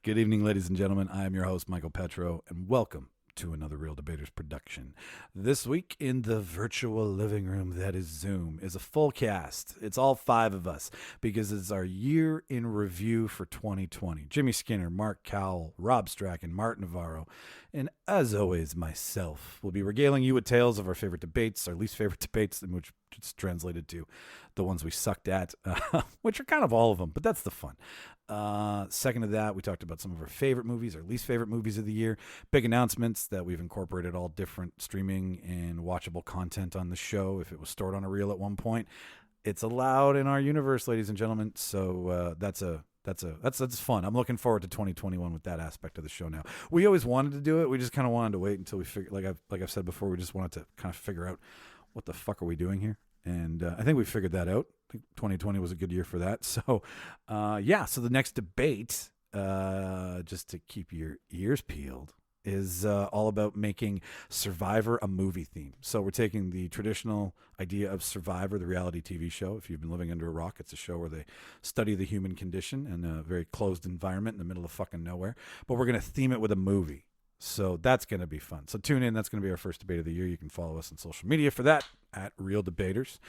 Good evening, ladies and gentlemen. I am your host, Michael Petro, and welcome to another Real Debaters production. This week in the virtual living room that is Zoom is a full cast. It's all five of us because it's our year in review for 2020. Jimmy Skinner, Mark Cowell, Rob Strachan, Mark Navarro, and as always, myself will be regaling you with tales of our favorite debates, our least favorite debates, in which it's translated to the ones we sucked at, which are kind of all of them, but that's the fun. Second to that, we talked about some of our favorite movies, our least favorite movies of the year, big announcements that we've incorporated all different streaming and watchable content on the show. If it was stored on a reel at one point, it's allowed in our universe, ladies and gentlemen. So that's fun. I'm looking forward to 2021 with that aspect of the show now. We always wanted to do it. We just kind of wanted to wait until we figure, like I've said before, we just wanted to kind of figure out what the fuck are we doing here. And I think we figured that out. I think 2020 was a good year for that. So, so the next debate, just to keep your ears peeled, is all about making Survivor a movie theme. So we're taking the traditional idea of Survivor, the reality TV show. If you've been living under a rock, it's a show where they study the human condition in a very closed environment in the middle of fucking nowhere. But we're going to theme it with a movie. So that's going to be fun. So tune in. That's going to be our first debate of the year. You can follow us on social media for that at Real Debaters.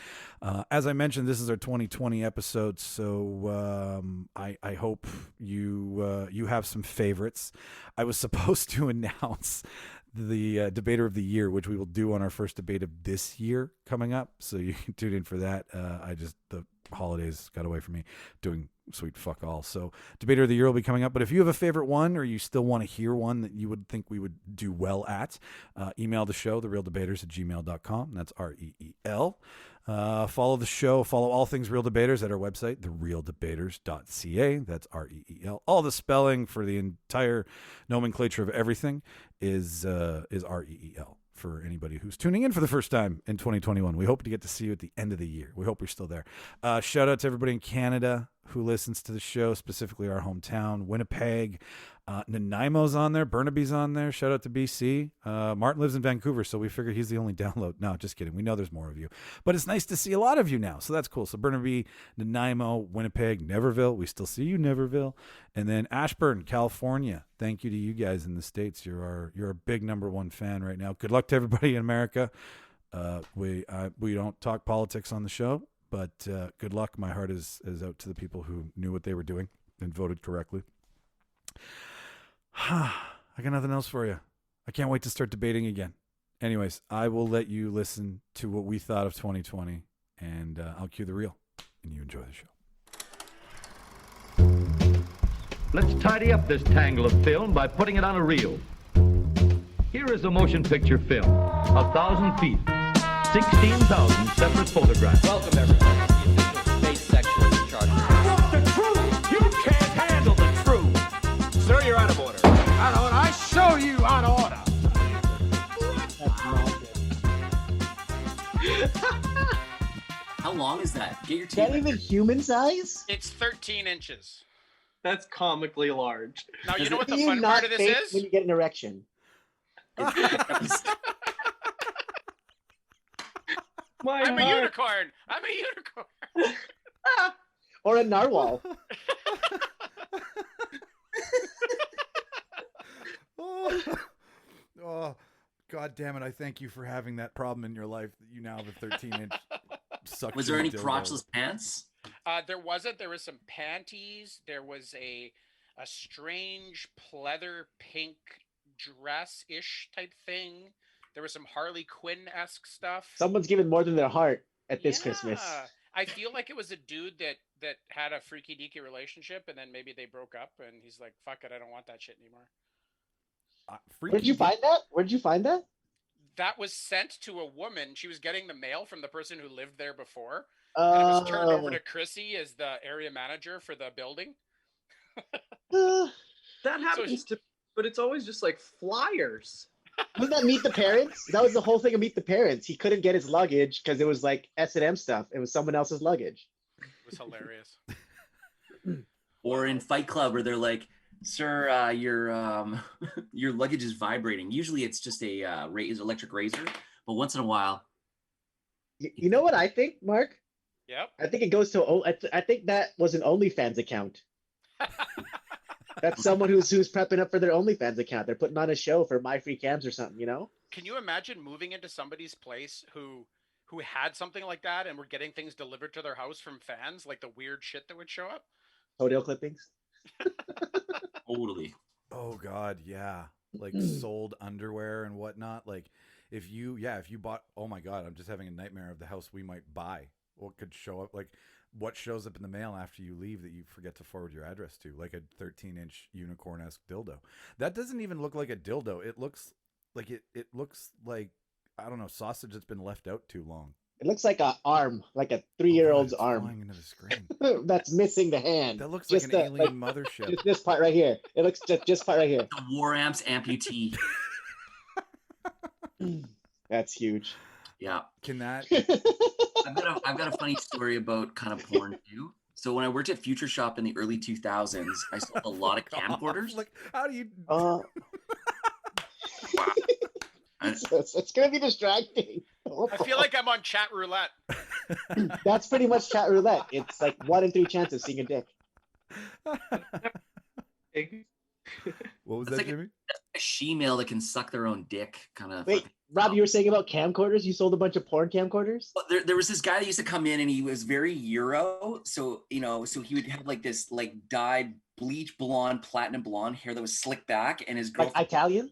As I mentioned, this is our 2020 episode. So I hope you have some favorites. I was supposed to announce the debater of the year, which we will do on our first debate of this year coming up. So you can tune in for that. The holidays got away from me doing sweet fuck all. So debater of the year will be coming up. But if you have a favorite one, or you still want to hear one that you would think we would do well at, email the show, therealdebaters@gmail.com. That's REEL. Follow the show. Follow all things Real Debaters at our website, therealdebaters.ca. That's REEL. All the spelling for the entire nomenclature of everything is REEL. For anybody who's tuning in for the first time in 2021. We hope to get to see you at the end of the year. We hope you're still there. Shout out to everybody in Canada who listens to the show, specifically our hometown, Winnipeg. Nanaimo's on there. Burnaby's on there. Shout out to BC. Martin lives in Vancouver, so we figured he's the only download. No, just kidding. We know there's more of you. But it's nice to see a lot of you now, so that's cool. So Burnaby, Nanaimo, Winnipeg, Neverville. We still see you, Neverville. And then Ashburn, California. Thank you to you guys in the States. You're a big number one fan right now. Good luck to everybody in America. We don't talk politics on the show, but good luck. My heart is out to the people who knew what they were doing and voted correctly. I got nothing else for you. I can't wait to start debating again. Anyways, I will let you listen to what we thought of 2020, and I'll cue the reel, and you enjoy the show. Let's tidy up this tangle of film by putting it on a reel. Here is a motion picture film, 1,000 feet, 16,000 separate photographs. Welcome, everybody, to the official debate section of the charter. What's the truth? You can't handle the truth. Sir, you're out of order. Out of order. I show you out of order. How long is that? Get your Is that teeth. even human size? It's 13 inches. That's comically large. Now, you know what the Can you fun not part of this fake is? when you get an erection? My I'm a God. unicorn. I'm a unicorn. Or a narwhal? Oh, God damn it. I thank you for having that problem in your life that you now have a 13-inch suction. Was there any dildo. crotchless pants? There wasn't. There was some panties. There was a strange pleather pink dress-ish type thing. There was some Harley Quinn-esque stuff. Someone's given more than their heart at this Christmas. I feel like it was a dude that had a freaky deaky relationship, and then maybe they broke up, and he's like, "Fuck it, I don't want that shit anymore." Where'd you find that? Where'd you find that? That was sent to a woman. She was getting the mail from the person who lived there before. And it was turned over to Chrissy as the area manager for the building. That happens to, but it's always just like flyers. Wasn't that Meet the Parents? That was the whole thing of Meet the Parents. He couldn't get his luggage because it was like S&M stuff. It was someone else's luggage. It was hilarious. Or in Fight Club where they're like, "Sir, your luggage is vibrating." Usually it's just a electric razor, but once in a while. You know what I think, Mark? Yep. I think it goes to. I think that was an OnlyFans account. That's someone who's prepping up for their OnlyFans account. They're putting on a show for My Free Cams or something, you know? Can you imagine moving into somebody's place who had something like that and were getting things delivered to their house from fans, like the weird shit that would show up? Toenail clippings. Totally. Oh God, yeah. Like sold underwear and whatnot. Like if you bought, oh my God, I'm just having a nightmare of the house we might buy. What could show up, like what shows up in the mail after you leave that you forget to forward your address to, like a 13-inch unicorn-esque dildo. That doesn't even look like a dildo. It looks like it looks like, I don't know, sausage that's been left out too long. It looks like an arm, like a Oh, 3-year-old's God, it's arm. flying into the screen. That's missing the hand. That looks like Just an the- alien mothership. Just this part right here. It looks just part right here. The War Amps amputee. That's huge. Yeah. Can that? I've got a funny story about kind of porn too. So when I worked at Future Shop in the early 2000s, I sold a lot of camcorders. Like, how do you? It's gonna be distracting. I feel like I'm on chat roulette. That's pretty much chat roulette. It's like 1 in 3 chance of seeing a dick. What was It's that, like Jimmy? a she-male that can suck their own dick, kind of. Wait, Rob, you were saying about camcorders? You sold a bunch of porn camcorders? There was this guy that used to come in and he was very Euro. So, so he would have like this like dyed bleach blonde, platinum blonde hair that was slicked back, and his Like girlfriend Italian?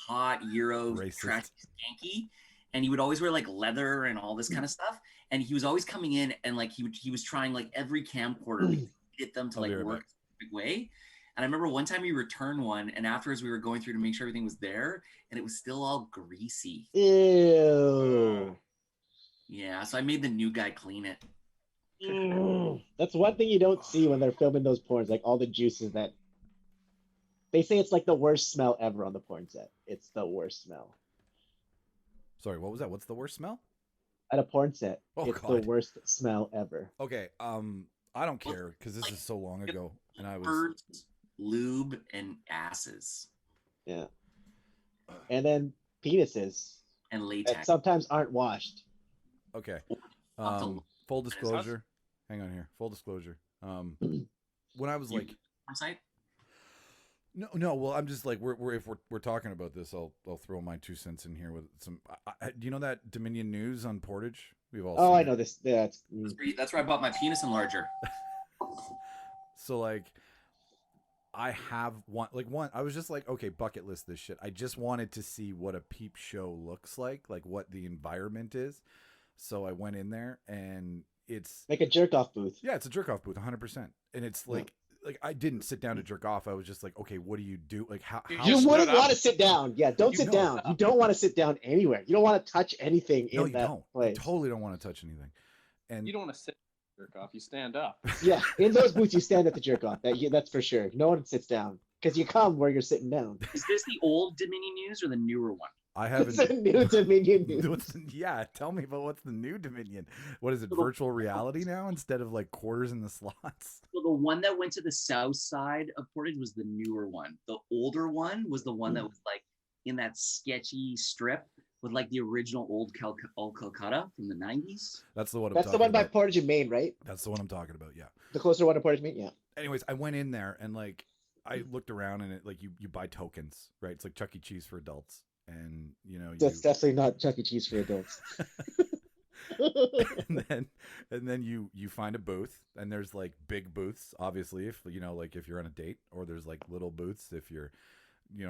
hot Euro Racist. trash skanky. And he would always wear like leather and all this kind of stuff. And he was always coming in and like he was trying like every camcorder to get them to I'll like be right work back. a specific way. And I remember one time we returned one, and afterwards we were going through to make sure everything was there, and it was still all greasy. Ew. Yeah, so I made the new guy clean it. That's one thing you don't see when they're filming those porns, like all the juices that they say it's like the worst smell ever on the porn set. It's the worst smell. Sorry, what was that? What's the worst smell? At a porn set, Oh, it's God. the worst smell ever. Okay, I don't care because this is so long ago, and I was. Birds, lube, and asses, Yeah. And then penises and that latex. sometimes aren't washed. Okay. Up to- Full disclosure. Hang on here. Full disclosure. When I was You- like, Website? no. Well, I'm just like, if we're talking about this, I'll throw my 2 cents in here with some. Do you know that Dominion News on Portage? We've all. Oh, seen I it. know this. Yeah, That's where I bought my penis enlarger. So like, I have one. I was just like, okay, bucket list this shit. I just wanted to see what a peep show looks like what the environment is. So I went in there, and it's like a jerk off booth. yeah, it's a jerk off booth, 100%. And it's like I didn't sit down to jerk off. I was just like, okay, what do you do? Like how You stood wouldn't up. want to sit down. Yeah, don't You sit know. down. You don't want to sit down anywhere. You don't want to touch anything no, in you that don't. place. You totally don't want to touch anything. And You don't want to sit jerk off. You stand up. Yeah, in those booths, you stand at the jerk off. That's for sure. No one sits down because you come where you're sitting down. Is this the old Dominion News or the newer one? I It's haven't. a new Dominion news. Yeah, tell me about what's the new Dominion. What is it? Virtual reality now instead of like quarters in the slots. So the one that went to the south side of Portage was the newer one. The older one was the one that was like in that sketchy strip with like the original old Calcutta from the 90s. That's the one. That's the one by about. Portage and Maine, right? That's the one I'm talking about. Yeah. The closer one to Portage, Maine. Yeah. Anyways, I went in there and like I looked around and it like you buy tokens, right? It's like Chuck E. Cheese for adults, and That's definitely not Chuck E. Cheese for adults. and then you find a booth, and there's like big booths, obviously, if like if you're on a date, or there's like little booths if you're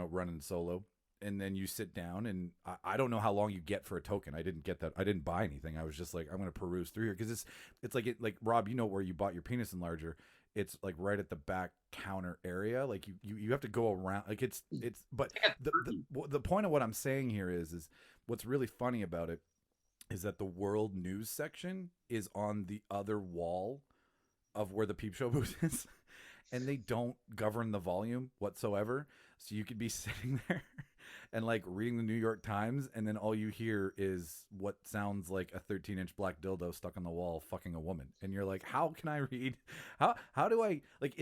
running solo. And then you sit down, and I don't know how long you get for a token. I didn't get that. I didn't buy anything. I was just like, I'm going to peruse through here because it's like Rob, where you bought your penis enlarger. It's like right at the back counter area. Like you have to go around. Like it's but the point of what I'm saying here is what's really funny about it is that the world news section is on the other wall of where the peep show booth is, and they don't govern the volume whatsoever. So you could be sitting there and like reading the New York Times, and then all you hear is what sounds like a 13-inch black dildo stuck on the wall fucking a woman, and you're like, how can I read? How do I like?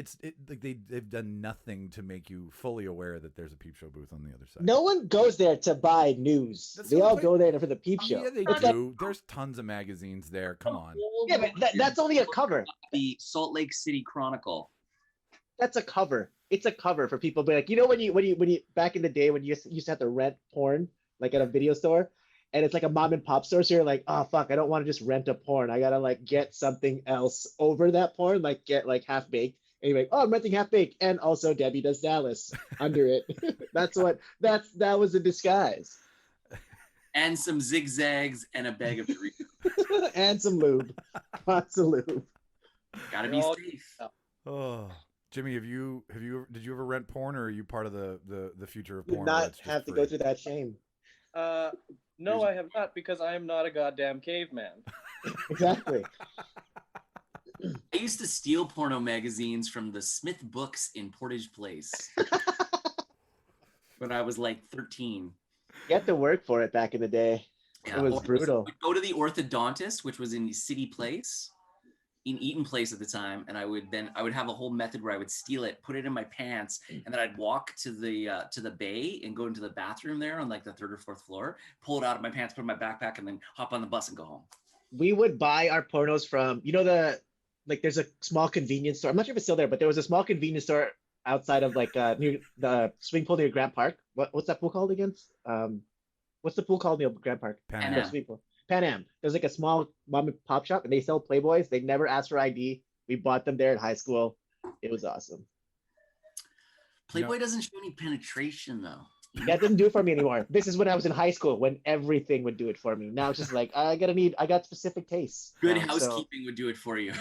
Like they've done nothing to make you fully aware that there's a peep show booth on the other side. No one goes there to buy news. That's They the all point. go there for the peep show. Yeah, they do. There's tons of magazines there. Come on. Yeah, but that's only a cover. The Salt Lake City Chronicle. That's a cover. it's a cover for people. But like, you know, when you back in the day when you used to have to rent porn like at a video store, and it's like a mom and pop store, so you're like, oh fuck, I don't want to just rent a porn. I gotta like get something else over that porn, like get like Half Baked. And you're like, oh, I'm renting Half Baked, and also Debbie Does Dallas under it. That was a disguise. And some zigzags and a bag of Doritos. And some lube, lots of lube. Gotta They're be all- safe. Oh, Jimmy, did you ever rent porn, or are you part of the future of Did porn? where not it's just have to free? go through that shame. No, I have not, because I am not a goddamn caveman. Exactly. I used to steal porno magazines from the Smith Books in Portage Place when I was like 13. You had to work for it back in the day. Yeah, It was or brutal. I'd go to the orthodontist, which was in City Place, in Eaton Place at the time, and I would have a whole method where I would steal it, put it in my pants, and then I'd walk to the bay and go into the bathroom there on like the third or fourth floor, pull it out of my pants, put it in my backpack, and then hop on the bus and go home. We would buy our pornos from, you know, there's a small convenience store. I'm not sure if it's still there, but there was a small convenience store outside of like near the swimming pool near Grant Park. What's that pool called again? What's the pool called near Grant Park? Pan Pan Am. Am. Swimming pool. Pan Am. There's like a small mom and pop shop, and they sell Playboys. They never asked for ID. We bought them there in high school. It was awesome. Playboy doesn't show any penetration though. That doesn't do it for me anymore. This is when I was in high school, when everything would do it for me. Now it's just like I got specific tastes. Good So- housekeeping would do it for you.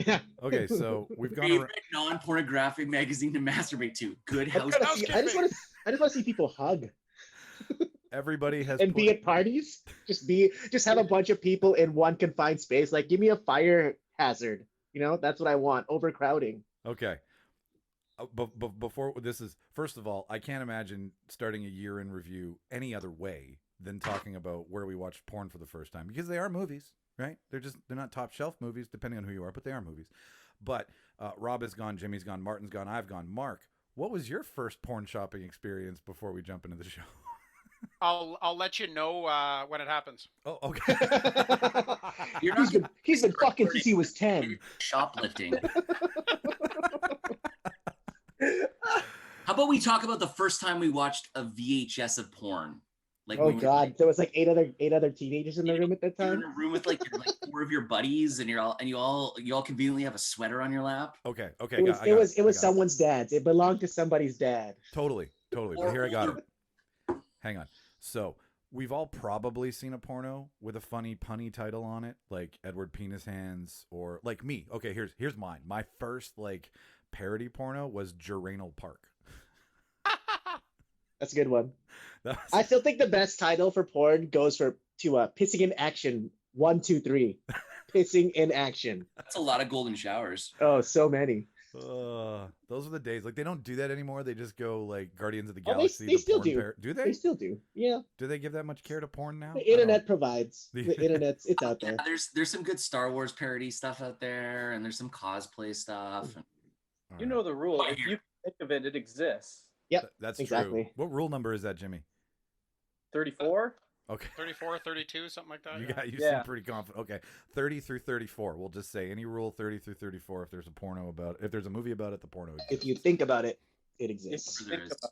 yeah. Okay, so we've gone Favorite around. non-pornographic magazine to masturbate to. Good I just housekeeping. I just want to see people hug Everybody has and be at parties. Just have a bunch of people in one confined space. Like, give me a fire hazard. You know, that's what I want. Overcrowding. Okay. But before this is, first of all, I can't imagine starting a year in review any other way than talking about where we watched porn for the first time, because they are movies, right? They're not top shelf movies, depending on who you are, but they are movies. But Rob is gone, Jimmy's gone, Martin's gone, I've gone. Mark, what was your first porn shopping experience before we jump into the show? I'll let you know when it happens. Oh, okay. You're not He's been fucking since he was 10. shoplifting. How about we talk about the first time we watched a VHS of porn? Like, Oh when we were, god, like, there was like eight other teenagers in the room at that you're in time. a room with like four of your buddies, and you all conveniently have a sweater on your lap. Okay. It was I got someone's dad's. It belonged to somebody's dad. Totally. But here I got it. Hang on. So we've all probably seen a porno with a funny punny title on it, like Edward Penis Hands, or like me. Okay, here's mine. My first like parody porno was Geranal Park. That's a good one. That was, I still think the best title for porn goes to Pissing in Action 1, 2, 3. Pissing in Action. That's a lot of golden showers. Oh, so many. those are the days. Like, they don't do that anymore. They just go like Guardians of the Oh, Galaxy. they the still porn do. Do they? They still do. Yeah. Do they give that much care to porn now? The internet provides. The- The internet's it's out there. Yeah, there's some good Star Wars parody stuff out there, and there's some cosplay stuff. You know the rule. Oh, If here. you think of it, it exists. That's exactly. true. What rule number is that, Jimmy? 34? Okay. 34, 32, something like that. You Yeah. seem pretty confident. Okay, 30 through 34. We'll just say any rule 30 through 34. If there's a movie about it, the porno exists. If you think about it, it If exists. you There think is. about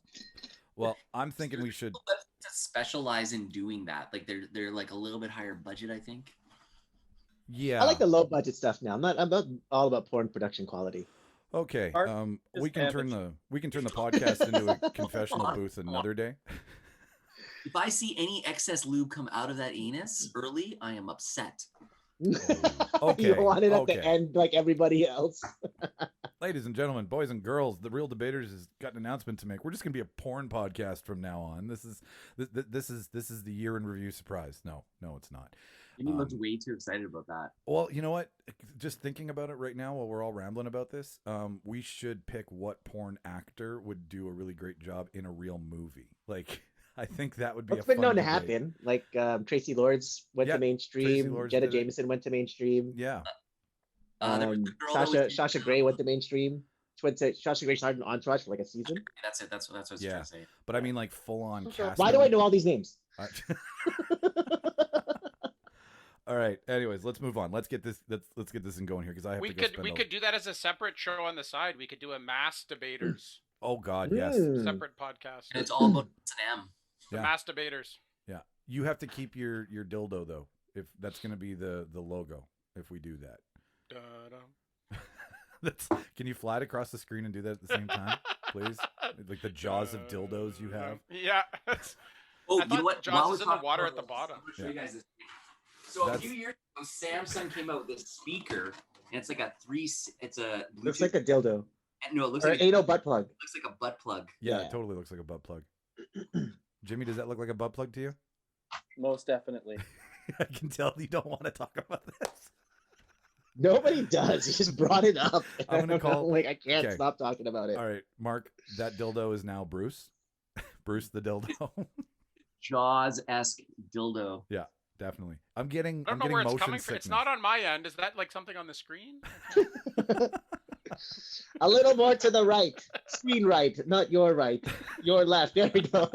Well, I'm thinking we should. People that specialize in doing that. Like they're like a little bit higher budget, I think. Yeah. I like the low budget stuff now. I'm not all about porn production quality. Okay. Art We is can turn the podcast into a confessional booth another day. If I see any excess lube come out of that anus early, I am upset. Okay, You want it at okay. the end like everybody else. Ladies and gentlemen, boys and girls, the Real Debaters has got an announcement to make. We're just gonna be a porn podcast from now on. This is the year in review surprise. No, it's not. You looked way too excited about that. Well, you know what? Just thinking about it right now while we're all rambling about this, we should pick what porn actor would do a really great job in a real movie. Like, I think that would be It's a been fun known to debate. happen. Like Tracy Lords went Yeah, to Tracy mainstream. Lords Jenna did it. Jameson went to mainstream. Yeah. There was the girl that was Sasha Grey went to mainstream. She went to Sasha Grey started in Entourage for like a season. That's it. That's what I was Yeah. trying to say. But I mean, like, full on casting. Why do I know all these names? All right. Anyways, let's move on. Let's get this and going here, because I have We to go spend could do that as a separate show on the side. We could do a mass debaters. Oh God, yes. Separate podcast. And it's all about S&M. The Yeah. masturbators. Yeah. You have to keep your dildo though. If that's gonna be the logo. If we do that. Da-dum. That's. Can you fly it across the screen and do that at the same time, please? Like the jaws of dildos you have. Yeah. Oh, I you know thought what? Jaws While we're is in the talking water about at the this, bottom. I'm gonna show Yeah. you guys this. So That's- a few years ago, Samsung came out with this speaker, and it's like it's a Looks like a dildo. no, it looks Or like anal butt plug. it looks like a butt plug. Yeah, Yeah. it totally looks like a butt plug. Jimmy, does that look like a butt plug to you? Most definitely. I can tell you don't want to talk about this. Nobody does. You just brought it up. I'm gonna call- Like I can't Okay. stop talking about it. All right, Mark, that dildo is now Bruce. Bruce the dildo. Jaws-esque dildo. Yeah, definitely. I'm getting I don't know where it's motion coming from. sickness. It's not on my end. Is that like something on the screen? A little more to the right. Screen right, not your right. Your left. There we go.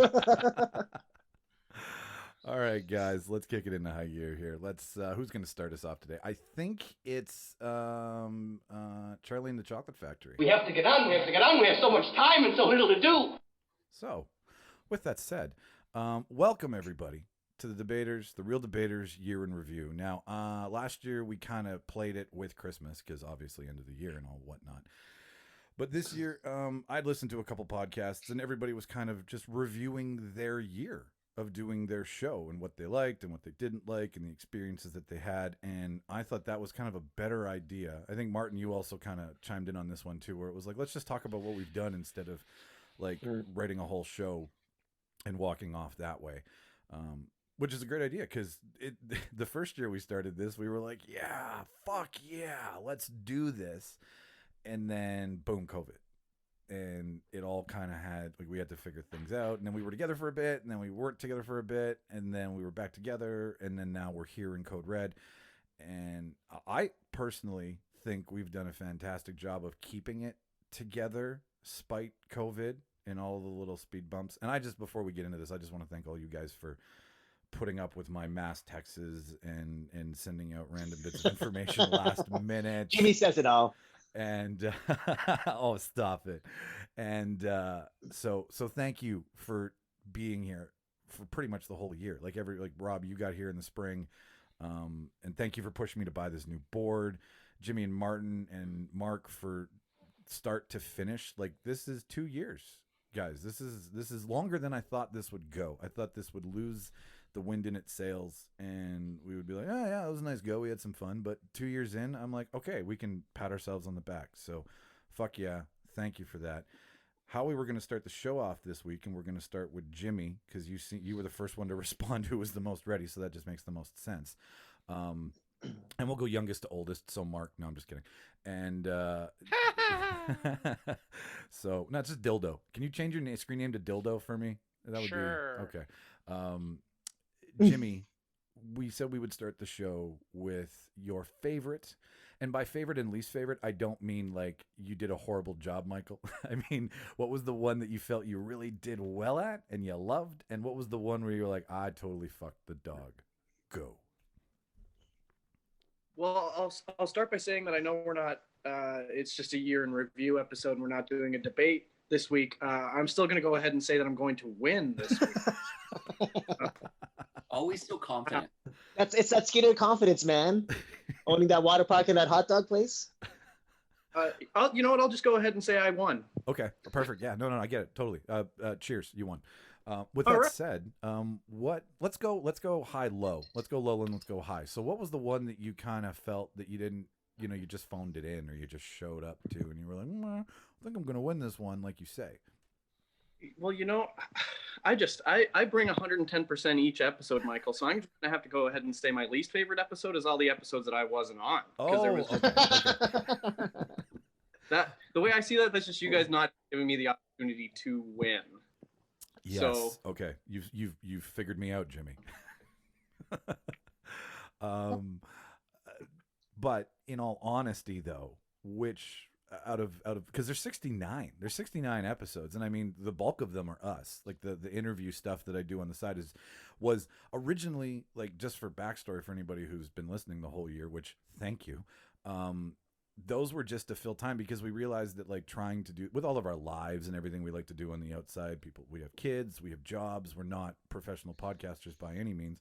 All right, guys, let's kick it into high gear here. Let's. Who's going to start us off today? I think it's Charlie and the Chocolate Factory. We have to get on. We have to get on. We have so much time and so little to do. So, with that said, welcome everybody to the Debaters, the Real Debaters Year in Review. Now, last year we kind of played it with Christmas because obviously end of the year and all whatnot. But this year, I'd listened to a couple podcasts and everybody was kind of just reviewing their year of doing their show and what they liked and what they didn't like and the experiences that they had. And I thought that was kind of a better idea. I think, Martin, you also kind of chimed in on this one too, where it was like, let's just talk about what we've done instead of like writing a whole show and walking off that way. Which is a great idea because the first year we started this, we were like, yeah, fuck yeah, let's do this. And then boom, COVID. And it all kind of had, like, we had to figure things out. And then we were together for a bit, and then we weren't together for a bit, and then we were back together, and then now we're here in Code Red. And I personally think we've done a fantastic job of keeping it together, spite COVID and all the little speed bumps. And before we get into this, I just want to thank all you guys for putting up with my mass texts and sending out random bits of information last minute. Jimmy says it all. And oh, stop it. And so thank you for being here for pretty much the whole year. Like Rob, you got here in the spring. And thank you for pushing me to buy this new board. Jimmy and Martin and Mark for start to finish. Like, this is 2 years, guys. This is longer than I thought this would go. I thought this would lose the wind in its sails and we would be like, oh yeah, it was a nice go, we had some fun. But 2 years in, I'm like, okay, we can pat ourselves on the back. So fuck yeah, thank you for that. How we were going to start the show off this week, and we're going to start with Jimmy because you were the first one to respond who was the most ready, so that just makes the most sense. And we'll go youngest to oldest. So Mark, no, I'm just kidding. And so no, it's just Dildo. Can you change your screen name to Dildo for me? That would Sure. be okay. Jimmy, we said we would start the show with your favorite. And by favorite and least favorite, I don't mean like you did a horrible job, Michael. I mean, what was the one that you felt you really did well at and you loved? And what was the one where you were like, I totally fucked the dog? Go. Well, I'll start by saying that I know we're not. It's just a year in review episode, and we're not doing a debate this week. I'm still going to go ahead and say that I'm going to win this week. Always so confident. It's that Skinner confidence, man. Owning that water park and that hot dog place. You know what? I'll just go ahead and say I won. Okay, perfect. Yeah, no, I get it totally. Cheers, you won. With All that right. said, let's go high low. Let's go low and let's go high. So what was the one that you kind of felt that you didn't, you just phoned it in or you just showed up to and you were like, I think I'm gonna win this one, like you say. Well, I bring 110% each episode, Michael. So I'm just gonna have to go ahead and say my least favorite episode is all the episodes that I wasn't on. There was okay. that the way I see that, that's just you guys not giving me the opportunity to win. Yes. So- Okay. You've figured me out, Jimmy. But in all honesty, though, which out of because there's 69 episodes, and I mean the bulk of them are us. Like the interview stuff that I do on the side was originally, like, just for backstory for anybody who's been listening the whole year, which thank you. those were just to fill time because we realized that like trying to do with all of our lives and everything we like to do on the outside, we have kids, we have jobs, we're not professional podcasters by any means,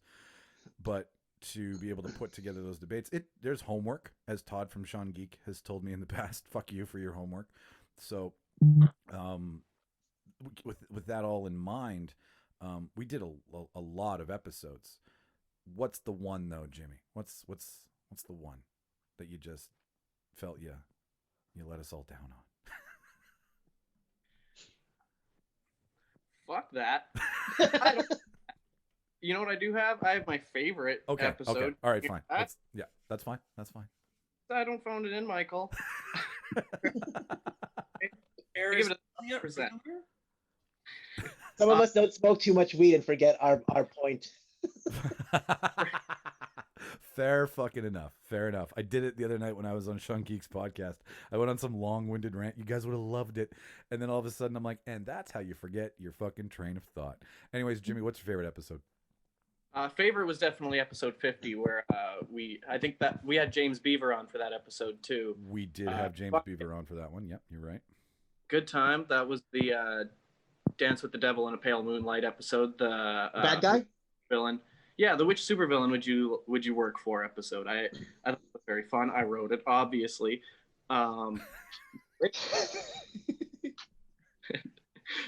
but to be able to put together those debates, there's homework, as Todd from Sean Geek has told me in the past. Fuck you for your homework. So, with that all in mind, we did a lot of episodes. What's the one though, Jimmy? What's the one that you just felt you let us all down on? Fuck that. I don't, you know what I do have? I have my favorite episode. Okay. All right, fine. That's fine. That's fine. I don't phone it in, Michael. Errors. Give it 100%. Some of us don't smoke too much weed and forget our point. Fair fucking enough. Fair enough. I did it the other night when I was on Sean Geek's podcast. I went on some long-winded rant. You guys would have loved it. And then all of a sudden I'm like, and that's how you forget your fucking train of thought. Anyways, Jimmy, what's your favorite episode? Favorite was definitely episode 50, where I think that we had James Beaver on for that episode too. We did have James Beaver on for that one. Yep, you're right. Good time. That was the Dance with the Devil in a Pale Moonlight episode. The Bad guy? Villain. Yeah, the which supervillain would you work for episode. I thought it was very fun. I wrote it, obviously.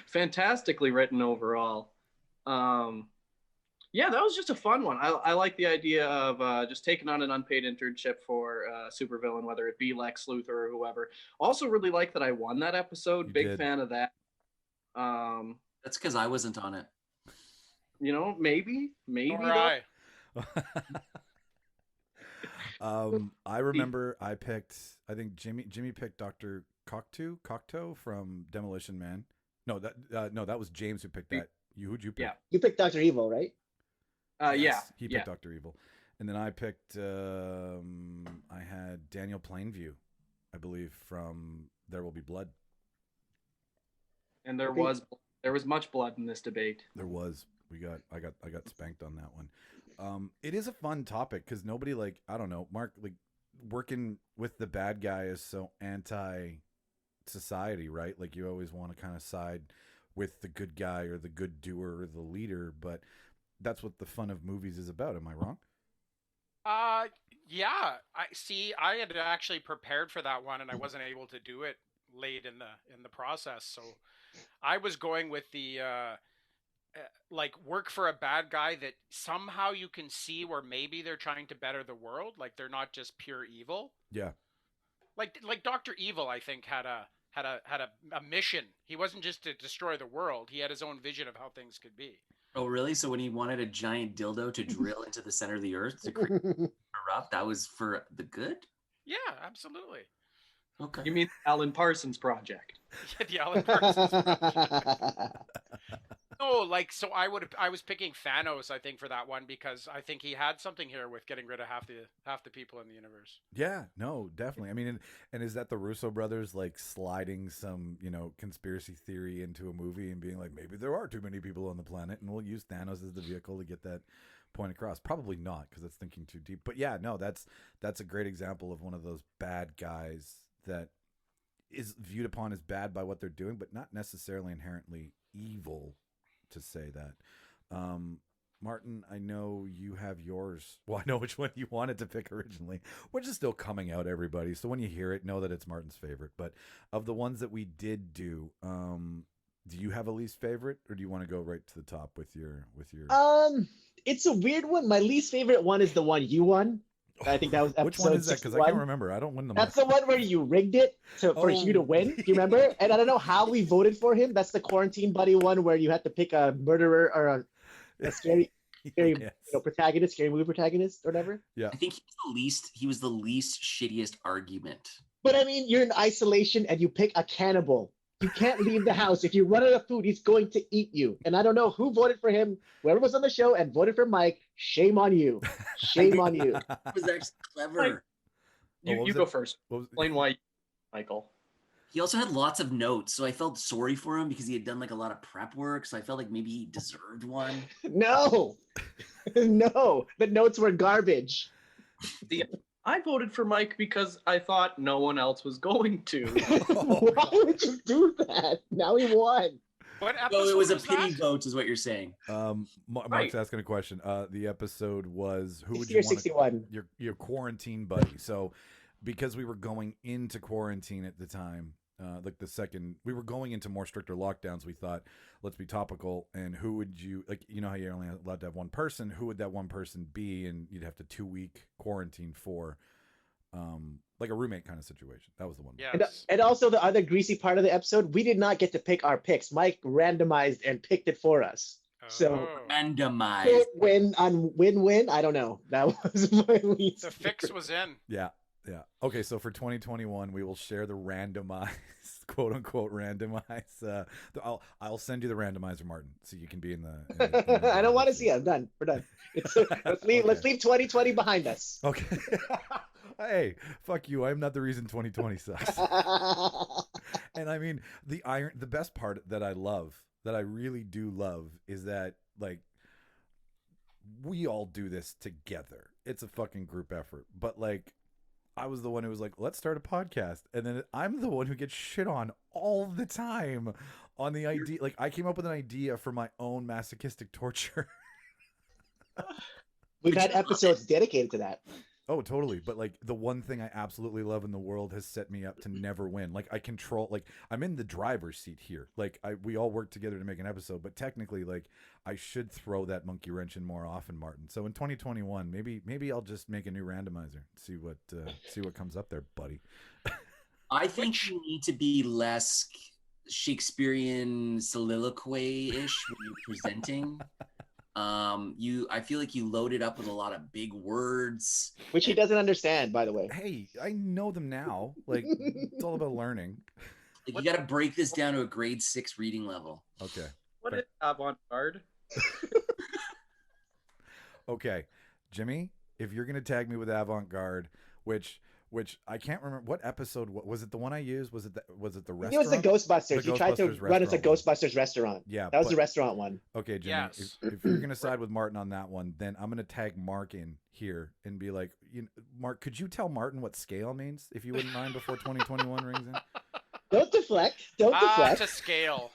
Fantastically written overall. Yeah, that was just a fun one. I like the idea of just taking on an unpaid internship for supervillain, whether it be Lex Luthor or whoever. Also, really like that I won that episode. Big fan of that. That's because I wasn't on it. You know, maybe. All right. I remember I think Jimmy picked Dr. Cocteau from Demolition Man. No, that was James who picked that. Who'd you pick? Yeah. You picked Dr. Evil, right? Yeah. He picked Dr. Evil. And then I picked I had Daniel Plainview, I believe, from There Will Be Blood. And there was much blood in this debate. There was. I got spanked on that one. It is a fun topic because nobody, like, I don't know, Mark, like, working with the bad guy is so anti society, right? Like, you always want to kind of side with the good guy or the good doer or the leader, but that's what the fun of movies is about. Am I wrong? Yeah. I had actually prepared for that one and I wasn't able to do it late in the process. So I was going with the like work for a bad guy that somehow you can see where maybe they're trying to better the world, like they're not just pure evil. Yeah. Like Dr. Evil, I think had a mission. He wasn't just to destroy the world. He had his own vision of how things could be. Oh, really? So when he wanted a giant dildo to drill into the center of the earth to corrupt, that was for the good? Yeah, absolutely. Okay. You mean the Alan Parsons Project? The Alan Parsons Project. No, like, so I was picking Thanos, I think, for that one because I think he had something here with getting rid of half the people in the universe. Yeah, no, definitely. I mean, and is that the Russo brothers like sliding some, conspiracy theory into a movie and being like, maybe there are too many people on the planet and we'll use Thanos as the vehicle to get that point across? Probably not, because that's thinking too deep. But yeah, no, that's a great example of one of those bad guys that is viewed upon as bad by what they're doing, but not necessarily inherently evil, to say that. Martin, I know you have yours. Well, I know which one you wanted to pick originally, which is still coming out, everybody. So when you hear it, know that it's Martin's favorite. But of the ones that we did do you have a least favorite, or do you want to go right to the top with your? It's a weird one. My least favorite one is the one you won. I think that was episode Which one is that? Because I 61. can't remember. I don't win them. That's the one where you rigged it for Hugh to win. Do you remember? And I don't know how we voted for him. That's the quarantine buddy one where you had to pick a murderer or a scary yes. protagonist, scary movie protagonist or whatever. Yeah. I think he was the least shittiest argument. But I mean, you're in isolation and you pick a cannibal. You can't leave the house. If you run out of food, he's going to eat you. And I don't know who voted for him. Whoever was on the show and voted for Mike, shame on you. Shame on you. It was actually clever. You go first. Explain why, Michael. He also had lots of notes, so I felt sorry for him because he had done like a lot of prep work. So I felt like maybe he deserved one. No, no, the notes were garbage. I voted for Mike because I thought no one else was going to. Why would you do that? Now he won. What So episode it was a was pity that? vote, is what you're saying. Mark's Right. asking a question. The episode was who would 60 you or want 61. your quarantine buddy. So because we were going into quarantine at the time, like we were going into more stricter lockdowns. We thought, let's be topical. And who would you like? You know how you're only allowed to have one person. Who would that one person be? And you'd have to 2-week quarantine for, like a roommate kind of situation. That was the one. Yes. And also the other greasy part of the episode, we did not get to pick our picks. Mike randomized and picked it for us. So Oh. Randomized. win on win-win. I don't know. That was my least. The fix was in. Yeah. Yeah. Okay. So for 2021, we will share the randomized, quote unquote, randomized. I'll send you the randomizer, Martin, so you can be in the. I don't want to see it. I'm done. We're done. Let's leave. Okay. Let's leave 2020 behind us. Okay. Hey, fuck you. I'm not the reason 2020 sucks. And I mean, the best part that I love, that I really do love, is that like we all do this together. It's a fucking group effort. But like, I was the one who was like, let's start a podcast. And then I'm the one who gets shit on all the time on the idea. Like, I came up with an idea for my own masochistic torture. We've had episodes dedicated to that. Oh, totally. But like the one thing I absolutely love in the world has set me up to never win. Like I control, like I'm in the driver's seat here. Like we all work together to make an episode, but technically like I should throw that monkey wrench in more often, Martin. So in 2021, maybe I'll just make a new randomizer. See what comes up there, buddy. I think you need to be less Shakespearean soliloquy-ish when you're presenting. I feel like you loaded up with a lot of big words. Which he doesn't understand, by the way. Hey, I know them now. Like it's all about learning. Like, you got to break this down to a grade 6 reading level. Okay. What is avant-garde? Okay, Jimmy, if you're gonna tag me with avant-garde, which I can't remember what episode. What was it? The one I used? Was it the restaurant? It was the Ghostbusters. The You tried to Ghostbusters run as a restaurant Ghostbusters restaurant. Yeah, That was but- the restaurant one. Okay, Jimmy, Yes. if you're gonna side with Martin on that one, then I'm gonna tag Mark in here and be like, Mark, could you tell Martin what scale means, if you wouldn't mind, before 2021 rings in? Don't deflect. Don't deflect. To scale.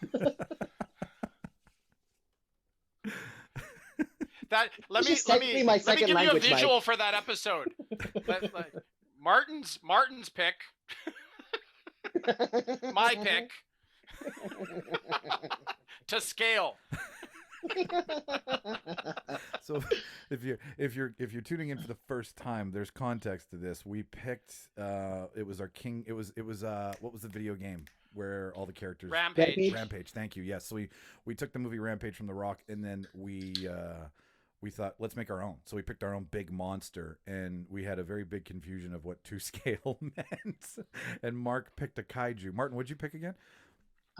Let This me is technically my give second you a language, visual Mike. for that episode. Martin's pick, my pick, to scale. So if you're tuning in for the first time, there's context to this. We picked it was our king. It was what was the video game where all the characters Rampage. Rampage. Thank you. Yes. So we took the movie Rampage from The Rock, and then we thought, let's make our own. So we picked our own big monster, and we had a very big confusion of what to scale meant. And Mark picked a kaiju. Martin, what'd you pick again?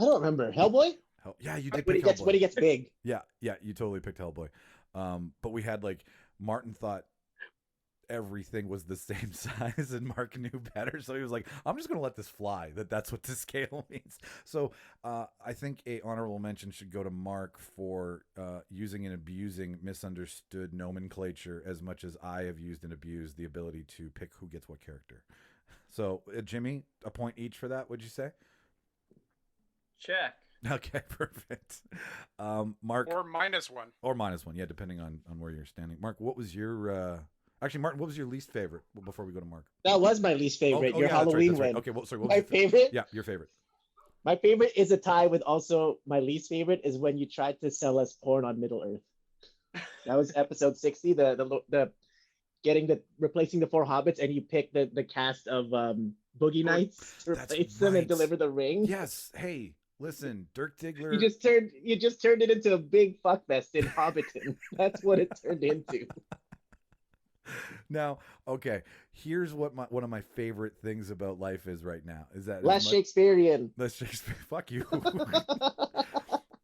I don't remember. Hellboy? Yeah, you did When pick he gets Hellboy. when he gets big. Yeah, you totally picked Hellboy. But we had like Martin thought everything was the same size, and Mark knew better, so he was like, "I'm just gonna let this fly. That's what to scale means." So I think a honorable mention should go to Mark for using and abusing misunderstood nomenclature as much as I have used and abused the ability to pick who gets what character. So Jimmy, a point each for that. Would you say? Check. Okay, perfect. Mark, Or -1. or -1, yeah, depending on where you're standing. Mark, what was your actually, Martin, what was your least favorite before we go to Mark? That was my least favorite. Oh, Your yeah, that's right, Halloween that's right. win. Okay, well, sorry, what was My your favorite? Yeah, your favorite. My favorite is a tie with also my least favorite is when you tried to sell us porn on Middle Earth. That was episode 60, the replacing the 4 hobbits, and you picked the cast of Boogie Nights to That's replace them right. and deliver the ring. Yes. Hey, listen, Dirk Diggler. You just turned it into a big fuckfest in Hobbiton. That's what it turned into. Now, okay, here's what one of my favorite things about life is right now is that Less Shakespearean. Less Shakespeare. Fuck you.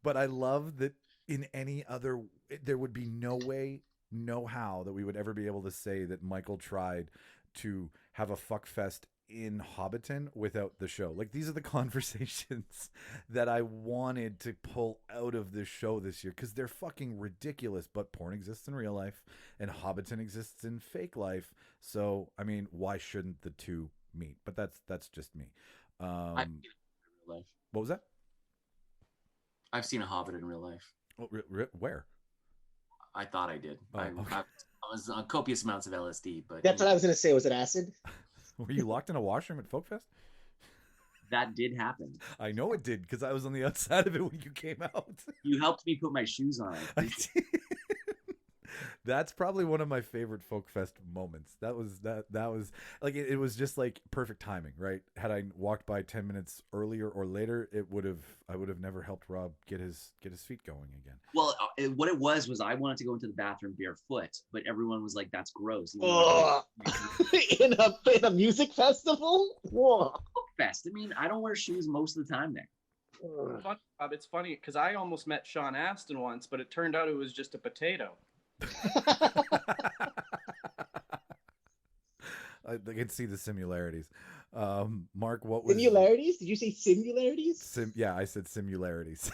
But I love that in any other, there would be no way, no how that we would ever be able to say that Michael tried to have a fuck fest in Hobbiton without the show. Like, these are the conversations that I wanted to pull out of this show this year because they're fucking ridiculous. But porn exists in real life and Hobbiton exists in fake life. So, I mean, why shouldn't the two meet? But that's just me. I've seen it in real life. What was that? I've seen a Hobbit in real life. Oh, where? I thought I did. Oh, okay. I was on copious amounts of LSD, but That's what I was gonna say. Was it acid? Were you locked in a washroom at Folkfest? that did happen. I know it did because I was on the outside of it when you came out. You helped me put my shoes on. That's probably one of my favorite Folkfest moments. That was like it was just like perfect timing, right? Had I walked by 10 minutes earlier or later, I would have never helped Rob get his feet going again. Well, what it was I wanted to go into the bathroom barefoot, but everyone was like, "That's gross." Oh. in a music festival? Whoa. Fest. I mean, I don't wear shoes most of the time there. It's funny because I almost met Sean Astin once, but it turned out it was just a potato. I can see the similarities. Mark, what was Similarities? Did you say similarities? Yeah, I said similarities.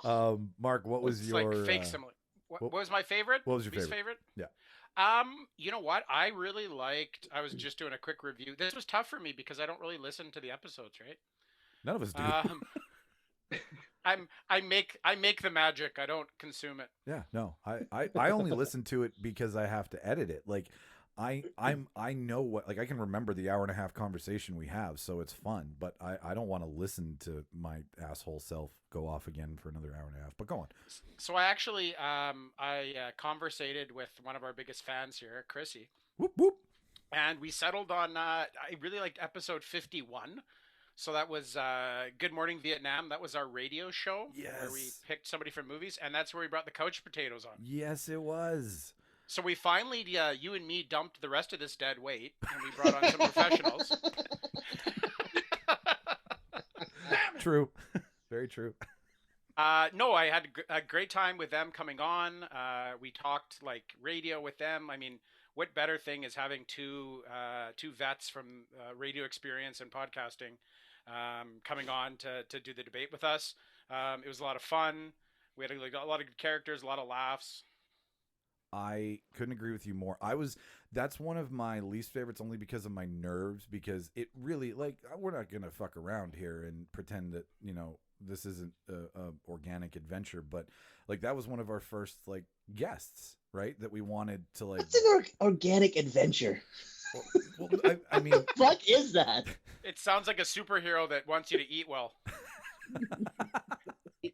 Mark, what was your like fake similar? What was my favorite? What was your least favorite? Yeah. You know what? I really liked. I was just doing a quick review. This was tough for me because I don't really listen to the episodes, right? None of us do. I make the magic. I don't consume it. Yeah, no. I only listen to it because I have to edit it. Like I know what, like I can remember the hour and a half conversation we have, so it's fun, but I don't want to listen to my asshole self go off again for another hour and a half. But go on. So I actually conversated with one of our biggest fans here, Chrissy. Whoop whoop. And we settled on I really liked episode 51. So that was Good Morning Vietnam. That was our radio show where we picked somebody from movies, and that's where we brought the couch potatoes on. Yes, it was. So we finally, you and me dumped the rest of this dead weight, and we brought on some professionals. True. Very true. No, I had a great time with them coming on. We talked like radio with them. I mean, what better thing is having two vets from radio experience and podcasting coming on to do the debate with us. It was a lot of fun. We had a lot of good characters, a lot of laughs. I couldn't agree with you more. That's one of my least favorites only because of my nerves, because it really, like, we're not going to fuck around here and pretend that, this isn't a organic adventure, but like that was one of our first like guests, right? That we wanted to like. What's an organic adventure? Well, I mean, what the fuck is that? It sounds like a superhero that wants you to eat well.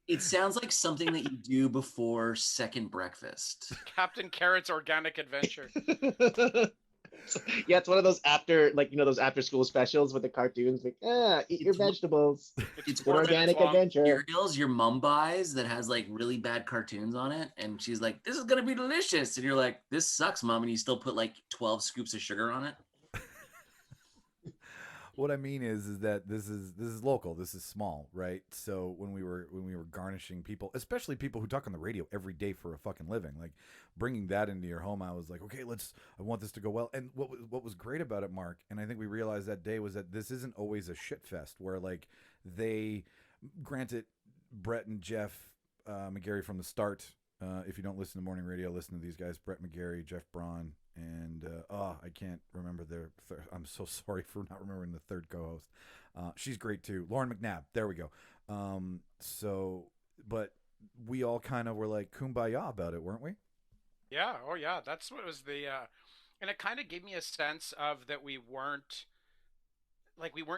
It sounds like something that you do before second breakfast. Captain Carrot's Organic Adventure. Yeah, it's one of those those after school specials with the cartoons. Like, eat your vegetables. It's an organic adventure. Cereals your mom buys that has like really bad cartoons on it, and she's like, "This is gonna be delicious," and you're like, "This sucks, mom," and you still put like 12 scoops of sugar on it. What I mean is that this is local. This is small, right? So when we were garnishing people, especially people who talk on the radio every day for a fucking living, like bringing that into your home, I was like, okay, I want this to go well. And what was great about it, Mark, and I think we realized that day, was that this isn't always a shit fest where like granted, Brett and Jeff McGarry from the start. If you don't listen to morning radio, listen to these guys: Brett McGarry, Jeff Braun, and I can't remember I'm so sorry for not remembering the third co-host. She's great too, Lauren McNabb. There we go. But we all kind of were like kumbaya about it, weren't we? Yeah. Oh, yeah. That's what was and it kind of gave me a sense of that we weren't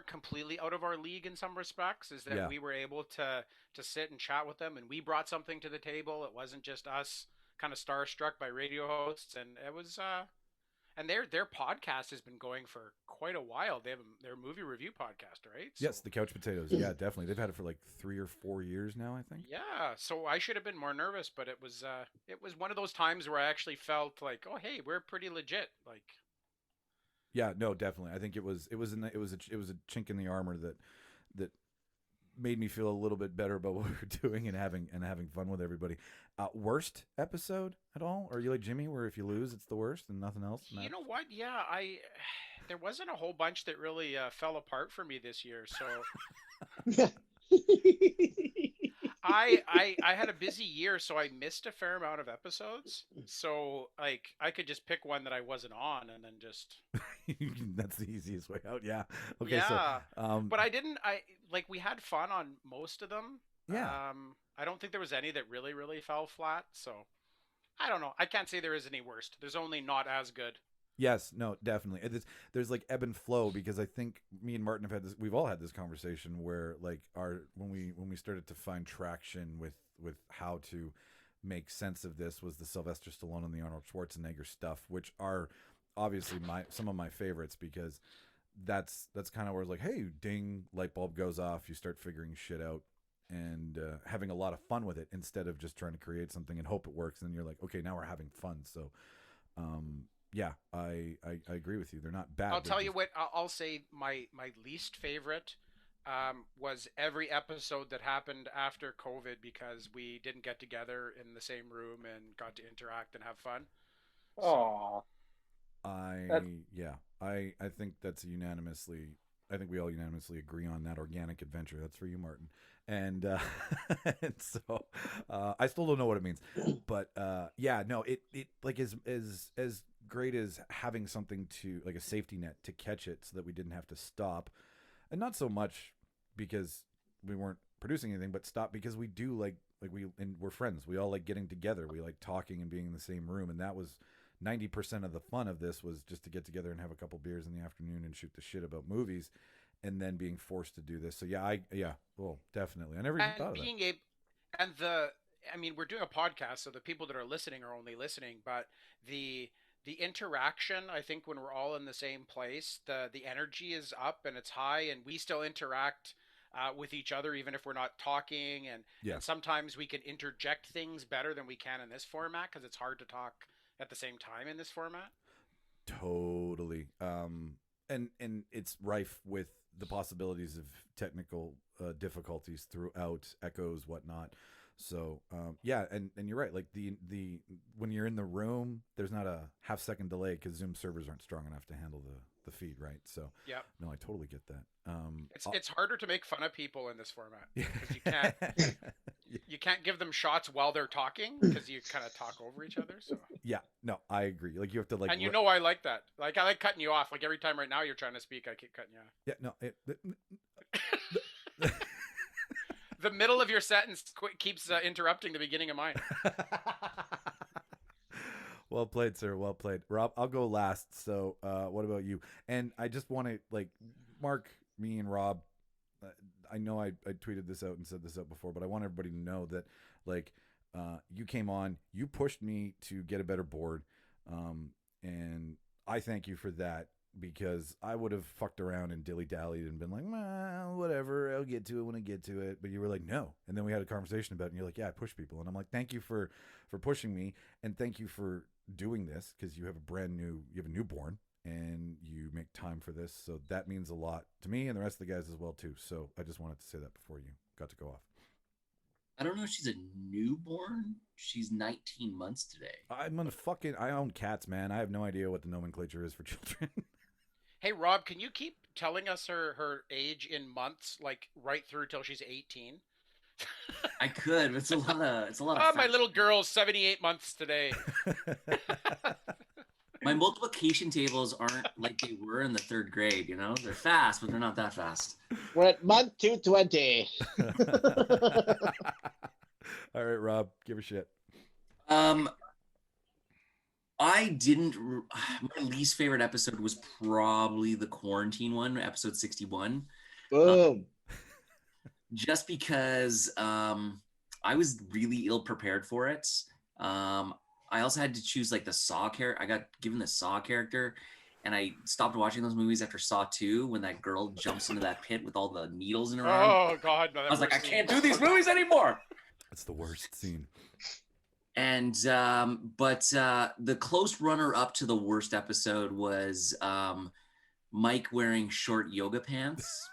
completely out of our league in some respects, is that we were able to sit and chat with them, and we brought something to the table. It wasn't just us kind of starstruck by radio hosts, and it was and their podcast has been going for quite a while. They have their movie review podcast, right? So, yes, the Couch Potatoes. Yeah, definitely. They've had it for like 3 or 4 years now, I think. Yeah, so I should have been more nervous, but it was one of those times where I actually felt like, oh, hey, we're pretty legit, like. Yeah, no, definitely. I think it was a chink in the armor that made me feel a little bit better about what we were doing and having fun with everybody. Worst episode at all? Or are you like Jimmy, where if you lose, it's the worst and nothing else? You know what? Yeah, there wasn't a whole bunch that really fell apart for me this year. So I had a busy year, so I missed a fair amount of episodes. So like I could just pick one that I wasn't on, and then just That's the easiest way out. Yeah. Okay. So, yeah. But I didn't. I like we had fun on most of them. yeah. I don't think there was any that really fell flat. So I don't know. I can't say there is any worst. There's only not as good. Yes, no, definitely. There's like ebb and flow because I think me and Martin have had this. We've all had this conversation where like when we started to find traction with how to make sense of this was the Sylvester Stallone and the Arnold Schwarzenegger stuff, which are obviously some of my favorites because that's kind of where it's like, hey, ding, light bulb goes off, you start figuring shit out and having a lot of fun with it instead of just trying to create something and hope it works. And you're like, okay, now we're having fun. So. Yeah, I agree with you. They're not bad. I'll tell you what. I'll say my least favorite was every episode that happened after COVID because we didn't get together in the same room and got to interact and have fun. Oh, I think that's unanimously. I think we all unanimously agree on that organic adventure. That's for you, Martin. And and so I still don't know what it means, but yeah, no, it like is as great as having something to like a safety net to catch it so that we didn't have to stop, and not so much because we weren't producing anything, but stop because we do like we're friends. We all like getting together. We like talking and being in the same room, and that was 90% of the fun of this was just to get together and have a couple beers in the afternoon and shoot the shit about movies, and then being forced to do this. So well, definitely. I never even thought of that. I mean, we're doing a podcast, so the people that are listening are only listening, but the interaction, I think when we're all in the same place, the energy is up and it's high, and we still interact with each other even if we're not talking, and sometimes we can interject things better than we can in this format because it's hard to talk at the same time in this format. Totally. And it's rife with the possibilities of technical difficulties throughout, echoes, whatnot. So yeah, and you're right. Like the when you're in the room, there's not a half-second delay because Zoom servers aren't strong enough to handle the feed, right? So yeah, no, I totally get that. It's harder to make fun of people in this format because you can't give them shots while they're talking because you kind of talk over each other. So yeah, no, I agree. Like you have to like, and you know I like that. Like I like cutting you off. Like every time right now you're trying to speak, I keep cutting you off. Yeah, no. The middle of your sentence keeps interrupting the beginning of mine. Well played, sir. Well played. Rob, I'll go last. So what about you? And I just want to, like, Mark, me, and Rob, I know I tweeted this out and said this out before, but I want everybody to know that, like, you came on, you pushed me to get a better board, and I thank you for that. Because I would have fucked around and dilly-dallied and been like, well, whatever, I'll get to it when I get to it. But you were like, no. And then we had a conversation about it, and you're like, yeah, I push people. And I'm like, thank you for pushing me, and thank you for doing this, because you have a newborn, and you make time for this. So that means a lot to me and the rest of the guys as well, too. So I just wanted to say that before you got to go off. I don't know if she's a newborn. She's 19 months today. I own cats, man. I have no idea what the nomenclature is for children. Hey, Rob, can you keep telling us her age in months, like right through till she's 18? I could, but it's a lot of my little girl's 78 months today. My multiplication tables aren't like they were in the third grade, you know? They're fast, but they're not that fast. We're at month 220. All right, Rob, give her shit. My least favorite episode was probably the quarantine one, episode 61. Boom. Just because I was really ill prepared for it. I also had to choose like the Saw character. I got given the Saw character, and I stopped watching those movies after Saw 2 when that girl jumps into that pit with all the needles in her arm. Oh, God. No, I was like, I can't do these movies anymore. That's the worst scene. And but the close runner up to the worst episode was Mike wearing short yoga pants.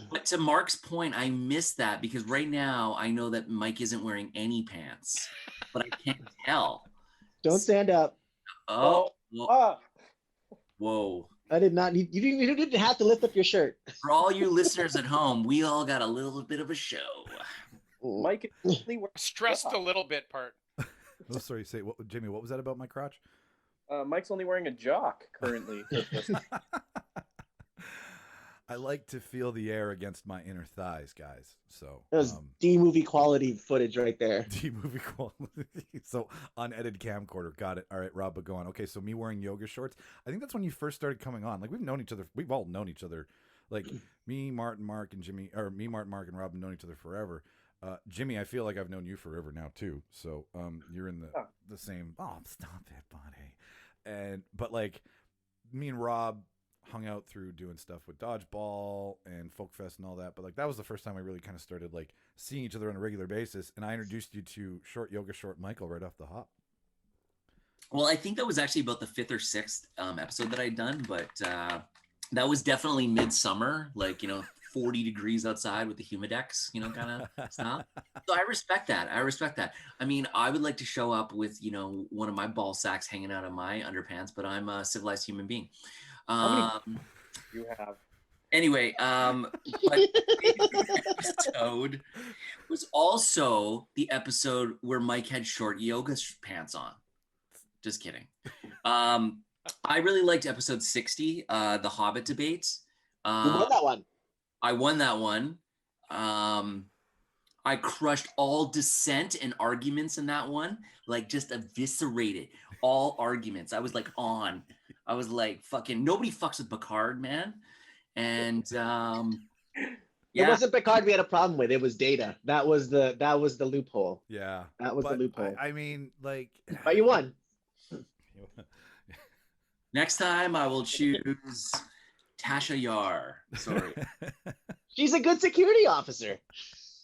But to Mark's point, I miss that because right now I know that Mike isn't wearing any pants, but I can't tell. Don't stand up. Oh, Ah, Whoa. I did not. You didn't have to lift up your shirt. For all you listeners at home, we all got a little bit of a show. Mike is only wearing Stressed a little bit part. Oh, sorry. Say what, Jamie? What was that about my crotch? Mike's only wearing a jock currently. I like to feel the air against my inner thighs, guys. So That was D-movie quality footage right there. D movie quality. So unedited camcorder. Got it. All right, Rob, but go on. Okay, so me wearing yoga shorts. I think that's when you first started coming on. Like we've known each other. We've all known each other. Like me, Martin, Mark, and Jimmy, or me, Martin, Mark, and Rob have known each other forever. Jimmy, I feel like I've known you forever now too. So you're in the same. Oh, stop it, buddy. But like me and Rob hung out through doing stuff with Dodgeball and Folk Fest and all that. But like that was the first time I really kind of started like seeing each other on a regular basis. And I introduced you to Short Yoga Short Micheal right off the hop. Well, I think that was actually about the 5th or 6th episode that I'd done, but that was definitely midsummer, like, 40 degrees outside with the humidex, kind of stuff. So I respect that. I mean, I would like to show up with, one of my ball sacks hanging out of my underpants, but I'm a civilized human being. You have. Anyway, but the episode was also the episode where Mike had short yoga pants on. Just kidding. I really liked episode 60, the Hobbit debates. You won that one. I won that one. I crushed all dissent and arguments in that one, like just eviscerated all arguments. I was like fucking nobody fucks with Picard, man. And It wasn't Picard we had a problem with. It was Data. That was the loophole. Yeah. That was the loophole. I mean, like. But you won. Next time I will choose Tasha Yar. Sorry. She's a good security officer.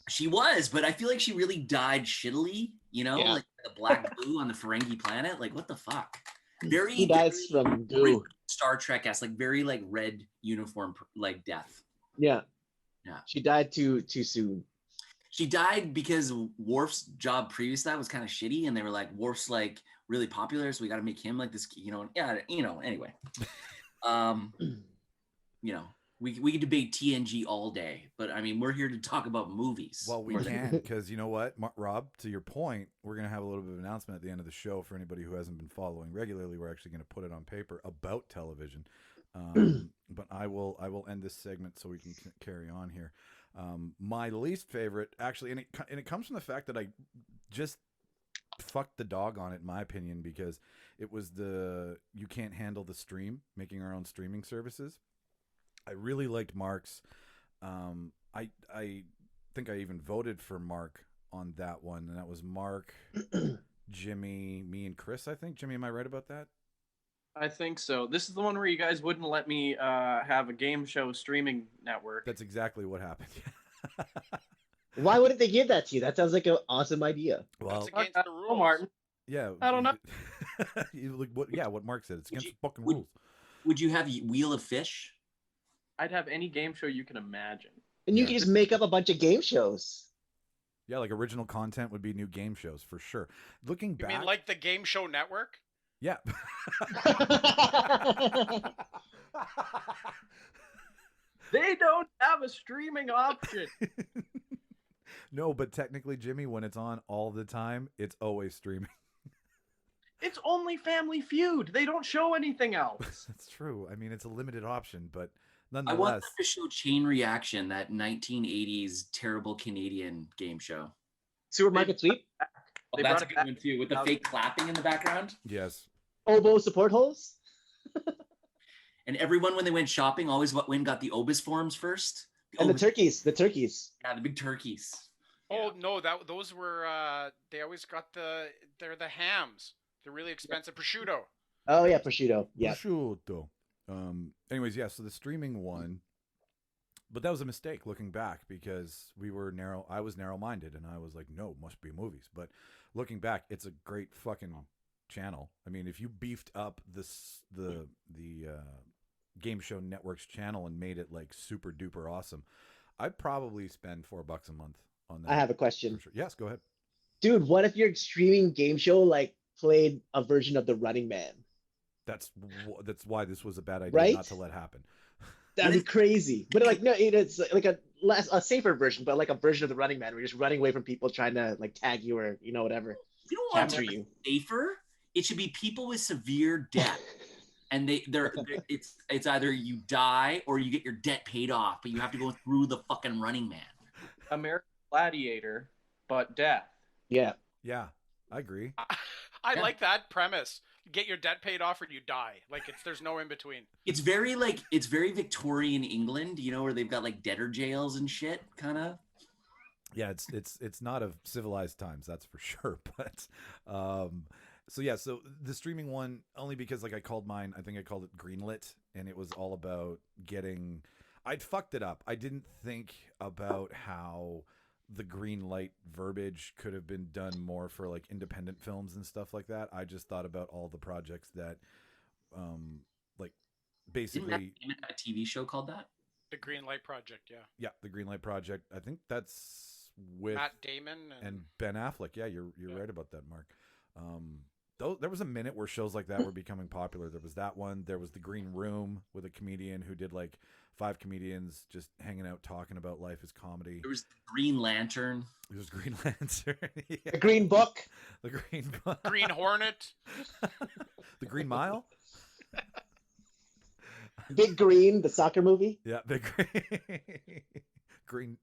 She was, but I feel like she really died shittily, like the black goo on the Ferengi planet. Like, what the fuck? He dies from goo. Star Trek-esque, like very like red uniform, like death. Yeah. Yeah. She died too soon. She died because Worf's job previous to that was kind of shitty, and they were like, Worf's like really popular, so we got to make him like this, anyway. We could debate TNG all day, but I mean, we're here to talk about movies. Well, we can, because you know what, Rob, to your point, we're going to have a little bit of an announcement at the end of the show for anybody who hasn't been following regularly. We're actually going to put it on paper about television. But I will end this segment so we can carry on here. My least favorite, actually, and it comes from the fact that I just fucked the dog on it, in my opinion, because it was you can't handle the stream, making our own streaming services. I really liked Mark's. I think I even voted for Mark on that one, and that was Mark, Jimmy, me, and Chris. I think. Jimmy, am I right about that? I think so. This is the one where you guys wouldn't let me have a game show streaming network. That's exactly what happened. Why wouldn't they give that to you? That sounds like an awesome idea. That's Well, against the rules. Martin. yeah. I don't know. What Mark said. It's against the fucking rules. Would you have Wheel of Fish? I'd have any game show you can imagine. And you can just make up a bunch of game shows. Yeah, like original content would be new game shows for sure. Looking You back, mean like the Game Show Network? yeah. They don't have a streaming option. No, but technically, Jimmy, when it's on all the time, it's always streaming. It's only Family Feud. They don't show anything else. That's true. I mean, it's a limited option, but I want nonetheless. them to show Chain Reaction, that 1980s terrible Canadian game show. Supermarket Sweep? Oh, They that's a brought good it back. one too, with the fake clapping in the background. Yes. Oboe support holes? And everyone, when they went shopping, always went and got the Obis forms first. And the turkeys. The turkeys. Yeah, the big turkeys. Oh no, those were they always got they're the hams. They're really expensive prosciutto. Oh yeah, prosciutto. Yeah. Prosciutto. Anyways, yeah, so the streaming one, but that was a mistake looking back, because I was narrow-minded, and I was like, no, must be movies. But looking back, it's a great fucking channel. I mean, if you beefed up the Game Show Network's channel and made it like super duper awesome, I'd probably spend $4 a month on that. I have a question. For sure. Yes, go ahead. Dude, what if your streaming game show like played a version of The Running Man? That's why this was a bad idea Right? not to let happen. That'd be crazy. But like no, it's like a safer version, but like a version of the Running Man where you're just running away from people trying to like tag you or whatever, You don't want capture to you. safer. It should be people with severe debt. And it's either you die or you get your debt paid off, but you have to go through the fucking Running Man. American Gladiator, but death. Yeah. Yeah, I agree. I Yeah. like that premise. Get your debt paid off or you die. Like there's no in between. It's very Victorian England, where they've got like debtor jails and shit, kind of. Yeah, it's not of civilized times, that's for sure. But so the streaming one, only because like I called mine, I think I called it Greenlit, and it was all about getting. I'd fucked it up. I didn't think about how the green light verbiage could have been done more for like independent films and stuff like that. I just thought about all the projects that, like, basically, Didn't that a TV show called that? The Green Light Project, yeah. yeah, the Green Light Project. I think that's with Matt Damon and Ben Affleck. Yeah, you're right about that, Mark. Though there was a minute where shows like that were becoming popular. There was that one. There was the Green Room with a comedian who did like 5 comedians just hanging out talking about life as comedy. There was the Green Lantern. It was Green Lantern. Yeah. The Green Book. The Green Green Hornet. The Green Mile. Big Green, the soccer movie. Yeah, Big Green.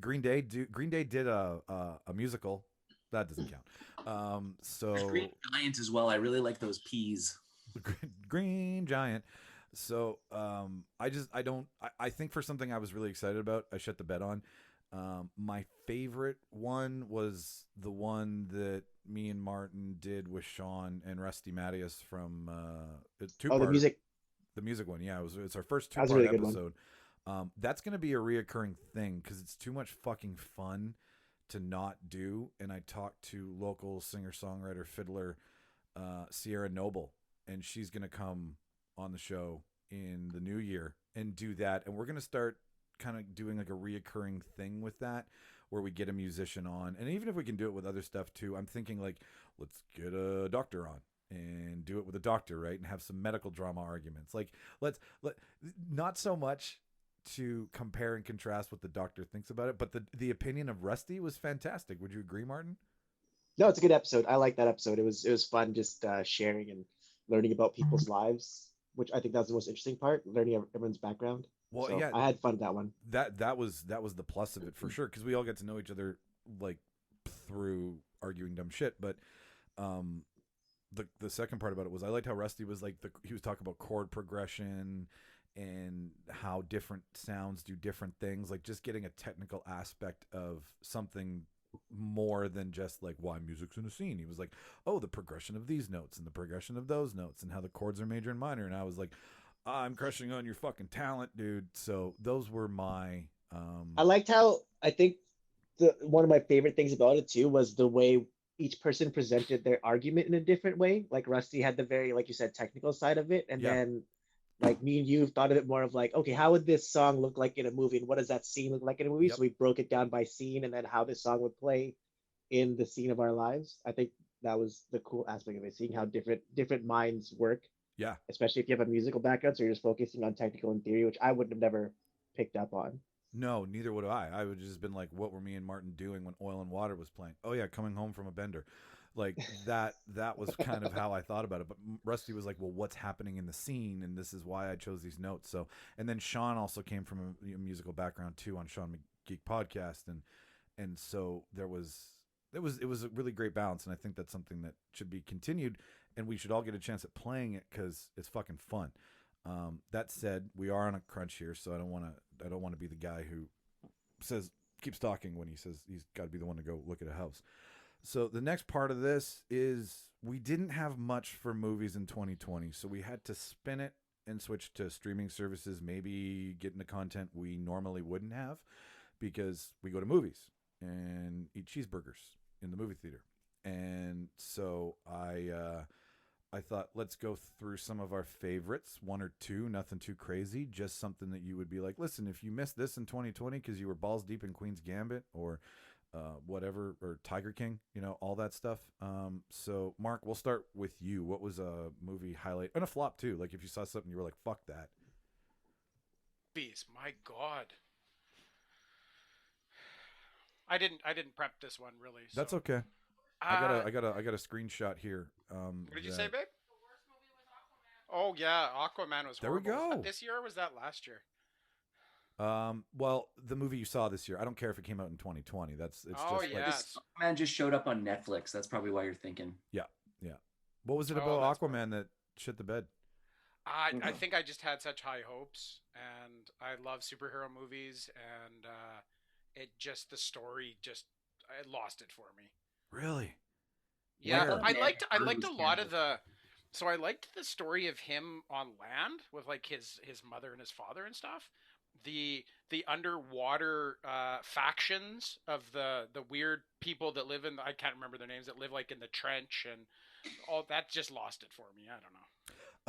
Green Day. Green Day did a musical. That doesn't count. So Green Giant as well. I really like those peas. Green Giant. So I think for something I was really excited about, I shut the bed on. My favorite one was the one that me and Martin did with Sean and Rusty Mattias from The music. The music one. Yeah, it's our first That was a 2-part really good one. episode. That's going to be a reoccurring thing because it's too much fucking fun to not do. And I talked to local singer-songwriter fiddler Sierra Noble, and she's going to come on the show in the new year and do that. And we're going to start kind of doing like a reoccurring thing with that where we get a musician on. And even if we can do it with other stuff too, I'm thinking like, let's get a doctor on and do it with a doctor, right? And have some medical drama arguments. Like not so much to compare and contrast what the doctor thinks about it, but the opinion of Rusty was fantastic. Would you agree, Martin? No, it's a good episode. I like that episode. It was fun just sharing and learning about people's lives, which I think that was the most interesting part, learning everyone's background. Well, So yeah, I had fun with that one. that was the plus of it for sure, because we all get to know each other like through arguing dumb shit. But the second part about it was I liked how Rusty was like he was talking about chord progression and how different sounds do different things, like just getting a technical aspect of something more than just like why music's in a scene. He was like, oh, the progression of these notes and the progression of those notes and how the chords are major and minor. And I was like, I'm crushing on your fucking talent, dude. So those were my I liked how I think one of my favorite things about it too was the way each person presented their argument in a different way. Like Rusty had the very, like you said, technical side of it, and Yeah. then like me and you thought of it more of like, okay, how would this song look like in a movie, and what does that scene look like in a movie? Yep. So we broke it down by scene, and then how this song would play in the scene of our lives. I think that was the cool aspect of it, seeing how different minds work, yeah. especially if you have a musical background, so you're just focusing on technical and theory, which I would have never picked up on. No, neither would I. I would just been like, what were me and Martin doing when Oil and Water was playing? Oh yeah, coming home from a bender. Like that was kind of how I thought about it. But Rusty was like, well, what's happening in the scene? And this is why I chose these notes. So, and then Sean also came from a musical background too on Sean McGeek podcast. And so it was a really great balance. And I think that's something that should be continued, and we should all get a chance at playing it because it's fucking fun. That said, we are on a crunch here, so I don't want to be the guy who keeps talking when he says he's got to be the one to go look at a house. So the next part of this is we didn't have much for movies in 2020, so we had to spin it and switch to streaming services, maybe get into content we normally wouldn't have because we go to movies and eat cheeseburgers in the movie theater. And so I thought, let's go through some of our favorites, 1 or 2, nothing too crazy, just something that you would be like, listen, if you missed this in 2020 because you were balls deep in Queen's Gambit or whatever, or Tiger King, all that stuff. So Mark, we'll start with you. What was a movie highlight and a flop too? Like if you saw something you were like, "Fuck that." Bees, my God. I didn't prep this one really. So. That's okay. Uh, I got a screenshot here. what did you say, babe? Oh yeah, Aquaman was There we horrible. Was go. that this year or was that last year? Well, the movie you saw this year, I don't care if it came out in 2020. It's Oh just yeah. like, This man just showed up on Netflix. That's probably why you're thinking. yeah. What was it Oh, about that's Aquaman that shit the bed? I think I just had such high hopes, and I love superhero movies, and the story just I lost it for me. Really? Yeah, Where? I liked a lot of the. So I liked the story of him on land with like his mother and his father and stuff. The underwater factions of the weird people that live in I can't remember their names that live like in the trench and all that just lost it for me. I don't know.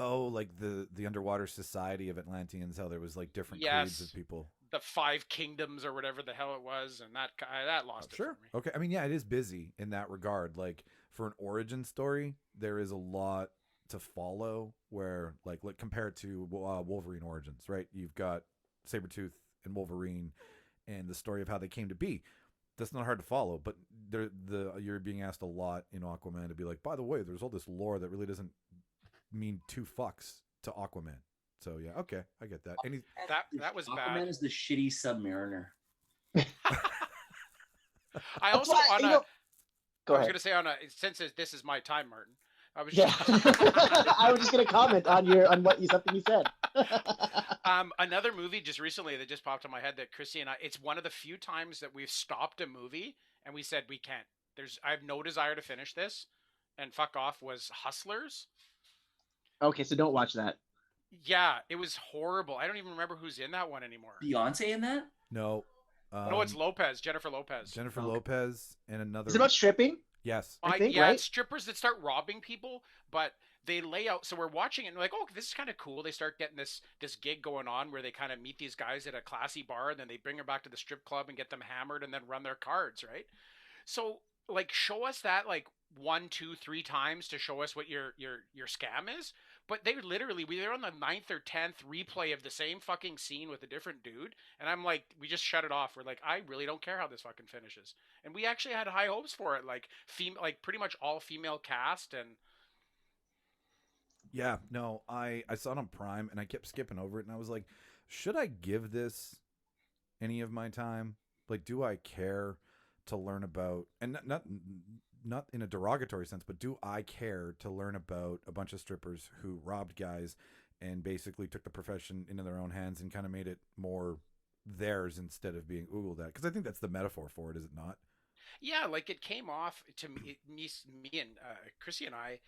Oh, like the underwater society of Atlanteans, how there was like different creeds of Yes, people. the Five Kingdoms or whatever the hell it was, and that lost it for me. Okay. I mean, yeah, it is busy in that regard. Like for an origin story, there is a lot to follow where like compare it to Wolverine origins, right? You've got Sabretooth and Wolverine and the story of how they came to be. That's not hard to follow, but you're being asked a lot in Aquaman to be like, by the way, there's all this lore that really doesn't mean two fucks to Aquaman. So yeah, okay, I get that. That was Aquaman bad. is the shitty Submariner. I also But, on you a know- Go I was ahead. gonna say since this is my time, Martin. I was Yeah, just, I was just gonna comment on something you said. another movie just recently that just popped in my head that Chrissy and I. It's one of the few times that we've stopped a movie and we said we can't. I have no desire to finish this, and fuck off was Hustlers. Okay, so don't watch that. Yeah, it was horrible. I don't even remember who's in that one anymore. Beyonce in that? No. No, it's Lopez, Jennifer Lopez. Jennifer Okay. Lopez and another. It's about stripping. Yes. I think, yeah, right? it's strippers that start robbing people, but they lay out. So we're watching it and we're like, oh, this is kind of cool. They start getting this gig going on where they kind of meet these guys at a classy bar, and then they bring them back to the strip club and get them hammered, and then run their cards, right? So like, show us that like 1, 2, 3 times to show us what your scam is. But they literally we were on the 9th or 10th replay of the same fucking scene with a different dude, and I'm like, we just shut it off. We're like, I really don't care how this fucking finishes, and we actually had high hopes for it, like like pretty much all female cast, and Yeah, no, I saw it on Prime and I kept skipping over it and I was like, should I give this any of my time? Like, do I care to learn about, and not in a derogatory sense, but do I care to learn about a bunch of strippers who robbed guys and basically took the profession into their own hands and kind of made it more theirs instead of being oogled at? Because I think that's the metaphor for it, is it not? yeah, like it came off to me and Chrissy and I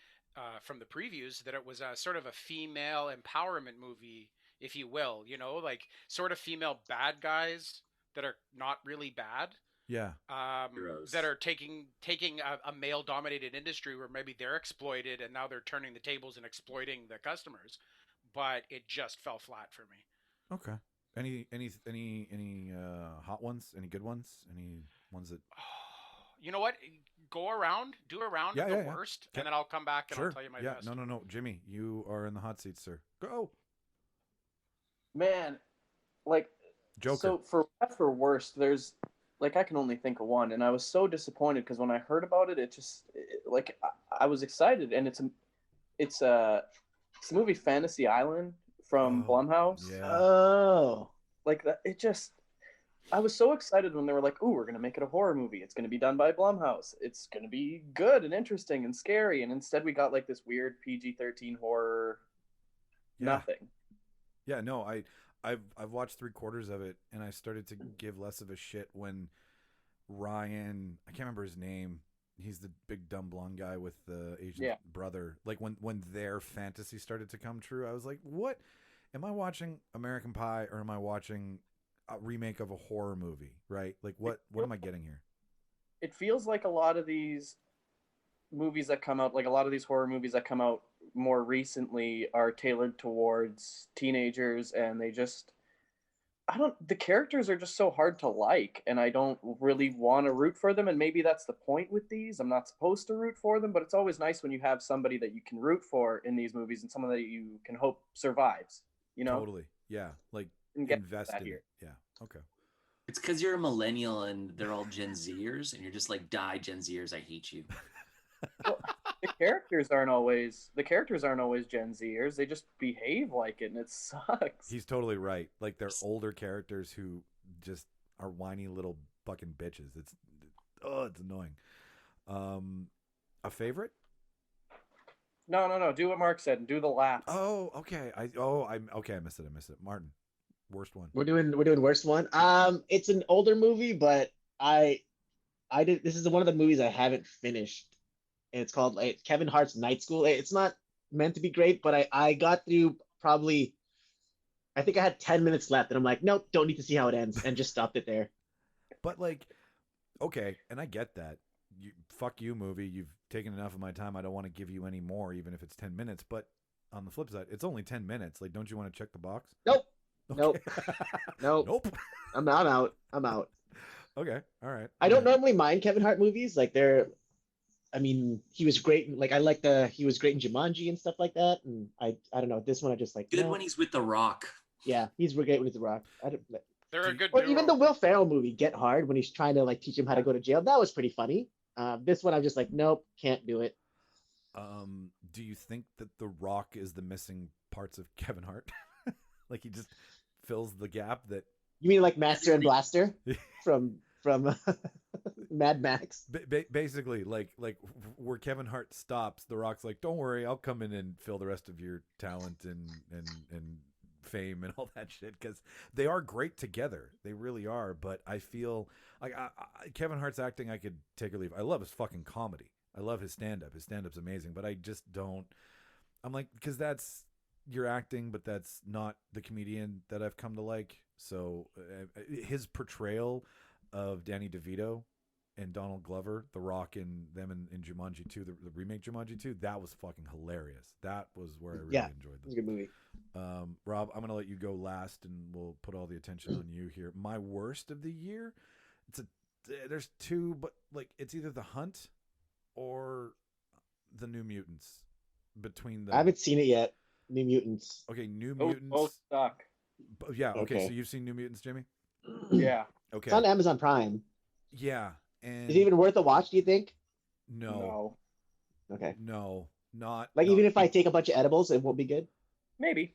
from the previews that it was a sort of a female empowerment movie, if you will. Like sort of female bad guys that are not really bad. Yeah. Heroes. That are taking a male dominated industry where maybe they're exploited and now they're turning the tables and exploiting the customers, but it just fell flat for me. Okay. Any hot ones? Any good ones? Any ones that? You know what? Do a round Yeah, of the yeah, yeah. worst, Okay. and then I'll come back and Sure. I'll tell you my Yeah. best. No. Jimmy, you are in the hot seat, sir. Go. Man, like Joker. so for best or worst, there's like I can only think of one, and I was so disappointed because when I heard about it, like I was excited, and it's a movie Fantasy Island from Oh, Blumhouse. yeah. Oh, Like that, I was so excited when they were like, "Ooh, we're gonna make it a horror movie. It's gonna be done by Blumhouse. It's gonna be good and interesting and scary." And instead, we got like this weird PG-13 horror. Yeah. Nothing. Yeah, no, I've watched 3/4 of it, and I started to give less of a shit when Ryan, I can't remember his name. He's the big dumb blonde guy with the Asian Yeah. brother. Like when their fantasy started to come true, I was like, what? Am I watching American Pie or am I watching a remake of a horror movie? Right? Like what am I getting here? It feels like a lot of these movies that come out, like a lot of these horror movies that come out more recently, are tailored towards teenagers, and I don't. The characters are just so hard to like, and I don't really want to root for them. And maybe that's the point with these. I'm not supposed to root for them, but it's always nice when you have somebody that you can root for in these movies and someone that you can hope survives. You know, Totally. Yeah. Like and get invest that in here. it. Yeah. Okay. It's because you're a millennial and they're all Gen Zers, and you're just like, die Gen Zers, I hate you. Well, the characters aren't always Gen Zers. They just behave like it, and it sucks. He's totally right. Like they're older characters who just are whiny little fucking bitches. It's annoying. Um, a favorite? No. Do what Mark said and do the laugh. Oh, okay. I'm okay. I missed it. Martin, worst one. We're doing worst one. It's an older movie, but I I did this is one of the movies I haven't finished. And it's called like Kevin Hart's Night School. It's not meant to be great, but I got through probably I think I had 10 minutes left and I'm like, nope, don't need to see how it ends and just stopped it there. But like, okay, and I get that. Fuck you, movie. You've taken enough of my time. I don't want to give you any more, even if it's 10 minutes. But on the flip side, it's only 10 minutes. Like, don't you want to check the box? Nope. Okay. Nope. Nope. Nope. I'm out. I'm out. Okay. All right. I don't normally mind Kevin Hart movies. Like I mean, he was great. Like I like he was great in Jumanji and stuff like that. And I don't know. This one I just like. Good no. when he's with The Rock. Yeah, he's great when he's The Rock. They're a good Or duo. even the Will Ferrell movie, Get Hard, when he's trying to like teach him how to go to jail. That was pretty funny. This one I'm just like, nope, can't do it. Do you think that The Rock is the missing parts of Kevin Hart? Like he just fills the gap that. You mean like Master and Blaster from Mad Max? Basically, like where Kevin Hart stops, The Rock's like, "Don't worry, I'll come in and fill the rest of your talent and fame and all that shit." Because they are great together, they really are. But I feel like Kevin Hart's acting, I could take or leave. I love his fucking comedy. I love his stand up. His stand up's amazing. But I just don't. I'm like, because that's your acting, but that's not the comedian that I've come to like. So his portrayal of Danny DeVito and Donald Glover, The Rock, and them in Jumanji 2, the remake Jumanji 2, that was fucking hilarious. That was where I really enjoyed It's this. a good movie. Rob, I'm gonna let you go last, and we'll put all the attention on you here. My worst of the year, there's two, but like it's either The Hunt or The New Mutants. Between the I haven't seen it yet. New Mutants. Okay, New Oh, Mutants. both suck. Yeah. Okay, Okay. so you've seen New Mutants, Jimmy? Yeah. Okay. It's on Amazon Prime. Yeah, and Is it even worth a watch? Do you think? no, Okay. no, not Like not- even if I take a bunch of edibles, it won't be good. Maybe.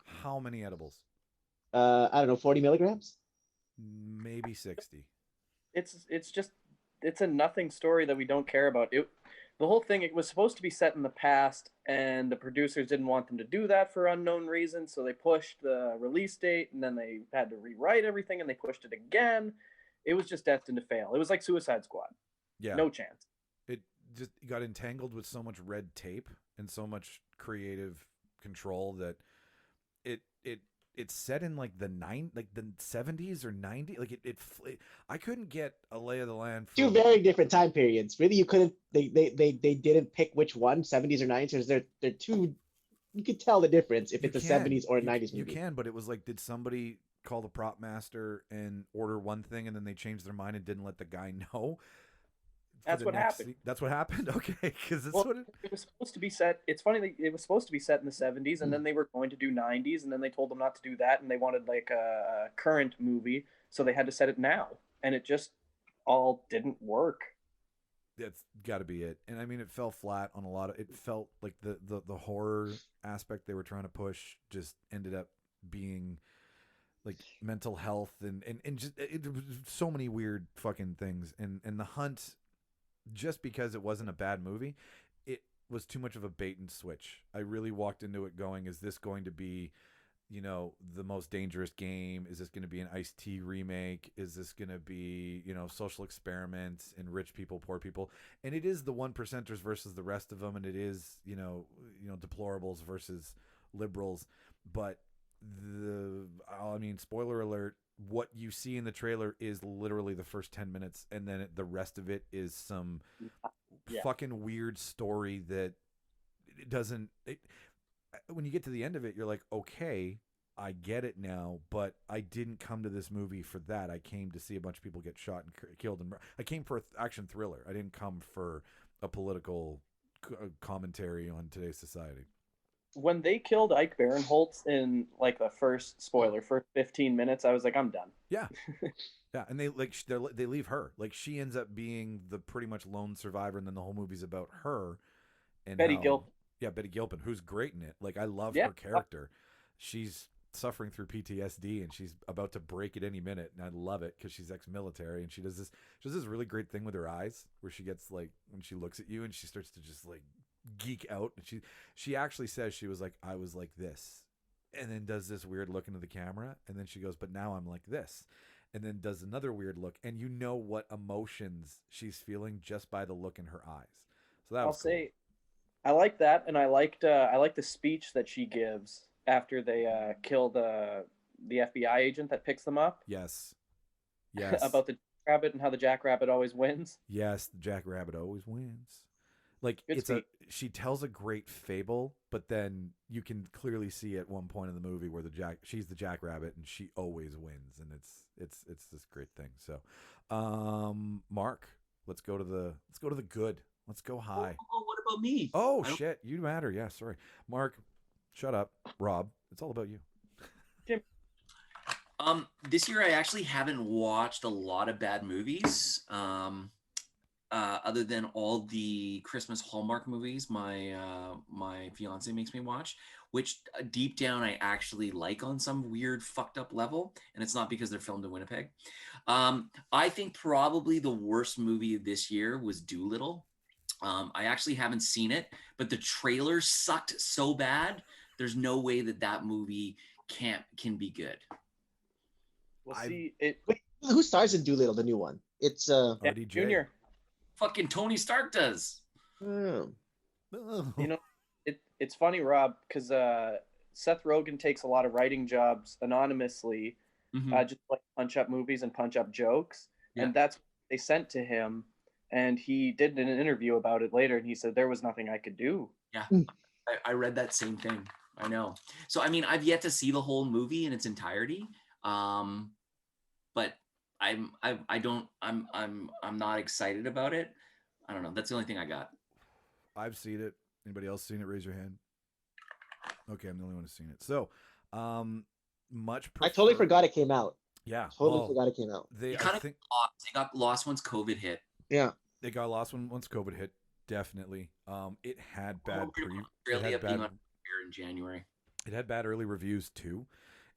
how many edibles? I don't know, 40 milligrams. Maybe 60. It's a nothing story that we don't care about. The whole thing, it was supposed to be set in the past, and the producers didn't want them to do that for unknown reasons, so they pushed the release date, and then they had to rewrite everything, and they pushed it again. It was just destined to fail. It was like Suicide Squad. Yeah. No chance. It just got entangled with so much red tape and so much creative control that it's set in like the 70s or 90s. Like I couldn't get a lay of the land for Two very different time periods. Really, you couldn't. They didn't pick which one, 70s or 90s. They're two. You could tell the difference if You it's a can. 70s or a You- 90s You movie. can, but it was like, did somebody call the prop master and order one thing and then they changed their mind and didn't let the guy know? for That's the what next happened. That's what happened. Okay, because it's Well, what it. it was supposed to be set. It's funny that it was supposed to be set in the 70s, and then they were going to do 90s, and then they told them not to do that, and they wanted like a current movie, so they had to set it now, and it just all didn't work. That's got to be it. And I mean, it fell flat on a lot of. It felt like the horror aspect they were trying to push just ended up being like mental health and just was so many weird fucking things. And The Hunt, just because it wasn't a bad movie, it was too much of a bait and switch. I really walked into it going, is this going to be, the most dangerous game? Is this going to be an Ice-T remake? Is this going to be, social experiments in rich people, poor people? And it is the one percenters versus the rest of them. And it is, deplorables versus liberals. But spoiler alert, what you see in the trailer is literally the first 10 minutes. And then the rest of it is some fucking weird story that it doesn't, when you get to the end of it, you're like, okay, I get it now, but I didn't come to this movie for that. I came to see a bunch of people get shot and killed, and I came for an action thriller. I didn't come for a political commentary on today's society. When they killed Ike Barinholtz in like the first 15 minutes, I was like, I'm done. Yeah, yeah, and they they leave her, like she ends up being the pretty much lone survivor, and then the whole movie's about her and Betty how, Gilpin. yeah, Betty Gilpin, who's great in it. Like I love Yeah. her character. She's suffering through PTSD and she's about to break it any minute, and I love it because she's ex-military, and she does this really great thing with her eyes where she gets like when she looks at you and she starts to just like geek out, and she actually says she was like, I was like this, and then does this weird look into the camera, and then she goes, but now I'm like this, and then does another weird look, and you know what emotions she's feeling just by the look in her eyes. So that I'll was cool. say I like that, and I liked the speech that she gives after they kill the FBI agent that picks them up. Yes. Yes. About the rabbit and how the jackrabbit always wins. Yes, the jackrabbit always wins. Like Good speech. she tells a great fable, but then you can clearly see at one point in the movie where she's the jackrabbit and she always wins, and it's this great thing. So, Mark, let's go to the good. Let's go high. Oh, what about me? Oh shit, you matter. Yeah, sorry, Mark. Shut up, Rob. It's all about you. This year I actually haven't watched a lot of bad movies. Other than all the Christmas Hallmark movies my fiance makes me watch, which deep down I actually like on some weird fucked up level, and it's not because they're filmed in Winnipeg. I think probably the worst movie this year was Doolittle. I actually haven't seen it, but the trailer sucked so bad. There's no way that movie can be good. We'll I- see it. Wait, who stars in Doolittle, the new one? It's RDJ. Junior. Fucking Tony Stark does. oh. You know, it's funny, Rob, because Seth Rogen takes a lot of writing jobs anonymously, Mhm. just like punch up movies and punch up jokes, Yeah. and that's what they sent to him. And he did an interview about it later, and he said there was nothing I could do. Yeah, I read that same thing. I know. So I mean, I've yet to see the whole movie in its entirety, but I'm not excited about it. I don't know. That's the only thing I got. I've seen it. Anybody else seen it? Raise your hand. Okay, I'm the only one who's seen it. So, much. I totally forgot it came out. Yeah, Totally forgot it came out. They, It kind I of think they got lost once COVID hit. Yeah. they got lost once COVID hit. Definitely. It had bad Australia it being had on air in January. it had bad early reviews too.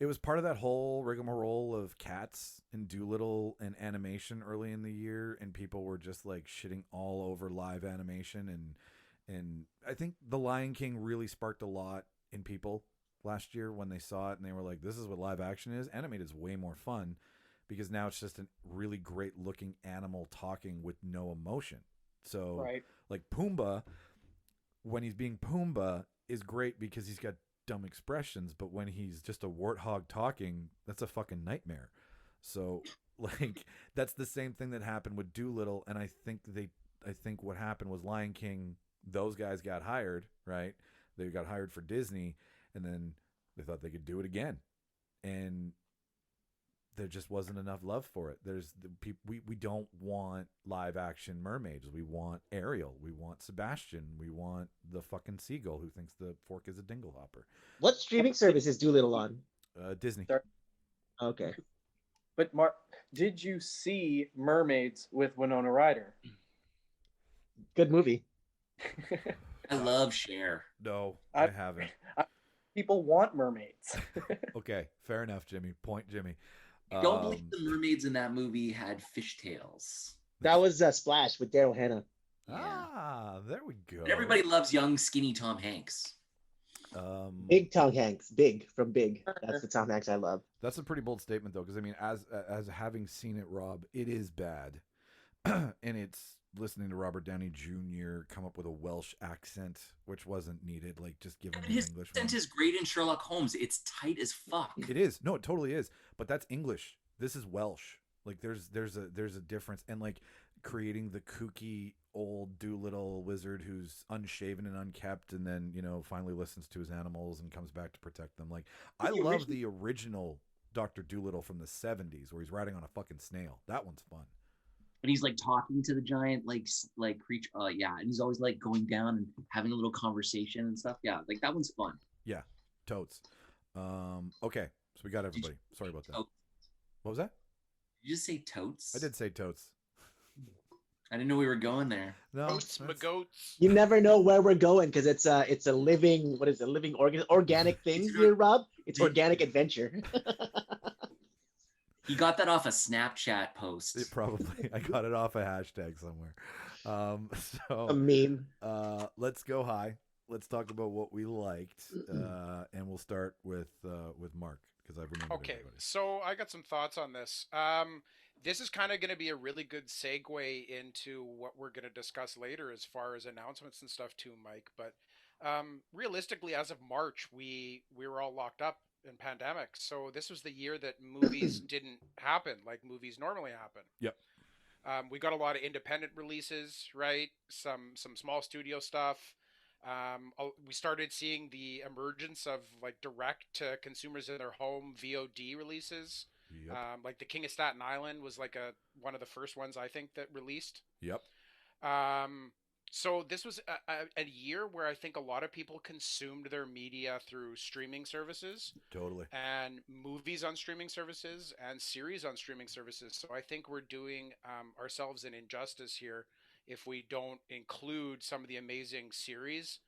It was part of that whole rigmarole of Cats and Doolittle and animation early in the year, and people were just like shitting all over live animation, and I think The Lion King really sparked a lot in people last year when they saw it, and they were like, this is what live action is. Animated is way more fun because now it's just a really great looking animal talking with no emotion. So Right. like Pumbaa, when he's being Pumbaa, is great because he's got dumb expressions, but when he's just a warthog talking, that's a fucking nightmare. So like that's the same thing that happened with Doolittle, and I think what happened was Lion King, those guys got hired, right? They got hired for Disney, and then they thought they could do it again, and there just wasn't enough love for it. We don't want live action mermaids. We want Ariel. We want Sebastian. We want the fucking seagull who thinks the fork is a dinglehopper. What streaming service is Doolittle on? Disney. Okay. But Mark, did you see Mermaids with Winona Ryder? Good movie. I love Cher. No, I- I haven't. People want mermaids. Okay, fair enough, Jimmy. Point, Jimmy. I don't believe the mermaids in that movie had fishtails. That was Splash with Daryl Hannah. Ah, there we go. But everybody loves young, skinny Tom Hanks. Big Tom Hanks. Big from Big. That's the Tom Hanks I love. That's a pretty bold statement, though, because I mean, as having seen it, Rob, it is bad, and it's listening to Robert Downey Jr. come up with a Welsh accent, which wasn't needed. Like, just give him an His English accent one. is great in Sherlock Holmes. It's tight as fuck. It is. No, it totally is. But that's English. This is Welsh. Like, there's a difference, and like creating the kooky old Doolittle wizard who's unshaven and unkept, and then finally listens to his animals and comes back to protect them. Like, I love the original Dr. Doolittle from the 70s where he's riding on a fucking snail. That one's fun. And he's like talking to the giant like creature. Yeah, and he's always like going down and having a little conversation and stuff. Yeah, like that one's fun. Yeah, totes. Okay, so we got everybody. Sorry about that. Totes? What was that? Did you just say totes? I did say totes. I didn't know we were going there. No, Goats, goats. You never know where we're going because it's a living, what is it, living organic thing here, Rob. It's organic adventure. He got that off a Snapchat post. Probably. I got it off a hashtag somewhere. So A meme. Let's go high. Let's talk about what we liked, and we'll start with Mark because I've remembered. Okay, everybody. so I got some thoughts on this. This is kind of going to be a really good segue into what we're going to discuss later as far as announcements and stuff too, Mike. But realistically, as of March, we were all locked up in pandemic. So this was the year that movies didn't happen like movies normally happen. Yep. We got a lot of independent releases, right? Some small studio stuff. We started seeing the emergence of like direct to consumers in their home VOD releases. Yep. Like The King of Staten Island was like one of the first ones I think that released. Yep. So this was a year where I think a lot of people consumed their media through streaming services. Totally. And movies on streaming services and series on streaming services. So I think we're doing ourselves an injustice here if we don't include some of the amazing series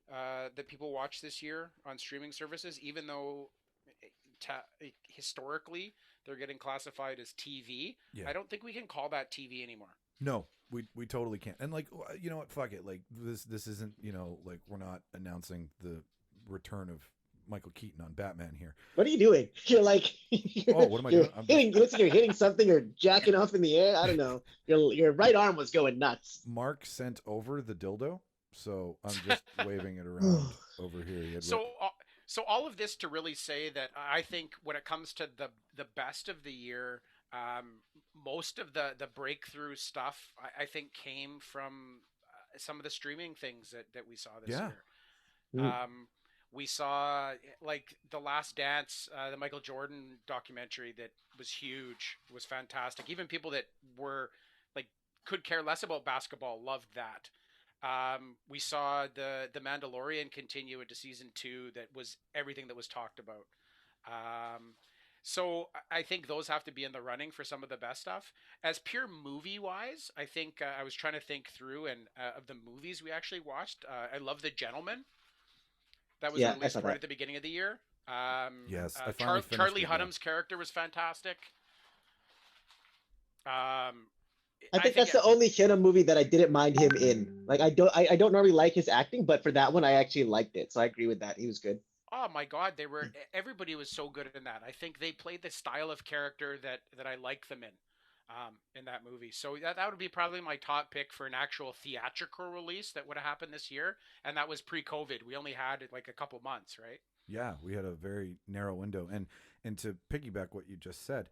that people watch this year on streaming services, even though historically they're getting classified as TV. Yeah. I don't think we can call that TV anymore. No, we totally can't. And like, you know what? Fuck it. Like this isn't, like we're not announcing the return of Michael Keaton on Batman here. What are you doing? You're like, Oh, what am I doing? Looks like you're hitting something or jacking off in the air. I don't know. Your right arm was going nuts. Mark sent over the dildo, so I'm just waving it around over here. So all of this to really say that I think when it comes to the best of the year, most of the breakthrough stuff I think came from some of the streaming things that we saw this year. We saw like The Last Dance, the Michael Jordan documentary that was huge, was fantastic. Even people that were like could care less about basketball loved that. We saw the Mandalorian continue into season 2. That was everything that was talked about. So I think those have to be in the running for some of the best stuff. As pure movie wise, I think I was trying to think through and of the movies we actually watched. I love The Gentleman. That was released right at the beginning of the year. Yes, Charlie Hunnam's character was fantastic. I think that's the only Hunnam movie that I didn't mind him in. Like I don't normally like his acting, but for that one I actually liked it. So I agree with that. He was good. Oh my God, everybody was so good in that. I think they played the style of character that I like them in that movie. So that would be probably my top pick for an actual theatrical release that would have happened this year. And that was pre-COVID. We only had like a couple months, right? Yeah, we had a very narrow window. And to piggyback what you just said,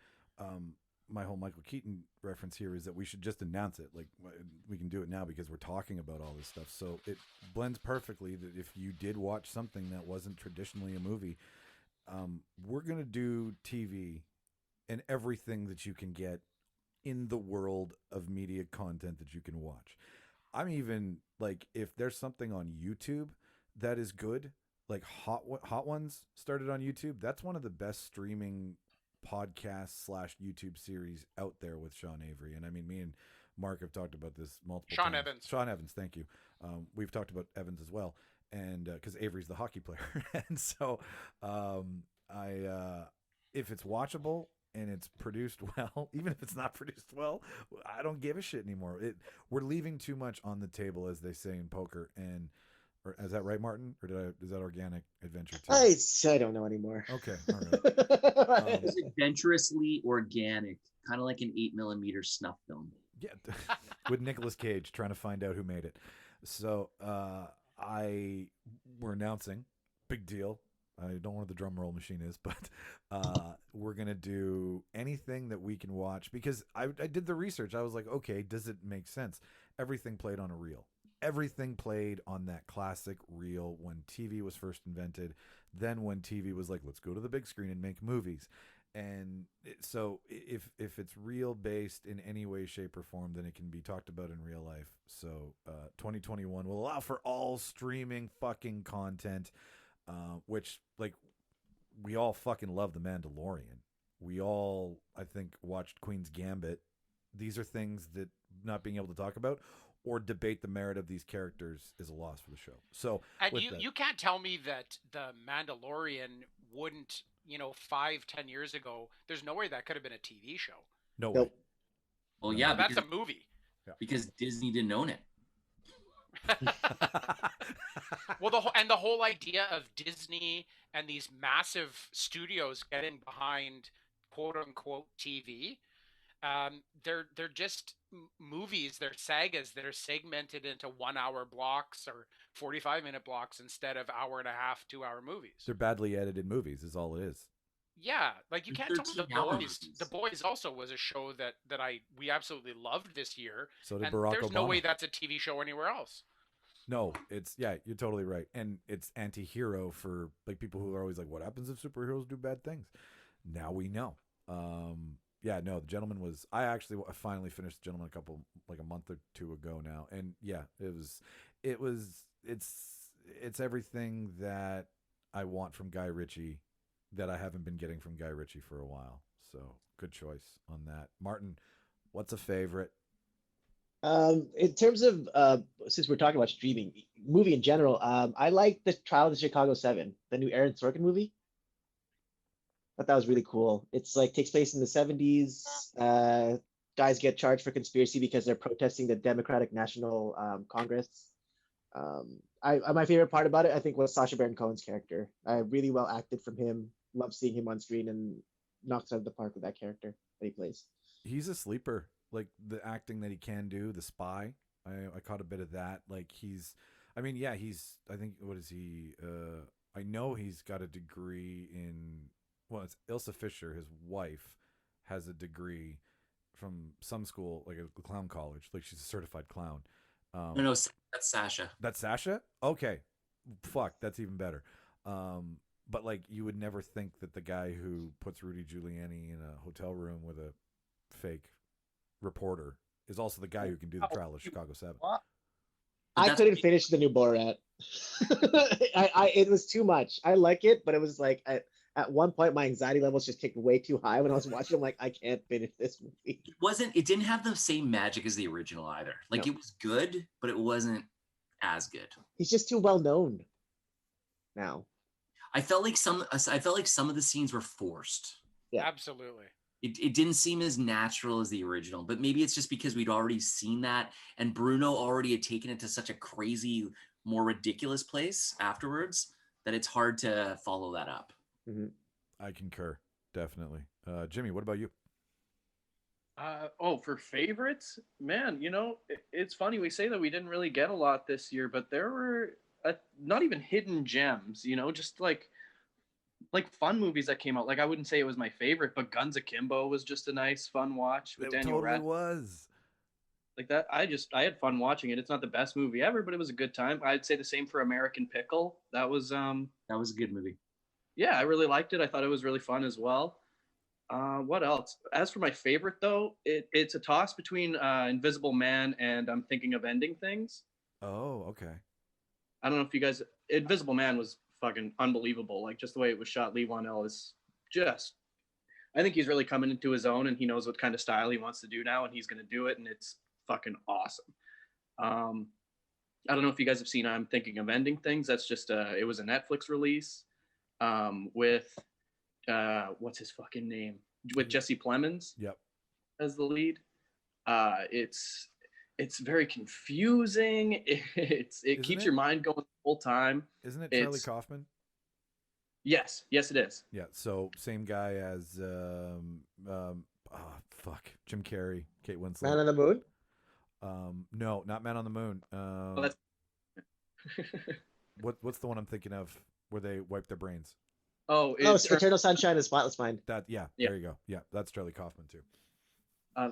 my whole Michael Keaton reference here is that we should just announce it. Like we can do it now because we're talking about all this stuff. So it blends perfectly that if you did watch something that wasn't traditionally a movie, we're going to do TV and everything that you can get in the world of media content that you can watch. I'm even like, if there's something on YouTube that is good, like Hot Ones started on YouTube. That's one of the best streaming podcast / YouTube series out there with Sean Avery. And I mean, me and Mark have talked about this multiple times. Sean Evans, thank you. We've talked about Evans as well. And because Avery's the hockey player. And so if it's watchable and it's produced well, even if it's not produced well, I don't give a shit anymore. We're leaving too much on the table, as they say in poker. And or, is that right, Martin? Or is that organic adventure too? I don't know anymore. Okay, all right. It's adventurously organic, kind of like an 8mm snuff film. Yeah, with Nicolas Cage trying to find out who made it. So we're announcing, big deal, I don't know where the drum roll machine is, but we're gonna do anything that we can watch because I did the research. I was like, okay, does it make sense? Everything played on a reel. Everything played on that classic reel when TV was first invented. Then when TV was like, let's go to the big screen and make movies. And so if it's reel based in any way, shape, or form, then it can be talked about in real life. So 2021 will allow for all streaming fucking content, which like we all fucking love The Mandalorian. We all, I think, watched Queen's Gambit. These are things that not being able to talk about or debate the merit of these characters is a loss for the show. So, And with you that, you can't tell me that the Mandalorian wouldn't, 5-10 years ago. There's no way that could have been a TV show. no way. Nope. Well, No. yeah, That's because, a movie. because Disney didn't own it. Well, the whole idea of Disney and these massive studios getting behind quote unquote TV, they're just movies, they're sagas that are segmented into 1 hour blocks or 45-minute blocks instead of hour and a half, 2 hour movies. They're badly edited movies, is all it is. Yeah, like you They're can't tell me 13-hour The movies. Boys also was a show that we absolutely loved this year. So did And Barack there's Obama. no way that's a TV show anywhere else. No, you're totally right. And it's anti-hero for like people who are always like, what happens if superheroes do bad things? Now we know. Yeah, no, The Gentleman was, I finally finished The Gentleman a month or two ago now. And yeah, it's everything that I want from Guy Ritchie that I haven't been getting from Guy Ritchie for a while. So good choice on that. Martin, what's a favorite? In terms of since we're talking about streaming movie in general, I like the Trial of the Chicago 7, the new Aaron Sorkin movie. Thought that was really cool. It's like takes place in the 70s. Guys get charged for conspiracy because they're protesting the Democratic National Congress. My favorite part about it, I think, was Sacha Baron Cohen's character. Really well acted from him. Love seeing him on screen and knocks out of the park with that character that he plays. He's a sleeper. Like the acting that he can do, the spy. I caught a bit of that. Like I think, what is he? I know he's got a degree in, well, it's Ilsa Fisher, his wife, has a degree from some school, like a clown college. Like she's a certified clown. No, that's Sasha. That's Sasha? Okay. Fuck, that's even better. But like you would never think that the guy who puts Rudy Giuliani in a hotel room with a fake reporter is also the guy who can do the Trial of Chicago 7. I couldn't finish the new Borat. It was too much. I like it, but it was like at one point my anxiety levels just kicked way too high when I was watching. I'm like, I can't finish this movie. It didn't have the same magic as the original either. Like No. it was good, but it wasn't as good. He's just too well known now. I felt like some of the scenes were forced. Yeah. Absolutely. It didn't seem as natural as the original, but maybe it's just because we'd already seen that and Bruno already had taken it to such a crazy, more ridiculous place afterwards that it's hard to follow that up. Mm-hmm. I concur, definitely. Jimmy, what about you? For favorites, man, it's funny we say that we didn't really get a lot this year, but there were not even hidden gems, just like fun movies that came out. Like I wouldn't say it was my favorite, but Guns Akimbo was just a nice fun watch with It Daniel totally Radcliffe. was. Like that, I had fun watching it. It's not the best movie ever, but it was a good time. I'd say the same for American Pickle. That was a good movie. yeah, I really liked it. I thought it was really fun as well. What else? As for my favorite, though, it's a toss between Invisible Man and I'm Thinking of Ending Things. Oh, okay. I don't know if you guys... Invisible Man was fucking unbelievable. Like, just the way it was shot, Lee Wanell is just... I think he's really coming into his own, and he knows what kind of style he wants to do now, and he's going to do it, and it's fucking awesome. I don't know if you guys have seen I'm Thinking of Ending Things. That's just... it was a Netflix release with... what's his fucking name? With Jesse Plemons. Yep. As the lead. It's very confusing. It keeps your mind going the whole time. Isn't it Charlie Kaufman? Yes, it is. Yeah. So same guy as Jim Carrey, Kate Winslet. Man on the Moon? No, not Man on the Moon. Well, that's... What's the one I'm thinking of where they wipe their brains? Oh, Oh, it's Eternal Sunshine of the Spotless Mind. Yeah. There you go. Yeah, that's Charlie Kaufman too.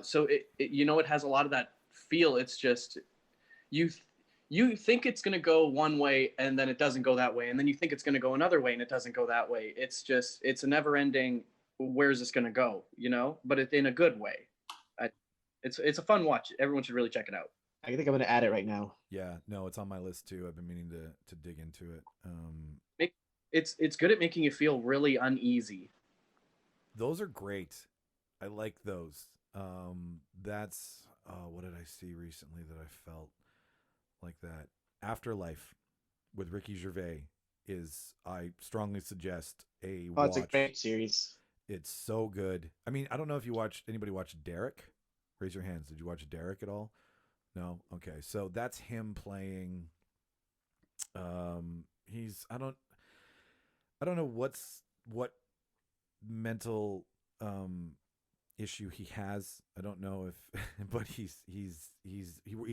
So it has a lot of that feel. It's just you you think it's gonna go one way and then it doesn't go that way, and then you think it's gonna go another way and it doesn't go that way. It's a never ending. Where's this gonna go? But in a good way. It's a fun watch. Everyone should really check it out. I think I'm gonna add it right now. Yeah, no, it's on my list too. I've been meaning to dig into it. It's good at making you feel really uneasy. Those are great. I like those. That's what did I see recently that I felt like that? Afterlife with Ricky Gervais is, I strongly suggest a Oh, watch. it's a great series. It's so good. I mean, I don't know if anybody watched Derek. Raise your hands. Did you watch Derek at all? No. Okay, so that's him playing. He's I don't know what mental issue he has. I don't know if, but he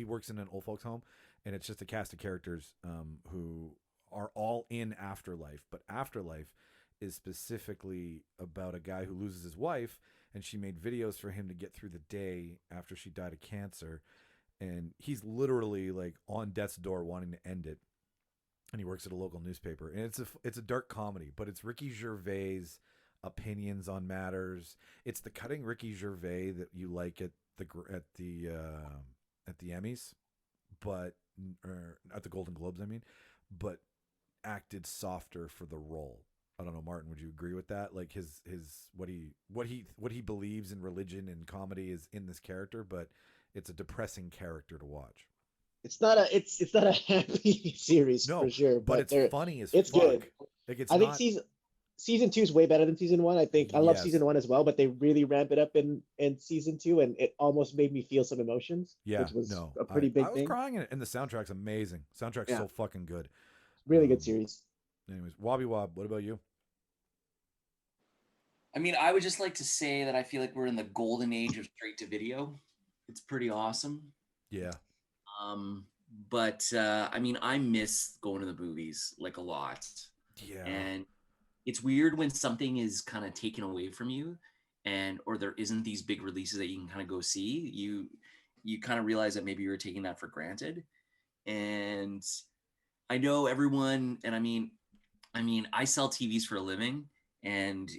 works in an old folks home, and it's just a cast of characters who are all in Afterlife. But Afterlife is specifically about a guy who loses his wife, and she made videos for him to get through the day after she died of cancer, and he's literally like on death's door wanting to end it. And he works at a local newspaper, and it's a dark comedy, but it's Ricky Gervais' opinions on matters. It's the cutting Ricky Gervais that you like at the Emmys, but or at the Golden Globes, I mean, but acted softer for the role. I don't know, Martin, would you agree with that? Like his what he believes in religion and comedy is in this character, but it's a depressing character to watch. It's not a happy series for sure, but it's funny as it's fuck. good. Like I think season 2 is way better than season 1. I think I love Yes. season 1 as well, but they really ramp it up in season 2, and it almost made me feel some emotions. Yeah, which was no, a pretty big I was thing. crying, and the soundtrack's amazing. Soundtrack's Yeah. so fucking good. Really good series. Anyways, Wobby Wob, what about you? I mean, I would just like to say that I feel like we're in the golden age of straight to video. It's pretty awesome. Yeah. But I mean, I miss going to the movies like a lot. Yeah. And it's weird when something is kind of taken away from you, or there isn't these big releases that you can kind of go see. You kind of realize that maybe you're taking that for granted. And I know everyone, and I mean, I sell TVs for a living, and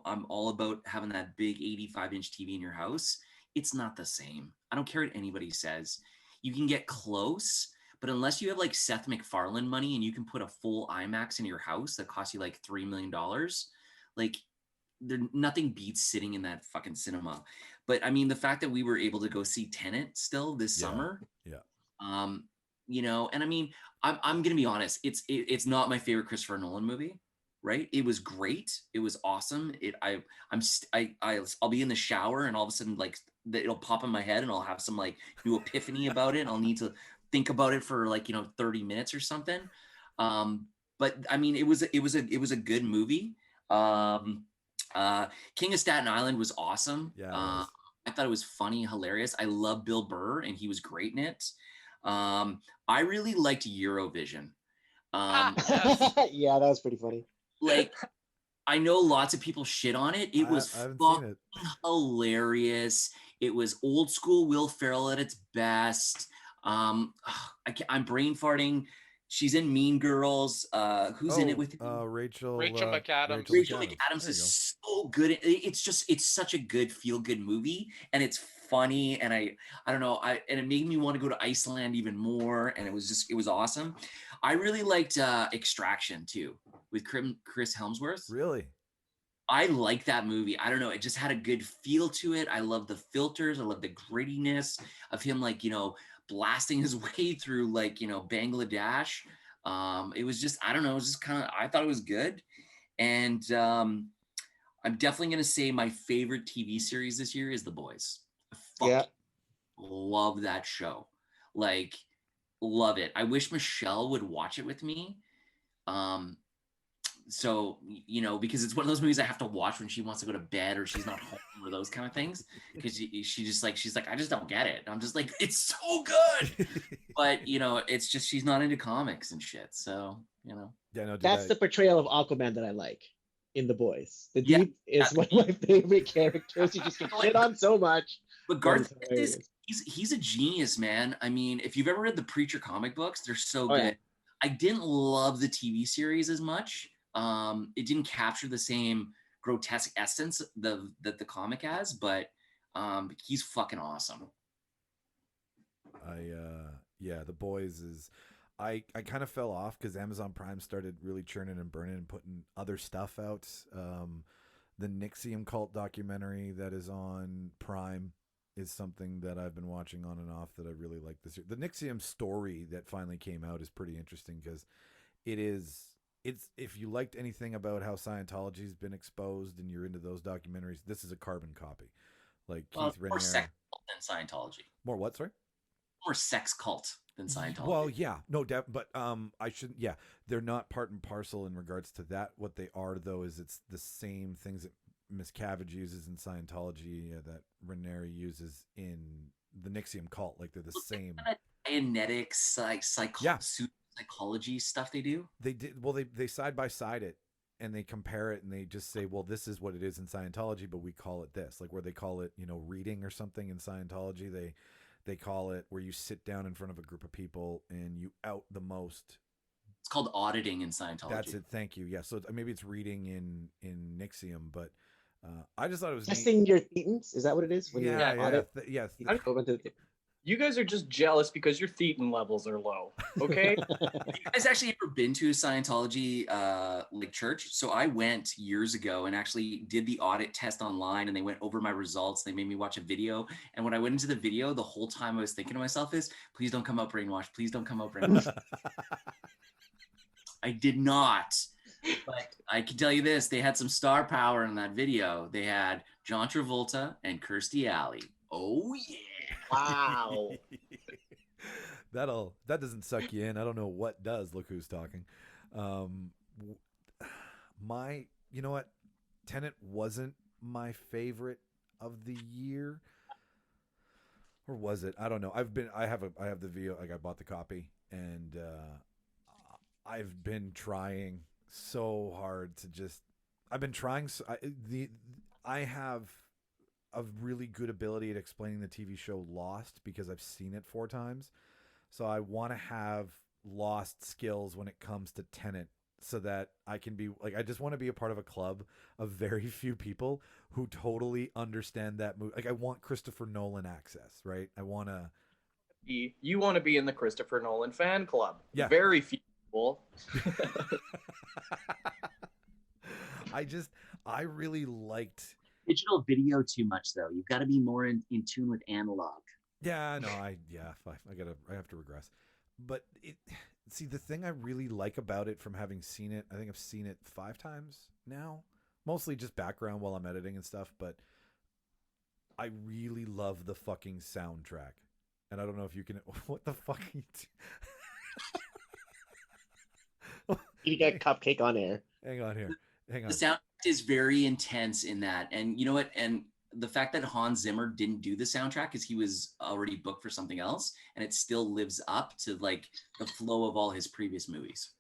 I'm all about having that big 85-inch TV in your house. It's not the same. I don't care what anybody says. You can get close, but unless you have like Seth MacFarlane money and you can put a full IMAX in your house that costs you like $3 million, like nothing beats sitting in that fucking cinema. But I mean, the fact that we were able to go see Tenet still this summer, and I mean, I'm gonna be honest, it's not my favorite Christopher Nolan movie, right? It was great, it was awesome. I'll be in the shower and all of a sudden like it'll pop in my head and I'll have some like new epiphany about it, and I'll need to think about it for like 30 minutes or something. But I mean, it was a good movie. King of Staten Island was awesome. Yeah. I thought it was funny, hilarious. I love Bill Burr, and he was great in it. I really liked Eurovision. Yeah, that was pretty funny. Like, I know lots of people shit on it. It was fucking hilarious. It was old school Will Ferrell at its best. I'm brain farting. She's in Mean Girls. Who's in it with Rachel McAdams. Rachel McAdams is so good. It's such a good feel-good movie, and it's funny, and I don't know, and it made me want to go to Iceland even more, and it was awesome. I really liked Extraction too, with Chris Hemsworth. Really? I like that movie. I don't know. It just had a good feel to it. I love the filters. I love the grittiness of him, like, blasting his way through, like, Bangladesh. It was just, I don't know. It was just kind of, I thought it was good. And I'm definitely going to say my favorite TV series this year is The Boys. Love that show. Like, love it. I wish Micheal would watch it with me. So, because it's one of those movies I have to watch when she wants to go to bed or she's not home or those kind of things. Because she's like, I just don't get it. I'm just like, it's so good. But, it's just, she's not into comics and shit. So, That's the portrayal of Aquaman that I like. in The Boys. The Yeah, Deep is one of my favorite characters. He just gets shit on so much. But But it's Garth is hilarious. he's a genius, man. I mean, if you've ever read the Preacher comic books, they're so Oh, yeah. good. I didn't love the TV series as much. It didn't capture the same grotesque essence that the comic has, but he's fucking awesome. Yeah, The Boys is I kind of fell off because Amazon Prime started really churning and burning and putting other stuff out. The Nixium cult documentary that is on Prime is something that I've been watching on and off that I really like this year. The Nixium story that finally came out is pretty interesting because it's if you liked anything about how Scientology's been exposed and you're into those documentaries, this is a carbon copy. Like Well, Keith more Raniere. sex cult than Scientology. More what? Sorry. More sex cult than Scientology. Well, yeah, no doubt, but I shouldn't. Yeah, they're not part and parcel in regards to that. What they are, though, is it's the same things that Miscavige uses in Scientology that Raniere uses in the Nixium cult. Like they're the same. Dianetics, like Yeah. psychology stuff they do. They did well. They side by side it and they compare it and they just say, well, this is what it is in Scientology, but we call it this. Like where they call it, reading or something in Scientology, they call it where you sit down in front of a group of people and you out the most. It's called auditing in Scientology. That's it. Thank you. Yeah. So maybe it's reading in Nixium, but I just thought it was Testing your thetans. Is that what it is? When yeah, you audit? yes. Go into the- You guys are just jealous because your thetan levels are low. Okay. Have you guys actually ever been to a Scientology like church? So I went years ago and actually did the audit test online, and they went over my results. They made me watch a video, and when I went into the video, the whole time I was thinking to myself is, please don't come out brainwashed. Please don't come out brainwashed. I did not. But I can tell you this, they had some star power in that video. They had John Travolta and Kirstie Alley. Oh, yeah. Wow. That doesn't suck you in. I don't know what does. Look who's talking. You know what? Tenet wasn't my favorite of the year. Or was it? I don't know. I have the video, like I bought the copy, and I've been trying so hard to just. I've been trying. I have a really good ability at explaining the TV show Lost because I've seen it 4 times. So I want to have Lost skills when it comes to Tenet, so that I can be like, I just want to be a part of a club of very few people who totally understand that movie. Like I want Christopher Nolan access, right? I want to. You want to be in the Christopher Nolan fan club. Yeah. Very few people. I really liked. Digital video too much, though. You've got to be more in tune with analog. Yeah, no, I have to regress. But see, the thing I really like about it from having seen it, I think I've seen it 5 times now, mostly just background while I'm editing and stuff, but I really love the fucking soundtrack. And I don't know if you can, what the fucking, You got cupcake on air. hang on here. Hang on. The sound is very intense in that. And you know what? And the fact that Hans Zimmer didn't do the soundtrack is he was already booked for something else, and it still lives up to like the flow of all his previous movies.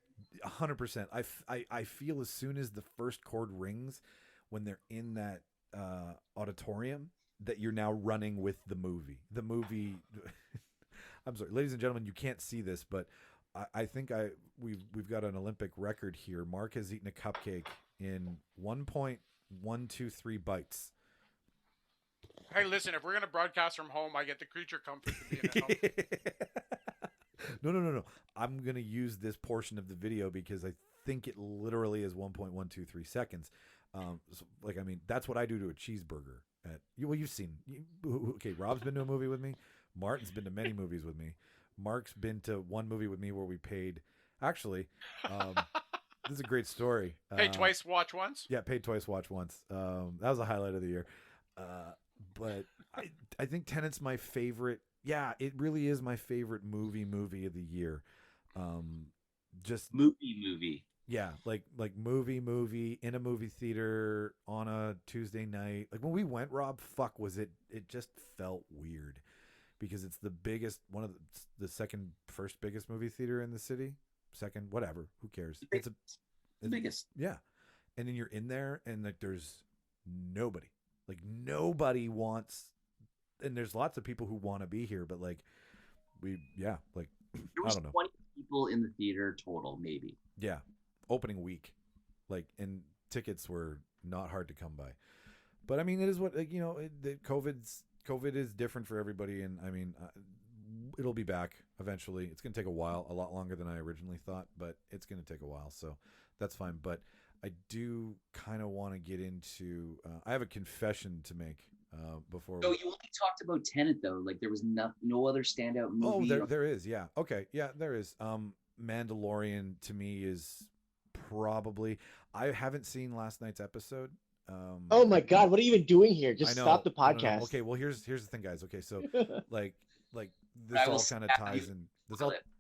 100%. I feel as soon as the first chord rings when they're in that auditorium that you're now running with the movie. The movie. I'm sorry, ladies and gentlemen, you can't see this, but I think we've got an Olympic record here. Mark has eaten a cupcake in 1.123 bites. Hey, listen, if we're going to broadcast from home, I get the creature comfort to be at home. No. I'm going to use this portion of the video because I think it literally is 1.123 seconds. That's what I do to a cheeseburger. You've seen. Okay, Rob's been to a movie with me. Martin's been to many movies with me. Mark's been to one movie with me where we paid. Actually, this is a great story. Pay twice, watch once. Yeah, paid twice, watch once. That was a highlight of the year. But I think Tenet's my favorite. Yeah, it really is my favorite movie of the year. Just movie. Yeah, like movie in a movie theater on a Tuesday night. Like when we went, Rob, fuck was it? It just felt weird because it's the biggest, the first biggest movie theater in the city. Second, whatever. Who cares? It's the biggest. Yeah, and then you're in there, and like there's nobody, like nobody wants, and there's lots of people who want to be here, but like like There I was don't know, 20 people in the theater total, maybe. yeah, opening week, like, and tickets were not hard to come by. But I mean, it is what, like, COVID is different for everybody, and I mean, it'll be back eventually. It's going to take a while, a lot longer than I originally thought, but it's going to take a while, so that's fine. But I do kind of want to get into. I have a confession to make before. So you only talked about Tenet though. Like there was no other standout Oh, movie. there is, yeah. Okay, yeah, there is. Mandalorian to me is probably. I haven't seen last night's episode. Oh my God, what are you even doing here? I Just know. stop the No, no, no. podcast. Okay, well here's the thing, guys. Okay, so like I this will all kind of stab you. ties in.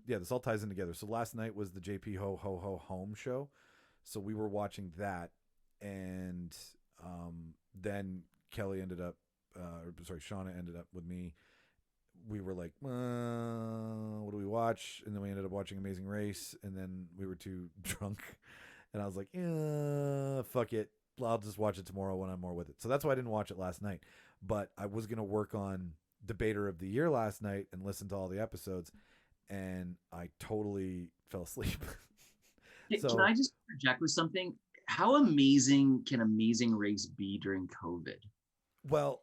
This all ties in together. So last night was the JP Ho Ho Ho Home show, so we were watching that, and then Kelly ended up, Shauna ended up with me. We were like, what do we watch? And then we ended up watching Amazing Race, and then we were too drunk, and I was like, yeah, fuck it. I'll just watch it tomorrow when I'm more with it. So that's why I didn't watch it last night. But I was going to work on Debater of the Year last night and listen to all the episodes, and I totally fell asleep. Can I just project with something? How amazing can Amazing Race be during COVID? Well,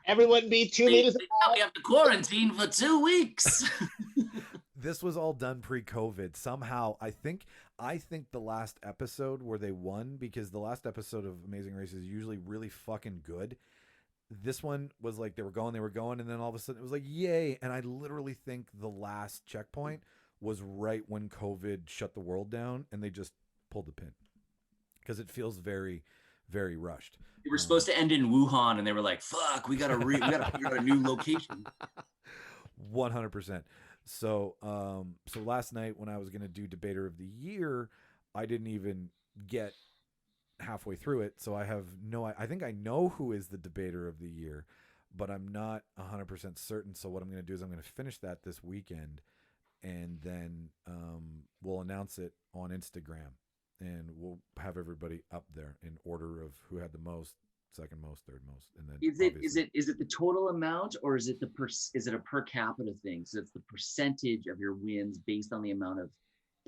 Everyone be 2 meters We have to quarantine for 2 weeks. this was all done pre-COVID. Somehow, I think the last episode where they won, because the last episode of Amazing Race is usually really fucking good. This one was like they were going, and then all of a sudden it was like, yay. And I literally think the last checkpoint was right when COVID shut the world down, and they just pulled the pin because it feels very, very rushed. We were supposed to end in Wuhan, and they were like, "Fuck, we gotta figure out a new location." 100%. So, so last night when I was gonna do Debater of the Year, I didn't even get halfway through it, so I have I think I know who is the Debater of the Year, but I'm not 100% certain. So what I'm gonna do is I'm gonna finish that this weekend, and then we'll announce it on Instagram, and we'll have everybody up there in order of who had the most, second most, third most, and then is it the total amount, or is it is it a per capita thing? So it's the percentage of your wins based on the amount of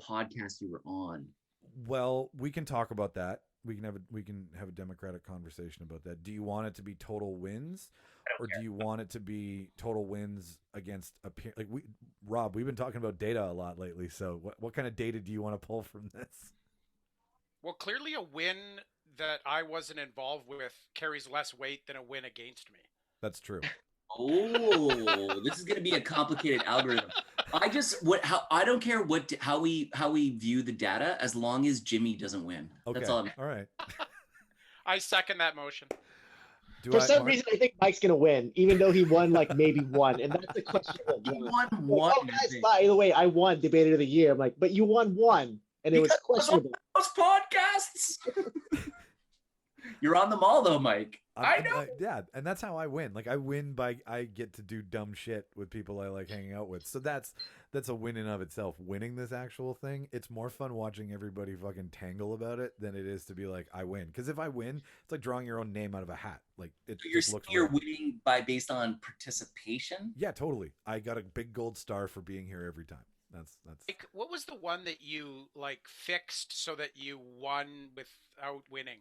podcasts you were on. Well, we can talk about that. We can have a democratic conversation about that. Do you want it to be total wins, or do you want it to be total wins against Rob? We've been talking about data a lot lately. So what kind of data do you want to pull from this? Well, clearly a win that I wasn't involved with carries less weight than a win against me. That's true. Oh, this is going to be a complicated algorithm. I don't care how we view the data, as long as Jimmy doesn't win. Okay. That's all. All right. I second that motion. For some reason, I think Mike's gonna win, even though he won like maybe one, and that's a questionable. He won Like, one. oh, guys, by the way, I won Debater of the Year. I'm like, but you won one, and it was questionable. Those podcasts. You're on them all, though, Mike. I know. Yeah, and that's how I win. Like I win by I get to do dumb shit with people I like hanging out with. So that's a win in of itself. Winning this actual thing, it's more fun watching everybody fucking tangle about it than it is to be like I win. Because if I win, it's like drawing your own name out of a hat. Like it just looks. You're winning based on participation. Yeah, totally. I got a big gold star for being here every time. That's. Like, what was the one that you like fixed so that you won without winning?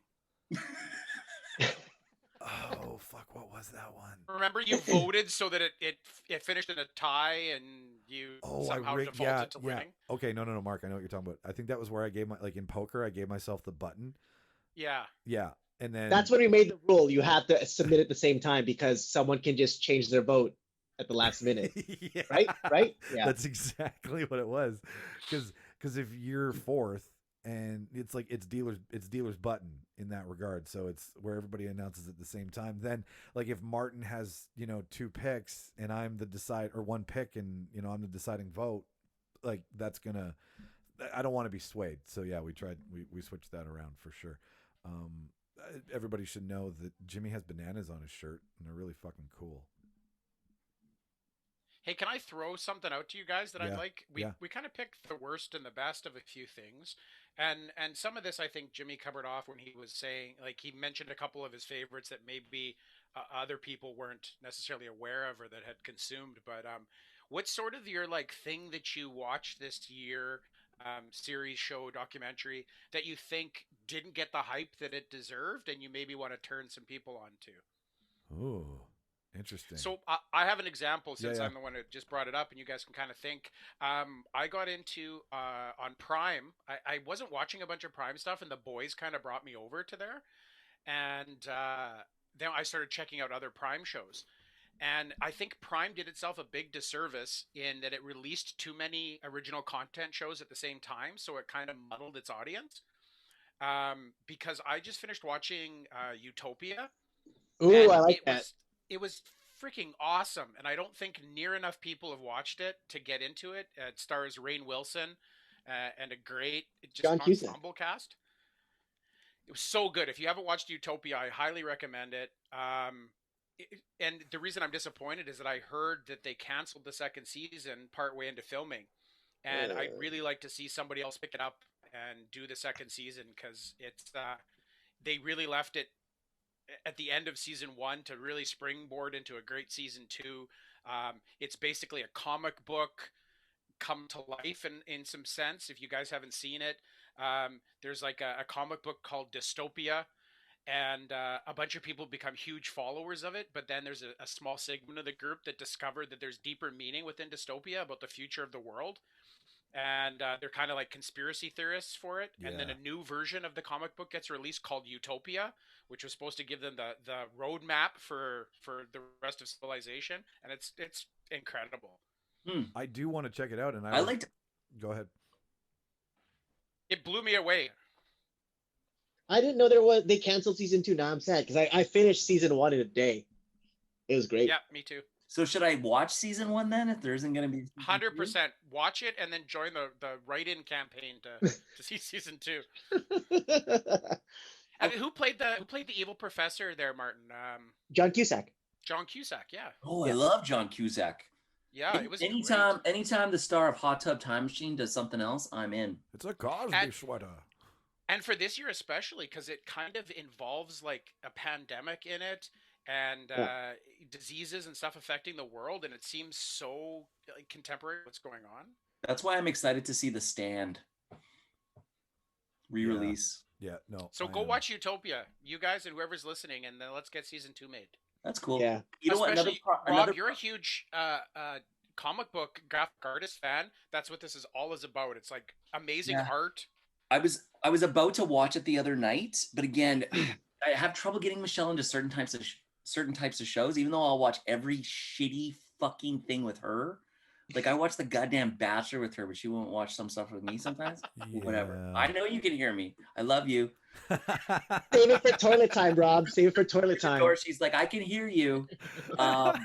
Oh fuck! What was that one? Remember, you voted so that it finished in a tie, and you somehow defaulted to winning. Okay, no, Mark, I know what you're talking about. I think that was where I gave in poker, I gave myself the button. Yeah. Yeah, and then that's when we made the rule. You have to submit at the same time because someone can just change their vote at the last minute. Yeah. Right? Yeah. That's exactly what it was. Because if you're fourth, and it's like it's dealer's button in that regard, so it's where everybody announces at the same time. Then like if Martin has 2 picks and I'm the or 1 pick and I'm the deciding vote, like that's gonna, I don't want to be swayed. So yeah, we switched that around for sure. Everybody should know that Jimmy has bananas on his shirt and they're really fucking cool. Hey, can I throw something out to you guys that I like? We Yeah. kind of picked the worst and the best of a few things, And some of this I think Jimmy covered off when he was saying, like, he mentioned a couple of his favorites that maybe other people weren't necessarily aware of or that had consumed. But what's sort of your like thing that you watched this year, series, show, documentary that you think didn't get the hype that it deserved, and you maybe want to turn some people on to? Ooh, interesting. So I have an example since Yeah. I'm the one who just brought it up, and you guys can kind of think. I got into on Prime. I wasn't watching a bunch of Prime stuff, and the boys kind of brought me over to there, and then I started checking out other Prime shows. And I think Prime did itself a big disservice in that it released too many original content shows at the same time, so it kind of muddled its audience. Because I just finished watching Utopia, Ooh, and I like it that. was freaking awesome, and I don't think near enough people have watched it to get into it. It stars Rainn Wilson and a great just John Cusack. ensemble cast. It was so good. If you haven't watched Utopia, I highly recommend it. And the reason I'm disappointed is that I heard that they canceled the second season partway into filming, and I'd really like to see somebody else pick it up and do the second season because it's they really left it at the end of season one to really springboard into a great season two. It's basically a comic book come to life in some sense. If you guys haven't seen it, there's like a comic book called Dystopia, and a bunch of people become huge followers of it. But then there's a small segment of the group that discovered that there's deeper meaning within Dystopia about the future of the world, and they're kind of like conspiracy theorists for it. And then Yeah. a new version of the comic book gets released called Utopia, which was supposed to give them the roadmap for the rest of civilization, and it's incredible. I do want to check it out, and I liked. Go ahead. It blew me away. I didn't know they canceled season 2. Now I'm sad because I finished season 1 in a day. It was great. Yeah, me too. So should I watch season 1 then if there isn't going to be? 100% watch it and then join the write-in campaign to see season 2. And who played the evil professor there, Martin? John Cusack. John Cusack. Yeah, Oh, I love John Cusack. yeah. It was Anytime the star of Hot Tub Time Machine does something else, I'm in. It's a Cosby And- sweater. And for this year especially, because it kind of involves like a pandemic in it and diseases and stuff affecting the world, and it seems so like, contemporary. What's going on? That's why I'm excited to see The Stand re-release. Yeah, no. So go watch Utopia, you guys and whoever's listening, and then let's get season 2 made. That's cool. Yeah. You know what? Especially, Another Rob, you're a huge comic book graphic artist fan. That's what this is all is about. It's like amazing art. I was about to watch it the other night, but again, I have trouble getting Michelle into certain types of shows. Even though I'll watch every shitty fucking thing with her, like I watch the goddamn Bachelor with her, but she won't watch some stuff with me sometimes. Whatever. I know you can hear me. I love you. Save it for toilet time, Rob. Save it for toilet time. Or she's like, I can hear you. But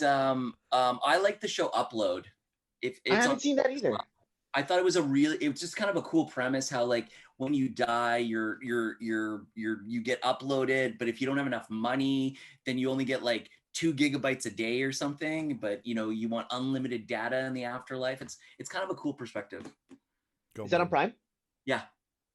I like the show Upload. If it's I haven't seen that either. I thought it was it was just kind of a cool premise how like when you die, you get uploaded, but if you don't have enough money, then you only get like 2 gigabytes a day or something, but you want unlimited data in the afterlife. It's kind of a cool perspective. Is that on Prime? Yeah.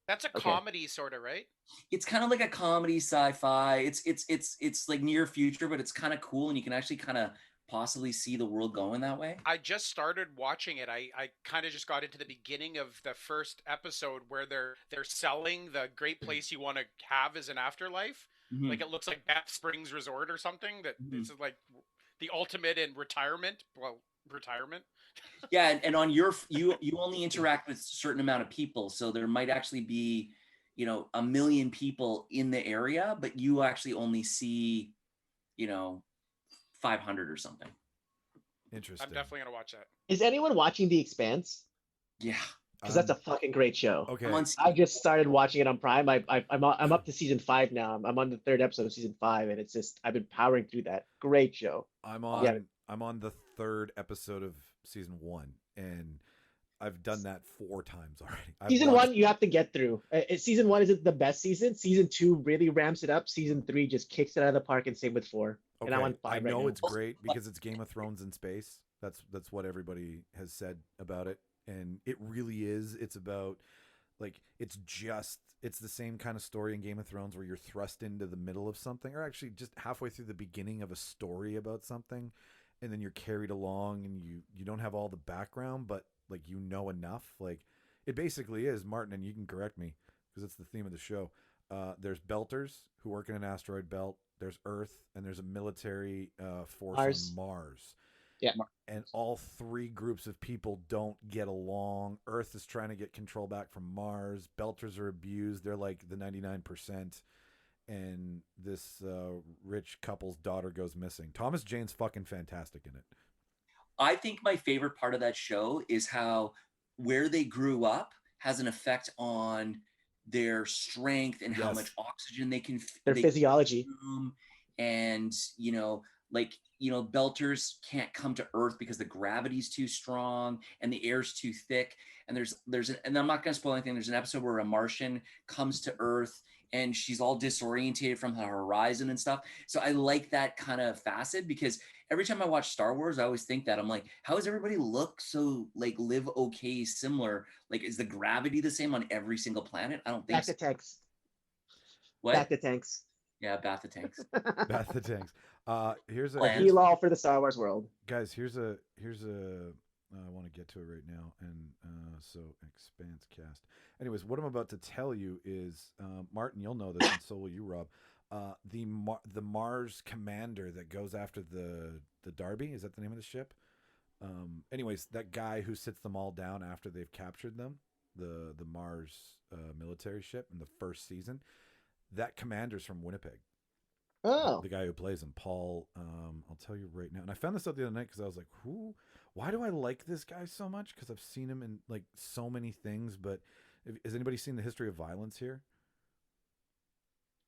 That's a comedy sort of, right? It's kind of like a comedy sci-fi. It's like near future, but it's kind of cool and you can actually kind of possibly see the world going that way. I just started watching it. I kind of just got into the beginning of the first episode where they're selling the great place you want to have as an afterlife. Mm-hmm. Like it looks like Bath Springs Resort or something. That this is like the ultimate in retirement. Well, retirement. Yeah, and on you only interact with a certain amount of people, so there might actually be 1 million people in the area, but you actually only see 500 or something. Interesting. I'm definitely gonna watch that. Is anyone watching The Expanse? Yeah, because that's a fucking great show. Okay. I just started watching it on Prime. I'm up to season 5 now. I'm on the 3rd episode of season 5, and it's just I've been powering through that. Great show. I'm on the 3rd episode of season 1, and I've done that 4 times already. Season 1 you have to get through. Season 1 isn't the best season. Season 2 really ramps it up. Season 3 just kicks it out of the park, and same with 4. Okay. And I'm on 5 I know right now. it's great because it's Game of Thrones in space. That's what everybody has said about it. and it really is. It's about like it's the same kind of story in Game of Thrones where you're thrust into the middle of something, or actually just halfway through the beginning of a story about something, and then you're carried along, and you don't have all the background, but like you know enough. Like it basically is, Martin, and you can correct me because it's the theme of the show. There's Belters who work in an asteroid belt. There's Earth, and there's a military force Mars. on Mars. Yeah. And all three groups of people don't get along. Earth is trying to get control back from Mars. Belters are abused. They're like the 99%. And this rich couple's daughter goes missing. Thomas Jane's fucking fantastic in it. I think my favorite part of that show is how where they grew up has an effect on their strength and how Yes. much oxygen they can Their they physiology. consume. And Belters can't come to Earth because the gravity's too strong and the air's too thick. And and I'm not going to spoil anything. There's an episode where a Martian comes to Earth and she's all disorientated from the horizon and stuff. So I like that kind of facet because every time I watch Star Wars, I always think that I'm like, how does everybody look so like live okay similar? Like, is the gravity the same on every single planet? I don't think Back so. to tanks. What? Back to tanks. Yeah, Bath of Tanks. Bath the tanks. Here's a Plans. Heal all for the Star Wars world. guys. Here's a. I want to get to it right now, and so Expanse cast. Anyways, what I'm about to tell you is, Martin, you'll know this, and so will you, Rob. The Mars commander that goes after the Darby, is that the name of the ship? Anyways, that guy who sits them all down after they've captured them, the Mars military ship in the first season, that commander's from Winnipeg. Oh. The guy who plays him, Paul. I'll tell you right now. And I found this out the other night because I was like, "Who? Why do I like this guy so much?" Because I've seen him in like so many things. But has anybody seen The History of Violence here?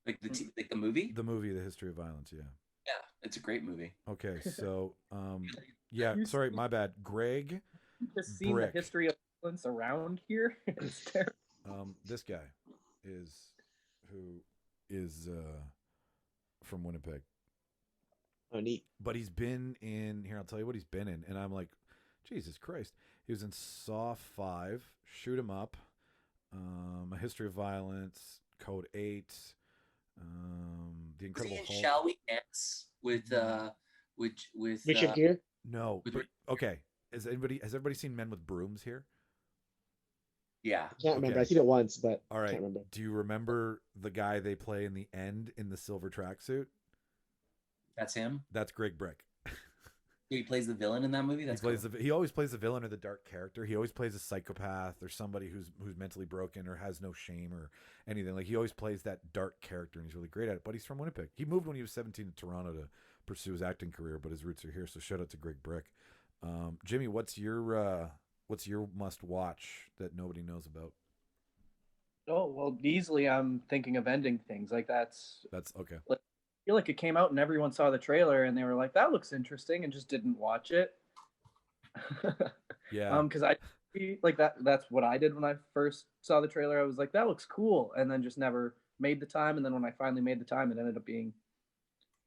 Like the movie? The movie, The History of Violence. Yeah. Yeah, it's a great movie. Okay. So, yeah. Sorry, my bad. Greg. Just seen Brick. the history of violence around here. It's terrible. This guy is who is from Winnipeg. Oh, neat. But he's been in here. I'll tell you what he's been in, and I'm like, Jesus Christ. He was in Saw 5, Shoot 'Em Up, A History of Violence, Code 8, The Was Incredible he in Hulk. Shall We Dance with Richard Gere. No, with- but okay. Has everybody seen Men with Brooms here? yeah. Can't remember. Okay. I seen it once, but All right. can't remember. Do you remember the guy they play in the end in the silver tracksuit? That's him. That's Greg Brick. He plays the villain in that movie. That's cool. He always plays the villain or the dark character. He always plays a psychopath or somebody who's mentally broken or has no shame or anything. Like he always plays that dark character, and he's really great at it. But he's from Winnipeg. He moved when he was 17 to Toronto to pursue his acting career, but his roots are here. So shout out to Greg Brick. Jimmy, what's your must watch that nobody knows about? Oh, well, easily I'm thinking of ending things. Like that's okay. I feel like it came out and everyone saw the trailer and they were like, that looks interesting, and just didn't watch it. Yeah. Because that's what I did when I first saw the trailer. I was like, that looks cool, and then just never made the time. And then when I finally made the time, it ended up being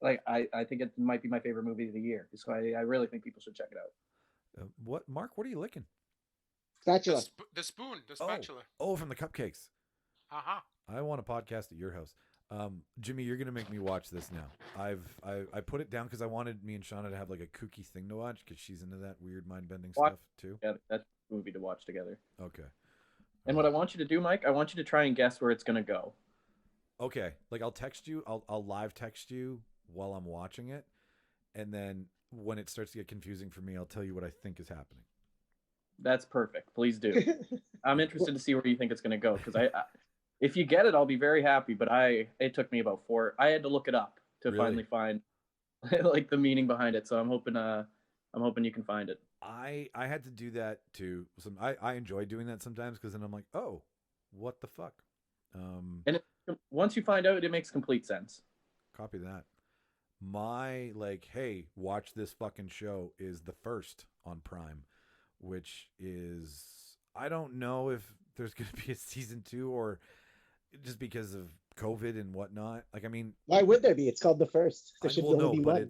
like I think it might be my favorite movie of the year. So I really think people should check it out. What, Mark? What are you licking? Spatula. The spoon, the spatula. Oh, from the cupcakes. Uh-huh. I want a podcast at your house. Jimmy, you're gonna make me watch this now. I put it down because I wanted me and Shauna to have like a kooky thing to watch because she's into that weird mind bending stuff too. Yeah, that's a movie to watch together. Okay. And what I want you to do, Mike, I want you to try and guess where it's gonna go. Okay. Like I'll text you. I'll live text you while I'm watching it, and then when it starts to get confusing for me, I'll tell you what I think is happening. That's perfect. Please do. I'm interested to see where you think it's gonna go because I if you get it, I'll be very happy. But it took me about 4. I had to look it up to Really? finally find like the meaning behind it. So I'm hoping you can find it. I had to do that too. I enjoy doing that sometimes because then I'm like, oh, what the fuck? And once you find out, it makes complete sense. Copy that. My like, hey, watch this fucking show is The First on Prime, which is I don't know if there's gonna be a season 2 or just because of COVID and whatnot. Like, I mean, Why would there be? It's called the first. There should well, only no, be but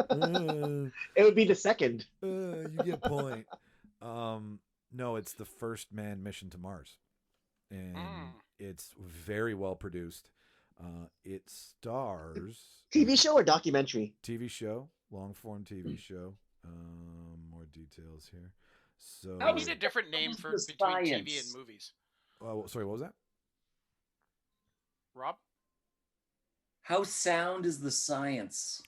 one. it's It would be the second. you get a point. No, it's the first manned mission to Mars, and Mm. it's very well produced. It stars TV show or documentary? TV show, long form TV show. More details here. So, We need a different name How's for the between TV and science? movies. sorry, what was that? Rob? How sound is the science?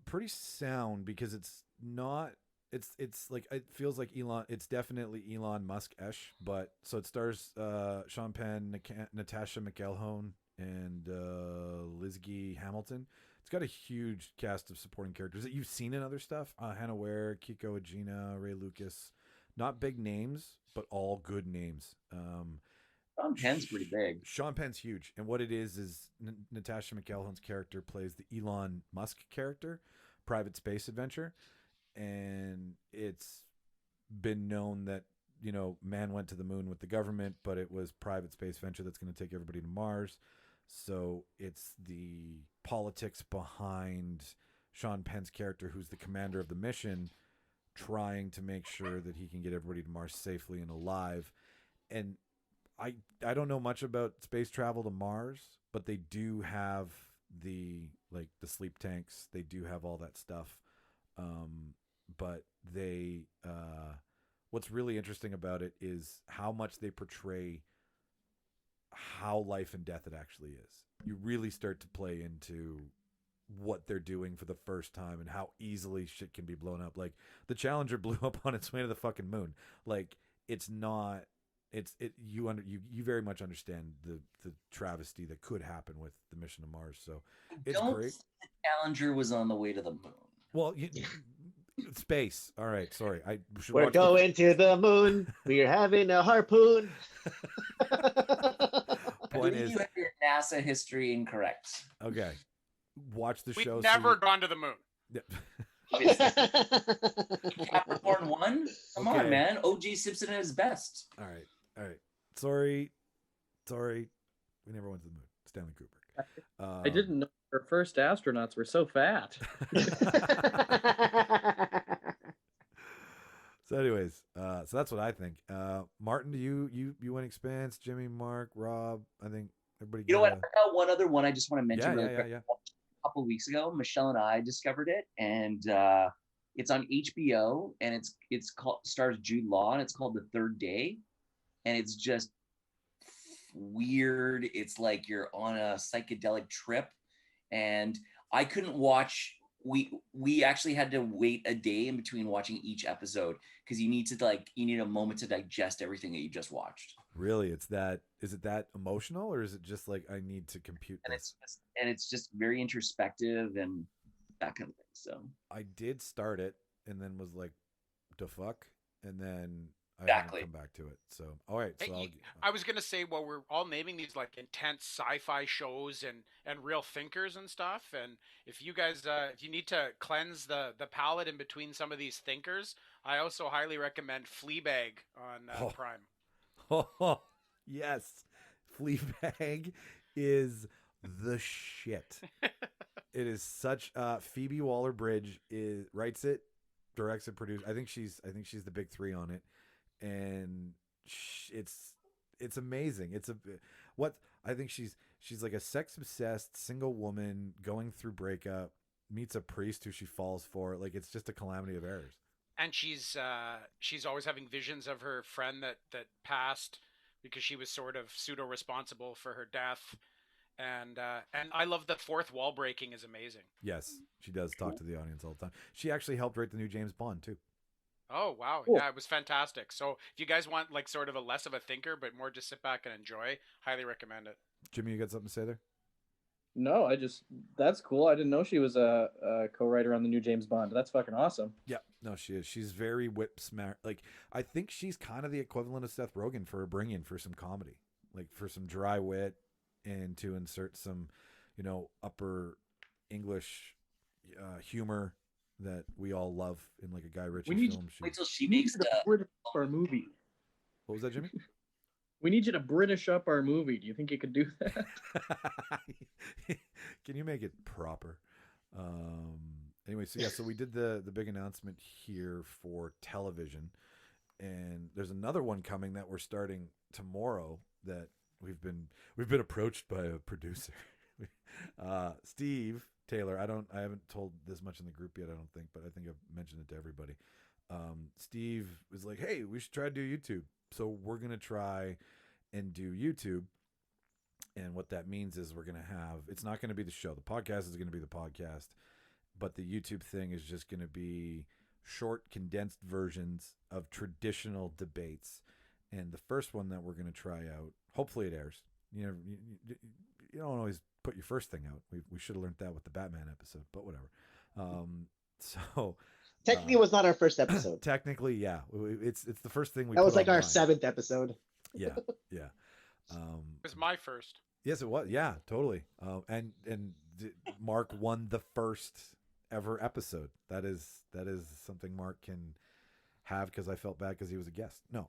Pretty sound because it's not. It's like it feels like Elon. It's definitely Elon Musk-ish, but so it stars Sean Penn, Natasha McElhone, and Lizzie Hamilton. It's got a huge cast of supporting characters that you've seen in other stuff. Hannah Ware, Kiko Agina, Ray Lucas. Not big names, but all good names. Sean Penn's pretty big. Sean Penn's huge, and what it is Natasha McElhone's character plays the Elon Musk character, private space adventure, and it's been known that man went to the moon with the government, but it was private space venture that's going to take everybody to Mars. So it's the politics behind Sean Penn's character, who's the commander of the mission, trying to make sure that he can get everybody to Mars safely and alive. And I don't know much about space travel to Mars, but they do have the sleep tanks. They do have all that stuff. But they what's really interesting about it is how much they portray how life and death it actually is. You really start to play into what they're doing for the first time and how easily shit can be blown up. Like the Challenger blew up on its way to the fucking moon. Like it's not. You very much understand the travesty that could happen with the mission to Mars. So it's Don't great. think the Challenger was on the way to the moon. Well, space. All right, sorry. I should We're watch going to the moon. We're having a harpoon. I Point believe is, you have your NASA history incorrect. okay. Watch the We've show. never gone to the moon. Capricorn 1? Come Okay. on, man. OG Simpson at his best. All right. Sorry. We never went to the moon. Stanley Kubrick. I didn't know our first astronauts were so fat. So, anyways, so that's what I think. Martin, do you want Expanse? Jimmy, Mark, Rob? I think everybody. You know what? I got one other one I just want to mention really quick. Yeah. A couple of weeks ago, Michelle and I discovered it, and it's on HBO, and it's called stars Jude Law, and it's called The Third Day, and it's just weird. It's like you're on a psychedelic trip, and I couldn't watch. We actually had to wait a day in between watching each episode because you need a moment to digest everything that you just watched. Really, is it that emotional, or is it just like I need to compute And this? it's just very introspective and that kind of thing. So I did start it and then was like, "The fuck," and then I Exactly. haven't come back to it. So all right, so Hey, I was gonna say, well, we're all naming these like intense sci-fi shows and real thinkers and stuff. And if you guys, if you need to cleanse the palate in between some of these thinkers, I also highly recommend Fleabag on Prime. Oh, yes, Fleabag is the shit. It is such. Phoebe Waller-Bridge writes it, directs it, produces. I think she's the big three on it, and it's amazing. I think she's like a sex obsessed single woman going through breakup, meets a priest who she falls for. Like it's just a calamity of errors. And she's always having visions of her friend that passed because she was sort of pseudo responsible for her death. And I love the fourth wall breaking is amazing. Yes, she does talk to the audience all the time. She actually helped write the new James Bond too. Oh wow, Cool. yeah, it was fantastic. So if you guys want like sort of a less of a thinker but more just sit back and enjoy, highly recommend it. Jimmy, you got something to say there? No, that's cool. I didn't know she was a co-writer on the new James Bond. That's fucking awesome. Yeah, no, she is. She's very whip smart. Like I think she's kind of the equivalent of Seth Rogen for a bring-in for some comedy, like for some dry wit, and to insert some, upper English humor that we all love in like a Guy Ritchie We need- film. wait till she We need makes you to the British up our movie. What was that, Jimmy? We need you to British up our movie. Do you think you could do that? Can you make it proper? Anyway, so we did the big announcement here for television, and there's another one coming that we're starting tomorrow that we've been approached by a producer. Steve Taylor. I haven't told this much in the group yet, I don't think, but I think I've mentioned it to everybody. Steve was like, hey, we should try to do YouTube. So we're going to try and do YouTube. And what that means is we're going to have, it's not going to be the show. The podcast is going to be the podcast, but the YouTube thing is just going to be short, condensed versions of traditional debates. And the first one that we're going to try out, hopefully it airs. You know, you don't always put your first thing out. We should have learned that with the Batman episode, but whatever. So Technically, it was not our first episode. technically, yeah, it's the first thing we. That was put like our online. 7th episode. Yeah. It was my first. Yes, it was. Yeah, totally. And Mark won the first ever episode. That is something Mark can have because I felt bad because he was a guest. No.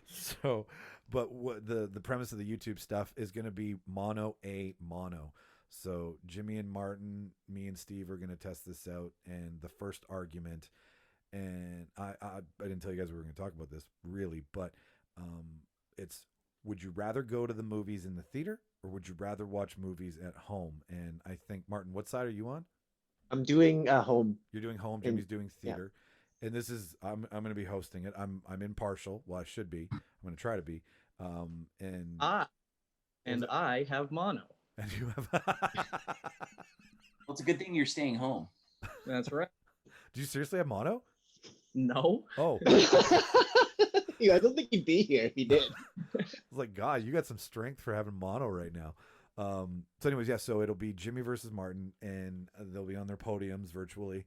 So, but what the premise of the YouTube stuff is going to be mono. So Jimmy and Martin, me and Steve are going to test this out, and the first argument. And I didn't tell you guys we were going to talk about this really, but it's, would you rather go to the movies in the theater or would you rather watch movies at home? And I think, Martin, what side are you on? I'm doing home. You're doing home. Jimmy's doing theater. Yeah. And this is, I'm going to be hosting it. I'm impartial. Well, I should be. I'm going to try to be. And I have mono. And you have. Well, it's a good thing you're staying home. That's right. Do you seriously have mono? No. Oh. I don't think he'd be here if he did. I was like, God, you got some strength for having mono right now. So anyways, yeah, so it'll be Jimmy versus Martin, and they'll be on their podiums virtually,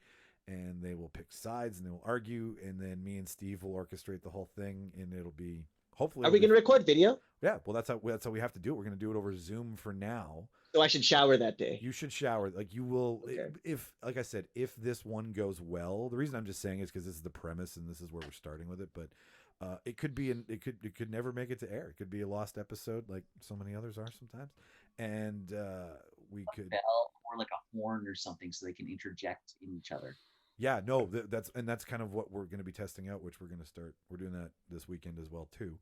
and they will pick sides and they will argue, and then me and Steve will orchestrate the whole thing, and it'll be hopefully. Are we going to record video? Yeah, well, that's how we have to do it. We're going to do it over Zoom for now. So I should shower that day. You should shower. Like you will, Okay. if like I said, if this one goes well. The reason I'm just saying is because this is the premise and this is where we're starting with it. But it could be, it could never make it to air. It could be a lost episode, like so many others are sometimes. And we could Bell or like a horn or something, so they can interject in each other. Yeah, no, that's kind of what we're going to be testing out, which we're going to start. We're doing that this weekend as well too.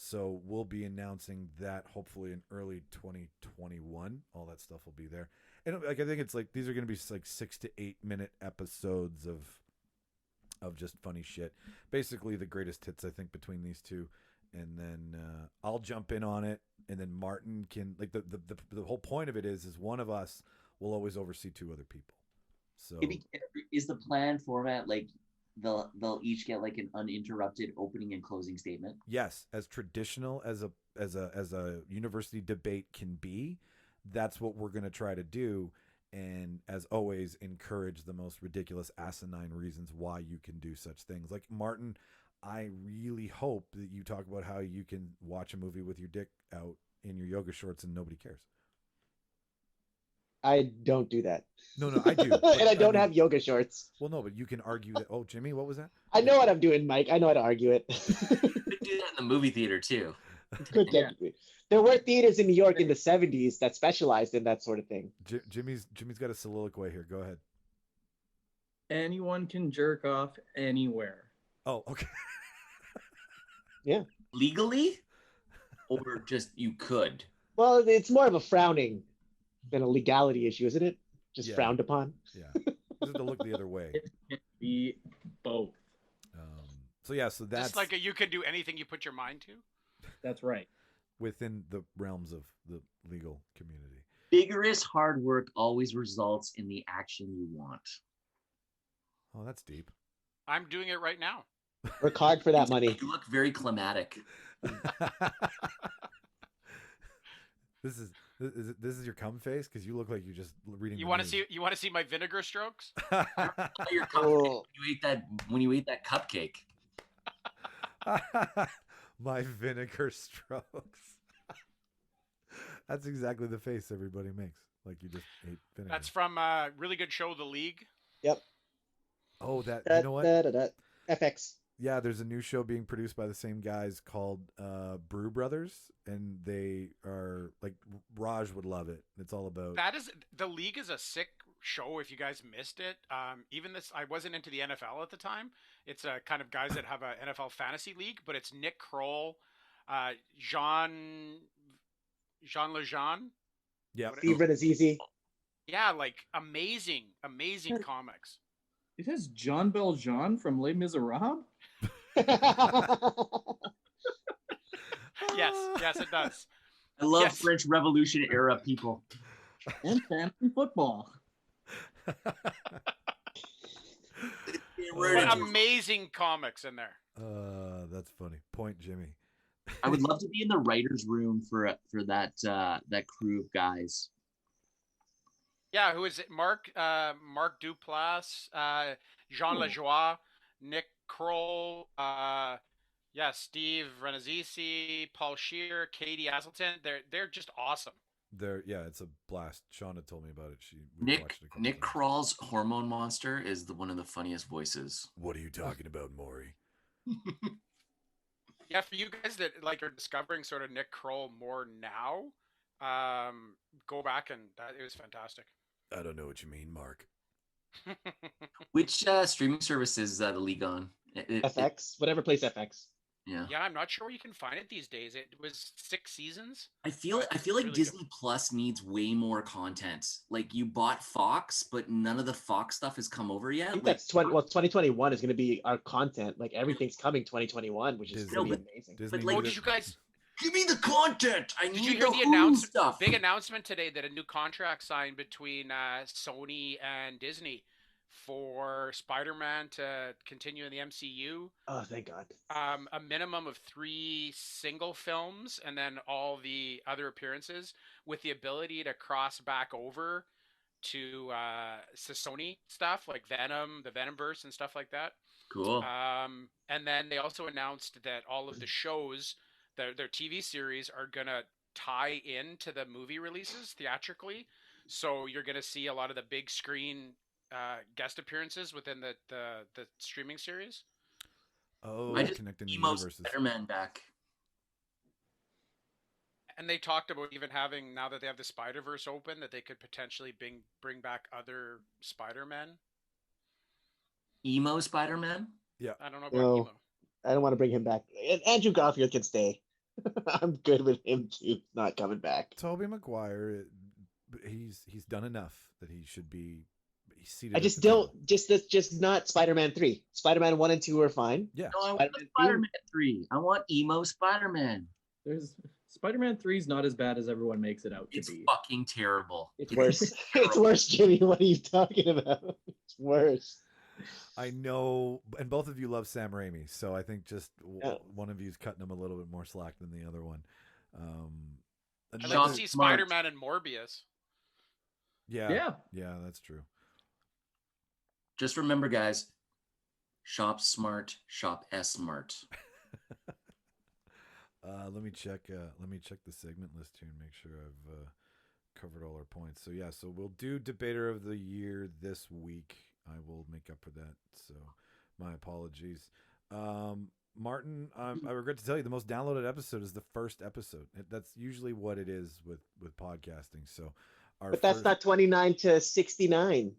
So we'll be announcing that hopefully in early 2021. All that stuff will be there. And like I think it's like these are going to be like 6 to 8 minute episodes of just funny shit. Basically the greatest hits I think between these two. And then I'll jump in on it, and then Martin can, like, the whole point of it is one of us will always oversee 2 other people. So Is the plan format like they'll each get like an uninterrupted opening and closing statement? Yes, as traditional as a university debate can be, that's what we're going to try to do. And as always, encourage the most ridiculous, asinine reasons why you can do such things. Like Martin, I really hope that you talk about how you can watch a movie with your dick out in your yoga shorts and nobody cares. I don't do that. No, I do. And I don't have yoga shorts. Well, no, but you can argue that. Oh, Jimmy, what was that? I know what I'm doing, Mike. I know how to argue it. Could do that in the movie theater too. Could technically. There were theaters in New York in the 70s that specialized in that sort of thing. Jimmy's got a soliloquy here. Go ahead. Anyone can jerk off anywhere. Oh, okay. Yeah. Legally? Or just you could? Well, it's more of a frowning than a legality issue, isn't it? Just frowned upon. Yeah. Just to look the other way. It can be both. So yeah, so that's Just like you can do anything you put your mind to. That's right. within the realms of the legal community. Vigorous hard work always results in the action you want. Oh, that's deep. I'm doing it right now. Work hard for that money. You look very climatic. This is your cum face because you look like you're just reading. You want to see my vinegar strokes? Your Oh. when you ate that cupcake. My vinegar strokes. That's exactly the face everybody makes. Like you just ate vinegar. That's from a really good show, The League. Yep. Oh, you know what? FX. Yeah, there's a new show being produced by the same guys called Brew Brothers, and they are like Raj would love it. It's all about The League is a sick show if you guys missed it. Even this, I wasn't into the NFL at the time. It's kind of guys that have a NFL fantasy league, but it's Nick Kroll, Jean Lejean. Yeah. What- Steve Renazizi. Yeah, like amazing comics. It has John Valjean from Les Miserables. Yes, it does. I love Yes. French Revolution era people. And fantasy football. But amazing comics in there. That's funny. Point Jimmy. I would love to be in the writers' room for that crew of guys. Yeah, who is it? Mark Duplass, Jean Cool. Lajoie, Nick Kroll, Steve Renazizi, Paul Scheer, Katie Aselton. They're just awesome. It's a blast. Shauna told me about it. We watched it a couple Nick times. Kroll's Hormone Monster is one of the funniest voices. What are you talking about, Maury? Yeah, for you guys that like are discovering sort of Nick Kroll more now, go back and it was fantastic. I don't know what you mean, Mark. Which streaming service is the league on? FX, whatever plays FX. Yeah. Yeah, I'm not sure where you can find it these days. It was 6 seasons. I feel like Really Disney Plus needs way more content. Like you bought Fox, but none of the Fox stuff has come over yet. I think Like, that's 2021 is going to be our content. Like everything's coming 2021, which is Disney. going to No, be amazing. Disney But, like, Oh, needed- did you guys? give me the content. I Did need you hear the Hulu stuff. big announcement today that a new contract signed between Sony and Disney for Spider-Man to continue in the MCU? Oh, thank God. A minimum of 3 single films and then all the other appearances with the ability to cross back over to Sony stuff like Venom, the Venomverse and stuff like that. Cool. And then they also announced that all of the shows, their TV series, are gonna tie into the movie releases theatrically. So you're gonna see a lot of the big screen guest appearances within the streaming series. Oh, I just connecting the emo universes. Spider-Man back. And they talked about even having, now that they have the Spider-Verse open, that they could potentially bring back other Spider-Men. Emo Spider-Man? I don't know about No. Emo. I don't want to bring him back. And Andrew Garfield can stay. I'm good with him too, not coming back. Tobey Maguire, he's done enough that he should be. He's seated I at just the table. don't. Just not Spider-Man 3. Spider-Man 1 and 2 are fine. Yeah. No, I want Spider-Man Spider-Man 3. I want emo Spider-Man. There's Spider-Man 3 is not as bad as everyone makes it out to It's be. fucking terrible. It's worse. It's worse, Jimmy. What are you talking about? It's worse. I know, and both of you love Sam Raimi, so I think just Yeah. one of you's cutting him a little bit more slack than the other one. I'd Sean like to see Smart. Spider-Man and Morbius. yeah, Yeah. that's true. Just remember, guys, shop smart, shop S-smart. Let me check. Let me check the segment list here and make sure I've covered all our points. So yeah, so we'll do Debater of the Year this week. I will make up for that. So my apologies. Martin, I regret to tell you, the most downloaded episode is the first episode. That's usually what it is with podcasting. So, But that's not 29 to 69.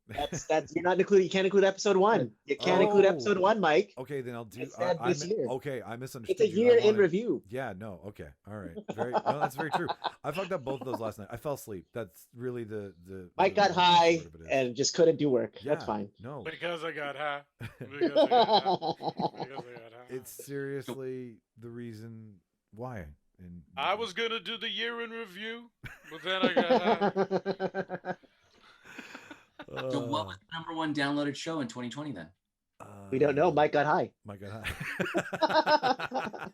That's you're not including. You can't include episode 1. You can't include episode 1, Mike. Okay, then I'll do. It's that this year. Okay, I misunderstood. It's a you. year I in wanted- review. Yeah, no, okay, all right. No, that's very true. I fucked up both of those last night. I fell asleep. That's really the. Mike got the high short of it is. and just couldn't do work. Yeah, That's fine. No, Because I got high. Because I got high. Because I got high. it's seriously the reason why. And I was gonna do the year in review, but then I got high. So what was the number 1 downloaded show in 2020 then? We don't know. Mike got high. Mike got high.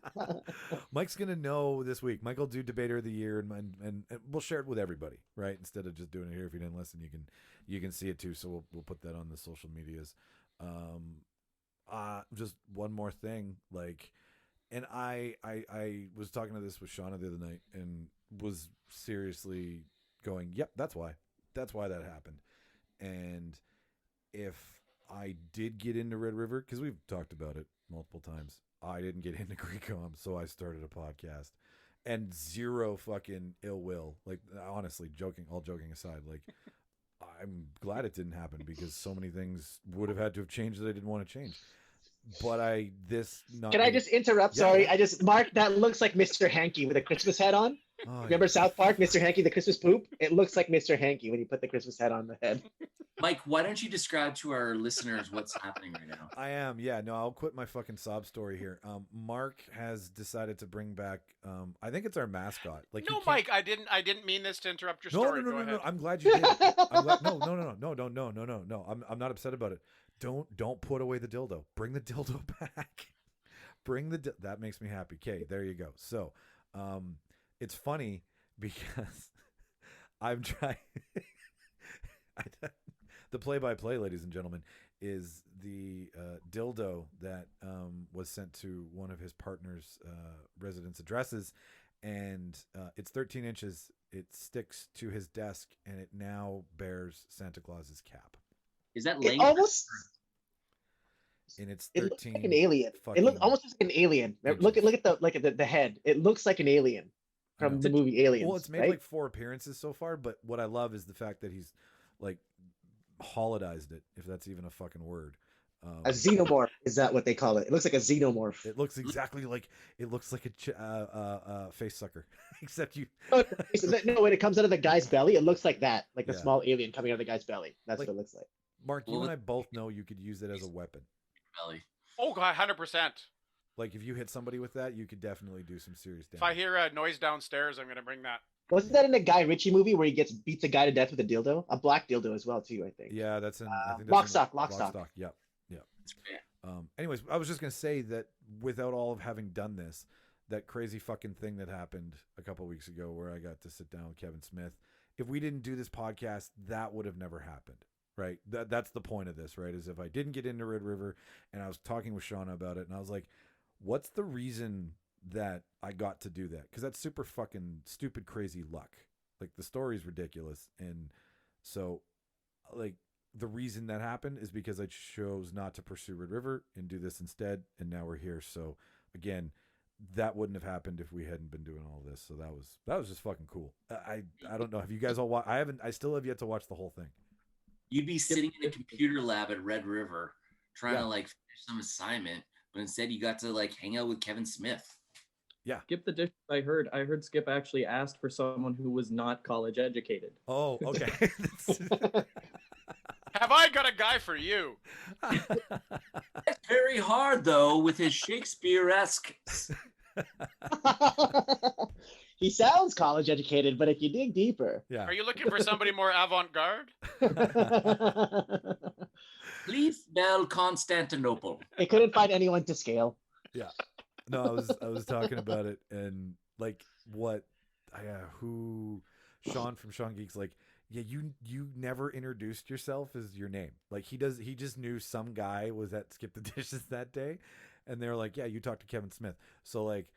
Mike's gonna know this week. Mike will do Debater of the Year, and we'll share it with everybody, right? Instead of just doing it here. If you didn't listen, you can see it too. So we'll put that on the social medias. Just one more thing, like, and I was talking to this with Shauna the other night, and was seriously going, "Yep, that's why that happened." And if I did get into Red River, because we've talked about it multiple times, I didn't get into Greekom, so I started a podcast. And zero fucking ill will. Like, honestly, all joking aside, like, I'm glad it didn't happen because so many things would have had to have changed that I didn't want to change. But Can I just interrupt? Yeah, Sorry, yeah. Mark, that looks like Mr. Hanky with a Christmas hat on. Oh, Remember yeah. South Park, Mr. Hanky, the Christmas poop? It looks like Mr. Hanky when you put the Christmas hat on the head. Mike, why don't you describe to our listeners what's happening right now? I am. Yeah, no, I'll quit my fucking sob story here. Mark has decided to bring back I think it's our mascot. Like No, Mike, I didn't mean this to interrupt your No, story. no, Go no, no, ahead. no. I'm glad you did. I'm glad. No, no, no, no, no, no, no, no, no. I'm not upset about it. Don't put away the dildo. Bring the dildo back. Bring the that makes me happy. Okay, there you go. So, it's funny because I'm trying. The play-by-play, ladies and gentlemen, is the dildo that was sent to one of his partner's residence addresses, and it's 13 inches. It sticks to his desk, and it now bears Santa Claus's cap. Is that It length? almost And it's it looks 13. like an alien. It fucking looks almost like an alien. Look inches. at the head. It looks like an alien I know. from the movie Aliens. Well, it's made right? like 4 appearances so far, but what I love is the fact that he's like holodized it, if that's even a fucking word. A xenomorph, is that what they call it? It looks like a xenomorph. It looks exactly like a face sucker, except you. No, when it comes out of the guy's belly, it looks like that, like the Yeah. small alien coming out of the guy's belly. That's Like- what it looks like. Mark, you Well, and I both know you could use it as a weapon. Belly. Oh, God, 100%. Like if you hit somebody with that, you could definitely do some serious damage. If I hear a noise downstairs, I'm going to bring that. Wasn't that in a Guy Ritchie movie where he beats a guy to death with a dildo? A black dildo as well, too, I think. Yeah, that's in. I think that's Lock, in Stock, Lock, Stock. Yep. That's right. Anyways, I was just gonna say that without all of having done this, that crazy fucking thing that happened a couple of weeks ago where I got to sit down with Kevin Smith. If we didn't do this podcast, that would have never happened, right? That's the point of this, right? Is if I didn't get into Red River and I was talking with Shauna about it, and I was like, "What's the reason that I got to do that?" Because that's super fucking stupid, crazy luck. Like the story's ridiculous, and so like. The reason that happened is because I chose not to pursue Red River and do this instead, and now we're here. So again, that wouldn't have happened if we hadn't been doing all this. So that was just fucking cool. I don't know. Have you guys all watched? I still have yet to watch the whole thing. You'd be sitting in a computer lab at Red River trying Yeah. to like finish some assignment, but instead you got to like hang out with Kevin Smith. Skip the dish. I heard Skip actually asked for someone who was not college educated. Oh, okay. Have I got a guy for you? It's very hard though with his Shakespeare-esque. He sounds college educated, but if you dig deeper. Yeah. Are you looking for somebody more avant-garde? Please bell Constantinople. They couldn't find anyone to scale. Yeah. No, I was talking about it, and like what who Sean from Sean Geeks, like, yeah, you never introduced yourself as your name. Like he just knew some guy was at Skip the Dishes that day, and they were like, yeah, you talked to Kevin Smith. So like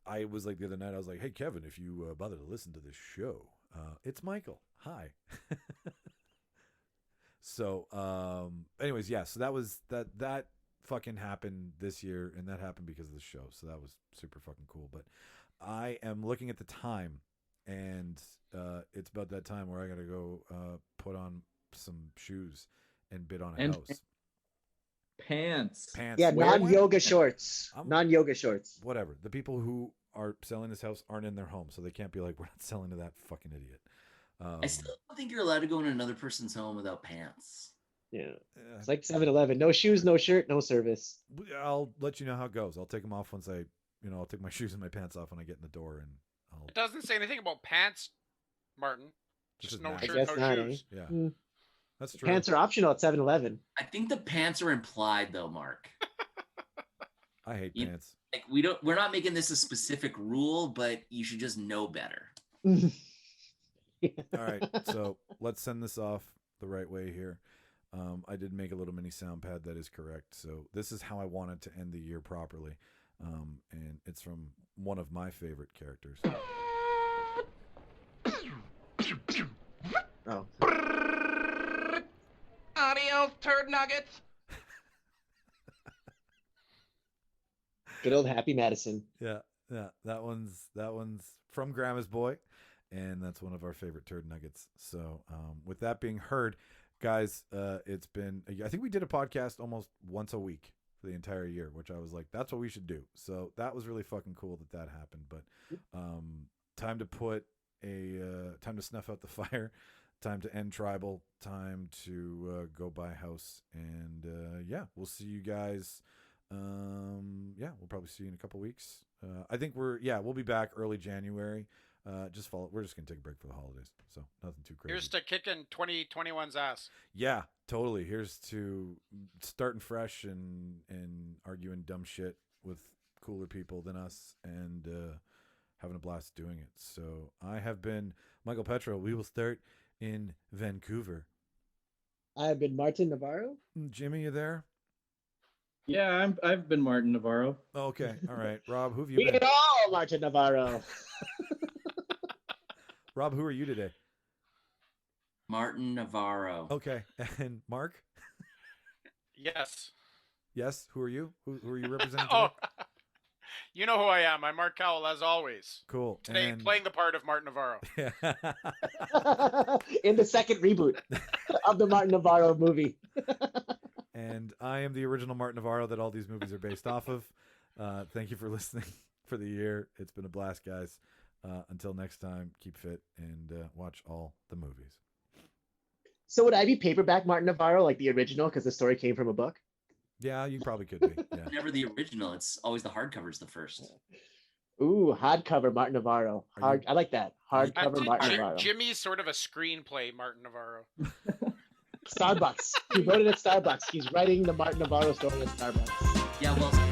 I was like the other night, I was like, hey Kevin, if you bother to listen to this show, it's Michael. Hi. So anyways, yeah, so that was that fucking happened this year, and that happened because of the show, so that was super fucking cool. But I am looking at the time, and it's about that time where I gotta go put on some shoes and bid on a And house. Pants. Yeah, Where- non-yoga shorts. I'm- Non-yoga shorts. whatever. The people who are selling this house aren't in their home, so they can't be like, we're not selling to that fucking idiot. I still don't think you're allowed to go in another person's home without pants. Yeah. It's like 7-Eleven. No shoes, no shirt, no service. I'll let you know how it goes. I'll take them off once I'll take my shoes and my pants off when I get in the door, and I'll It doesn't say anything about pants, Martin. Just Just as no nice. I shirt, guess no not, eh? shoes. yeah, Mm. that's true. Pants are optional at 7-Eleven. I think the pants are implied though, Mark. I hate You- pants. Like we're not making this a specific rule, but you should just know better. All right, so let's send this off the right way here. I did make a little mini sound pad that is correct. So this is how I wanted to end the year properly. And it's from one of my favorite characters. Oh. Adios, turd nuggets. Good old Happy Madison. Yeah, that one's from Grandma's Boy. and that's one of our favorite turd nuggets. So with that being heard, guys, it's been, I think we did a podcast almost once a week for the entire year, which I was like, that's what we should do. So that was really fucking cool that happened. But time to put time to snuff out the fire, time to end tribal, time to go buy a house, and yeah, we'll see you guys. Yeah, we'll probably see you in a couple weeks. I think we'll be back early January. We're just gonna take a break for the holidays, so nothing too crazy. Here's to kicking 2021's ass. Yeah, totally. Here's to starting fresh and arguing dumb shit with cooler people than us, and having a blast doing it. So I have been Michael Petro. We will start in Vancouver. I have been Martin Navarro. Jimmy, you there? Yeah, I've been Martin Navarro. Okay, all right. Rob, who have you We been? get all Martin Navarro. Rob, who are you today? Martin Navarro. Okay, and Mark? Yes. Yes, who are you? Who are you representing today? Oh, you know who I am. I'm Mark Cowell, as always. Cool. Today, And... playing the part of Martin Navarro. In the second reboot of the Martin Navarro movie. And I am the original Martin Navarro that all these movies are based off of. Thank you for listening for the year. It's been a blast, guys. Until next time, keep fit and watch all the movies. So would I be paperback Martin Navarro, like the original, because the story came from a book? Yeah, you probably could be. Yeah. Never the original. It's always the hardcover's the first. Ooh, hardcover Martin Navarro. I like that. Hardcover Martin Navarro. Jimmy's sort of a screenplay Martin Navarro. Starbucks. He wrote it at Starbucks. He's writing the Martin Navarro story at Starbucks. Yeah, well,